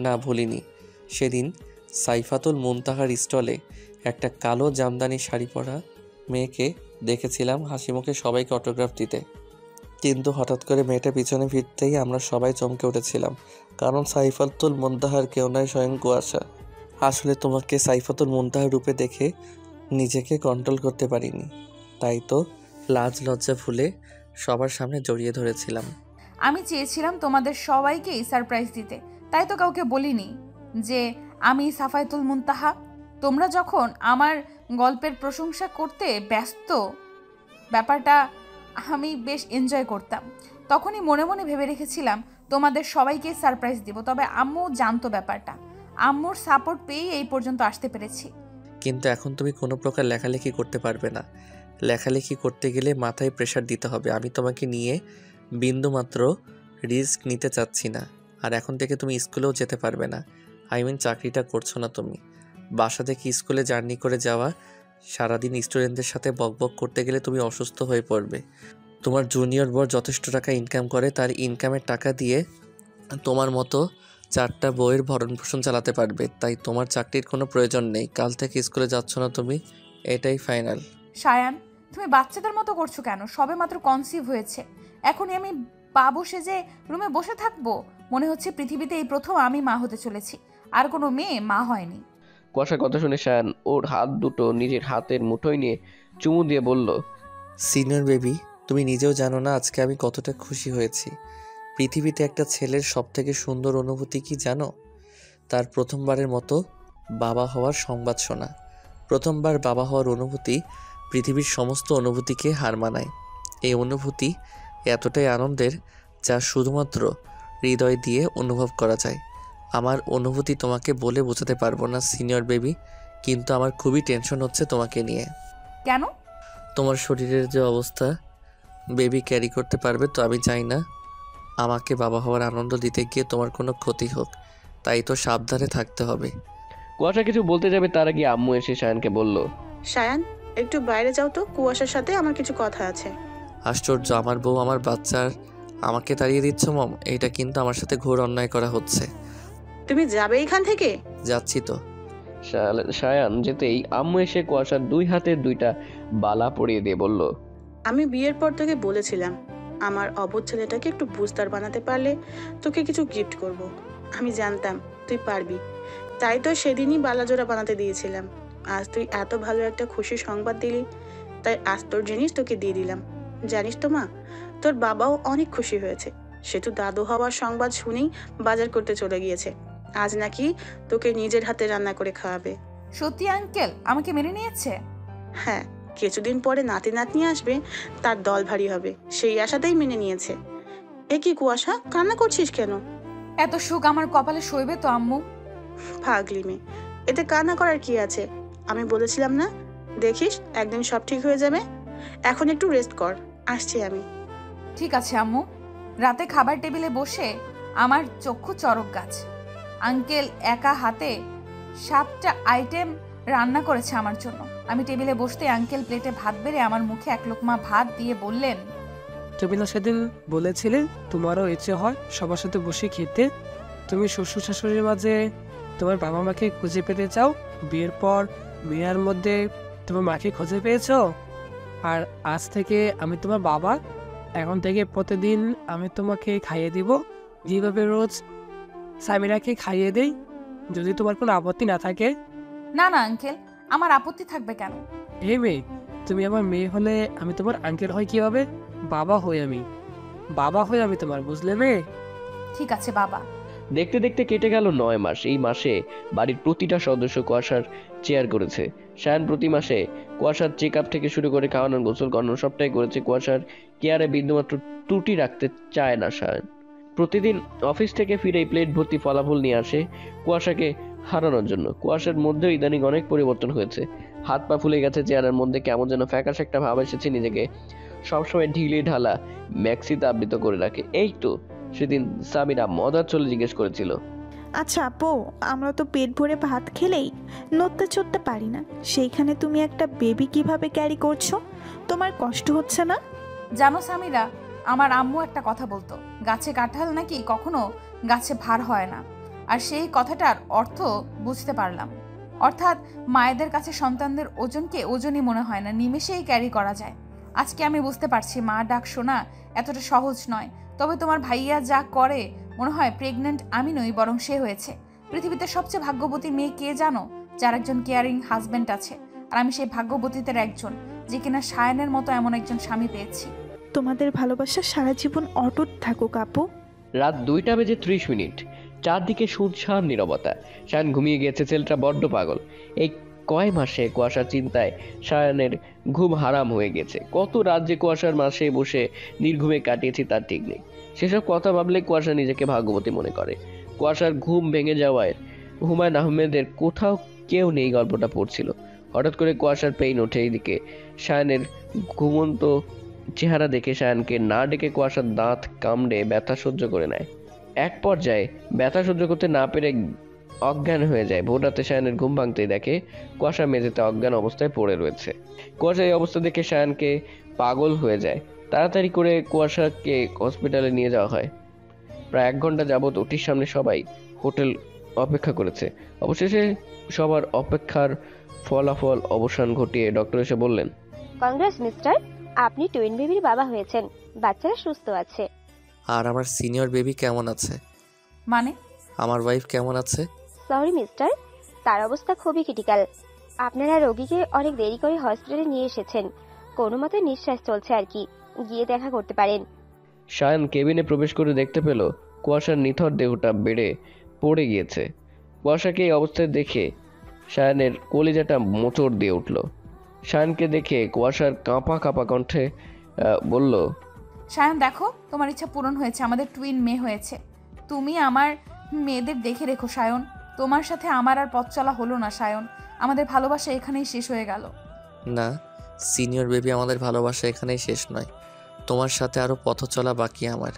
না, ভুলিনি। সেদিন সাইফাতুল মুনতাহার স্টলে একটা কালো জামদানি শাড়ি পরা মেয়েকে দেখেছিলাম হাসি মুখে সবাইকে অটোগ্রাফ দিতে, কিন্তু হঠাৎ করে মেয়েটা পিছনে ফিরতেই আমরা সবাই চমকে উঠেছিলাম, কারণ সাইফাতুল মুনতাহার কেউ নয়, স্বয়ং কুয়াশা। আসলে তোমাকে সাইফাতুল মুনতাহার রূপে দেখে নিজেকে কন্ট্রোল করতে পারিনি, তাই তো লাজ লজ্জা ভুলে সবার সামনে জড়িয়ে ধরেছিলাম। আমি চেয়েছিলাম তোমাদের সবাইকেই সারপ্রাইজ দিতে, তাই তো কাউকে বলিনি যে আমি সাফাইতুল মুনতাহা। তোমরা যখন আমার গল্পের প্রশংসা করতে ব্যস্ত, ব্যাপারটা আমি বেশ এনজয় করতাম। তখনই মনে মনে ভেবে রেখেছিলাম তোমাদের সবাইকে সারপ্রাইজ দিব, তবে আম্মু জানতো ব্যাপারটা। আম্মুর সাপোর্ট পেয়েই এই পর্যন্ত আসতে পেরেছি। কিন্তু এখন তুমি কোনো প্রকার লেখালেখি করতে পারবে না। লেখালেখি করতে গেলে মাথায় প্রেশার দিতে হবে। আমি তোমাকে নিয়ে বিন্দুমাত্র রিস্ক নিতে চাচ্ছি না। আর এখন থেকে তুমি স্কুলেও যেতে পারবে না। চাকরিটা করছো না তুমি। বাসা থেকে স্কুলে জার্নি করে যাওয়া, সারাদিন স্টুডেন্টদের সাথে বকবক করতে গেলে তুমি অসুস্থ হয়ে পড়বে। তোমার জুনিয়র বর যথেষ্ট টাকা ইনকাম করে, তার ইনকামের টাকা দিয়ে তোমার মতো 4টা বইয়ের ভরণ পোষণ চালাতে পারবে। তাই তোমার চাকরির কোনো প্রয়োজন নেই। কাল থেকে স্কুলে যাচ্ছ না তুমি, এটাই ফাইনাল। শায়ান, তুমি বাচ্চাদের মতো করছো কেন? সবে মাত্র কনসিভ হয়েছে, এখনই আমি পা বসে যে রুমে বসে থাকবো? মনে হচ্ছে পৃথিবীতে এই প্রথম আমি মা হতে চলেছি, আর কোনো মেয়ে মা হয়নি। কুয়াশার কথা শুনে সায়ান ওর হাত দুটো নিজের হাতের মুঠোয় নিয়ে চুমু দিয়ে বলল, সিনিয়র বেবি, তুমি নিজেও জানো না আজকে আমি কতটা খুশি হয়েছি। পৃথিবীতে একটা ছেলের সবথেকে সুন্দর অনুভূতি কি জানো? তার প্রথমবারের মতো বাবা হওয়ার সংবাদ শোনা। প্রথমবার বাবা হওয়ার অনুভূতি পৃথিবীর সমস্ত অনুভূতিকে হার মানায়। এই অনুভূতি এতটাই আনন্দের যা শুধুমাত্র হৃদয় দিয়ে অনুভব করা যায়। আমার অনুভূতি তোমাকে বলে বোঝাতে পারবো না সিনিয়র বেবি, কিন্তু আমার খুবই টেনশন হচ্ছে তোমাকে নিয়ে। কেন? তোমার শরীরের যে অবস্থা, বেবি ক্যারি করতে পারবে তো? আমি চাই না আমাকে বাবা হওয়ার আনন্দ দিতে গিয়ে তোমার কোনো ক্ষতি হোক, তাই তো সাবধানে থাকতে হবে। কুয়াশা কিছু বলতে যাবে তার আগে আম্মু এসে সায়ানকে বলল, সায়ান, একটু বাইরে যাও তো, কুয়াশার সাথে আমার কিছু কথা আছে। আশ্চর্য, আমার বউ আমার বাচ্চার আমাকে তাড়িয়ে দিচ্ছ মম? এটা কিন্তু আমার সাথে ঘোর অন্যায় করা হচ্ছে। তুমি যাবে এখান থেকে? যাচ্ছি তো। সায়ান যেতেই আম্মু এসে কুয়াশার 2 হাতে 2টা বালা পরিয়ে দিয়ে বলল, আমি বিয়ের পর তোকে বলেছিলাম আমার অবুঝ ছেলেটাকে একটু বুঝদার বানাতে পারলে তোকে কিছু গিফট করব। আমি জানতাম তুই পারবি, তাই তো সেদিনই বালাজোড়া বানাতে দিয়েছিলাম। আজ তুই এত ভালো একটা খুশি সংবাদ দিলি, তাই আজ তোর জিনিস তোকে দিয়ে দিলাম। জানিস তো মা, তোর বাবাও অনেক খুশি হয়েছে। সে তো দাদু হওয়ার সংবাদ শুনেই বাজার করতে চলে গিয়েছে। আজ নাকি তোকে নিজের হাতে রান্না করে খাওয়াবে। সত্যি আঙ্কেল আমাকে মেনে নিয়েছে? হ্যাঁ, কিছুদিন পরে নাতি নাতনি আসবে, তার দল ভারী হবে, সেই আশাতেই মেনে নিয়েছে। এ কি কুয়াশা, কান্না করছিস কেন? এত সুখ আমার কপালে সইবে তো আম্মু? পাগলি মেয়ে, এতে কান্না করার কি আছে? আমি বলেছিলাম না, দেখিস একদিন সব ঠিক হয়ে যাবে। এখন একটু রেস্ট কর, আসছি আমি। ঠিক আছে আম্মু। রাতে খাবার টেবিলে বসে আমার চক্ষু চরক গাছ। আঙ্কেল একা হাতে 7টা আইটেম রান্না করেছে আমার জন্য। আমি টেবিলে বসতে আঙ্কেল প্লেটে ভাত বেড়ে আমার মুখে 1 লোকমা ভাত দিয়ে বললেন, তুমি না সেদিন বলেছিলে তোমারও ইচ্ছে হয় সবার সাথে বসে খেতে? তুমি শ্বশুর শাশুড়ির মাঝে তোমার বাবা মাকে খুঁজে পেতে চাও। বিয়ের পর মেয়ের মধ্যে তোমার মাকে খুঁজে পেয়েছো, আর আজ থেকে আমি তোমার বাবা। এখন থেকে প্রতিদিন আমি তোমাকে খাইয়ে দিব, যেভাবে রোজ সামিরাকে খাইয়ে দেই, যদি তোমার কোনো আপত্তি না থাকে। না না আঙ্কেল, আমার আপত্তি থাকবে কেন? এই মেয়ে, তুমি আমার মেয়ে হলে আমি তোমার আঙ্কেল হই কিভাবে? বাবা হই আমি তোমার, বুঝলে মেয়ে? ঠিক আছে বাবা। দেখতে দেখতে কেটে গেল 9 মাস। এই মাসে বাড়ির প্রতিটা সদস্য কুয়াশার চেয়ার করেছে। সায়ান প্রতি মাসে কুয়াশার চেক আপ থেকে শুরু করে খাওয়ানো, গোসল করানো সবটাই করেছে। কুয়াশার কেয়ারে বিন্দুমাত্র ত্রুটি রাখতে চায় না সায়ান। প্রতিদিন অফিস থেকে ফিরে প্লেট ভর্তি ফলাফল নিয়ে আসে কুয়াশাকে হারানোর জন্য। কুয়াশার মধ্যেও ইদানিং অনেক পরিবর্তন হয়েছে। হাত পা ফুলে গেছে, চেয়ারের মধ্যে কেমন যেন ফ্যাকাশ একটা ভাব এসেছে। নিজেকে সবসময় ঢিলে ঢালা ম্যাক্সিতে আবৃত করে রাখে। এই তো সেদিন সামিরা মজার চলে জিজ্ঞেস করেছিল, আচ্ছা আপু, আমরা তো পেট ভরে ভাত খেলেই নড়তে চড়তে পারি না, সেইখানে তুমি একটা বেবি কিভাবে ক্যারি করছো? তোমার কষ্ট হচ্ছে না? জানো সামিরা, আমার আম্মু একটা কথা বলতো, গাছে কাঁঠাল নাকি কখনো গাছে ভার হয় না। আর সেই কথাটার অর্থ বুঝতে পারলাম। অর্থাৎ মায়েদের কাছে সন্তানদের ওজনকে ওজনই মনে হয় না, নিমেষেই ক্যারি করা যায়। আজকে আমি বুঝতে পারছি মা ডাক শোনা এতটা সহজ নয়। তবে তোমার ভাইয়া যা করে মনে হয় প্রেগনেন্ট আমি নই, বরং সে হয়েছে। পৃথিবীতে সবচেয়ে ভাগ্যবতী মেয়ে কে জানো? যার একজন কেয়ারিং হাজবেন্ড আছে। আর আমি সেই ভাগ্যবতীদের একজন, যে কিনা সায়ানের মতো এমন একজন স্বামী পেয়েছি। তোমাদের ভালোবাসা সারা জীবন অটুট থাকুক আপু। রাত 2:30। চারদিকে শুনশান নীরবতা। সায়ান ঘুমিয়ে গিয়েছে, ছেলেটা বড্ড পাগল। এই কয় মাসে কুয়াশার চিন্তায় সায়ানের ঘুম হারাম হয়ে গেছে। কত রাত যে কুয়াশার মাসে বসে নির্ঘুমে কাটিয়েছি তার ঠিক নেই। সেসব কথা ভাবলে কুয়াশা নিজেকে ভাগ্যবতী মনে করে। কুয়াশার ঘুম ভেঙে যাওয়ায় হুমায়ুন আহমেদের কোথাও কেউ নেই গল্পটা পড়ছিল। হঠাৎ করে কুয়াশার পেইন ওঠে। এইদিকে সায়ানের ঘুমন্ত চেহারা দেখে সায়ানকে না ডেকে কুয়াশার দাঁত কামড়ে ব্যথা সহ্য করে নেয়। এক পর্যায়ে ব্যথা সহ্য করতে না পেরে অজ্ঞান হয়ে যায়। ভোর রাতে সায়ানের ঘুম ভাঙতেই দেখে কুয়াশা মেঝেতে অজ্ঞান অবস্থায় পড়ে রয়েছে। কুয়াশা এই অবস্থা দেখে সায়ানকে পাগল হয়ে যায়। তাড়াতাড়ি করে কুয়াশাকে হসপিটালে নিয়ে যাওয়া হয়। প্রায় 1 ঘন্টা যাবৎ ওটির সামনে সবাই হোটেল অপেক্ষা করেছে। অবশেষে সবার অপেক্ষার ফলাফল অবসান ঘটিয়ে ডক্টর এসে বললেন, কংগ্রেস মিস্টার, আপনি টুইন বেবির বাবা হয়েছেন। বাচ্চারা সুস্থ আছে। আর আমার সিনিয়র বেবি কেমন আছে? মানে? আমার ওয়াইফ কেমন আছে? সরি মিস্টার, তার অবস্থা খুবই ক্রিটিক্যাল। আপনারা রোগীকে অনেক দেরি করে হসপিটালে নিয়ে এসেছেন, কোনো মতে নিঃশ্বাস চলছে আর কি, গিয়ে দেখা করতে পারেন। সায়ান কেবিনে প্রবেশ করে দেখতে পেল কুয়াশার নিথর দেহটা বেড়ে পড়ে গিয়েছে। কুয়াশাকে এই অবস্থায় দেখে সায়ানের কলিজাটা মোচড় দিয়ে উঠল। সায়ানকে দেখে কুয়াশার কাঁপা কাঁপা কণ্ঠে বলল, সায়ন দেখো, তোমার ইচ্ছা পূরণ হয়েছে, আমাদের টুইন মেয়ে হয়েছে। তুমি আমার মেয়েদের দেখে রেখো সায়ন। তোমার সাথে আমার আর পথ চলা হলো না সায়ন, আমাদের ভালোবাসা এখানেই শেষ হয়ে গেল। না সিনিয়র বেবি, আমাদের ভালোবাসা এখানেই শেষ নয়, তোমার সাথে আরও পথ চলা বাকি আমার।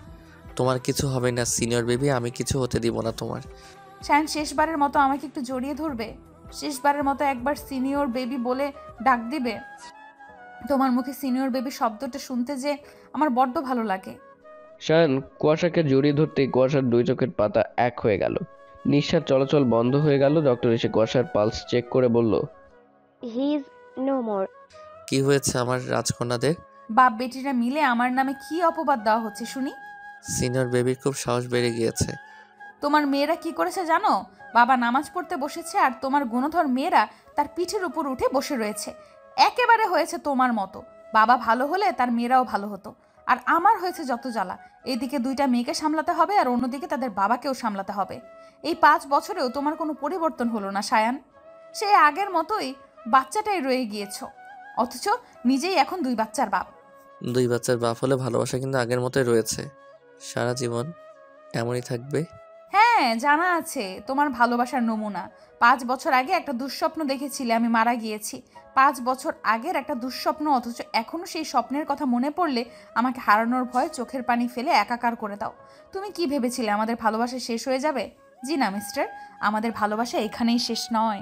তোমার কিছু হবে না সিনিয়র বেবি, আমি কিছু হতে দিব না তোমার। সায়ন শেষবারের মতো আমাকে একটু জড়িয়ে ধরবে? শেষবারের মতো একবার সিনিয়র বেবি বলে ডাক দিবে? তোমার মুখে সিনিয়র বেবি শব্দটা শুনতে যে আমার বড্ড ভালো লাগে। সায়ান কুয়াশাকে জড়িয়ে ধরতেই কুয়াশার দুই চোখের পাতা এক হয়ে গেল, নিঃশ্বাস চলাচল বন্ধ হয়ে গেল। ডক্টর এসে কুয়াশার পালস চেক করে বলল, হি ইজ নো মোর। কি হয়েছে আমার রাজকন্যাদের? বাপ বেটিরা মিলে আমার নামে কি অপবাদ দেওয়া হচ্ছে শুনি? সিনিয়র বেবির খুব সাহস বেড়ে গিয়েছে। তোমার মেয়েরা কি করেছে জানো? বাবা নামাজ পড়তে বসেছে আর তোমার গুণধর মেয়েরা তার পিঠের উপর উঠে বসে রয়েছে। একেবারে হয়েছে তোমার মতো। বাবা ভালো হলে তার মেয়েরাও ভালো হতো, আর আমার হয়েছে যত জ্বালা। এইদিকে দুইটা মেয়েকে সামলাতে হবে আর অন্যদিকে তাদের বাবাকেও সামলাতে হবে। এই 5 বছরেও তোমার কোনো পরিবর্তন হলো না সায়ান, সেই আগের মতোই বাচ্চাটাই রয়ে গিয়েছ, অথচ নিজেই এখন 2 বাচ্চার বাপ। 2 বাচ্চার বাপ হলে ভালোবাসা কিন্তু আগের মতোই রয়েছে, সারা জীবন এমনই থাকবে। হ্যাঁ জানা আছে তোমার ভালোবাসার নমুনা। 5 বছর আগে একটা দুঃস্বপ্ন দেখেছিলে আমি মারা গিয়েছি। 5 বছর আগের একটা দুঃস্বপ্ন, অথচ এখনো সেই স্বপ্নের কথা মনে পড়লে আমাকে হারানোর ভয়ে চোখের পানি ফেলে একাকার করে দাও। তুমি কি ভেবেছিলে আমাদের ভালোবাসা শেষ হয়ে যাবে? জি না মিস্টার, আমাদের ভালোবাসা এখানেই শেষ নয়।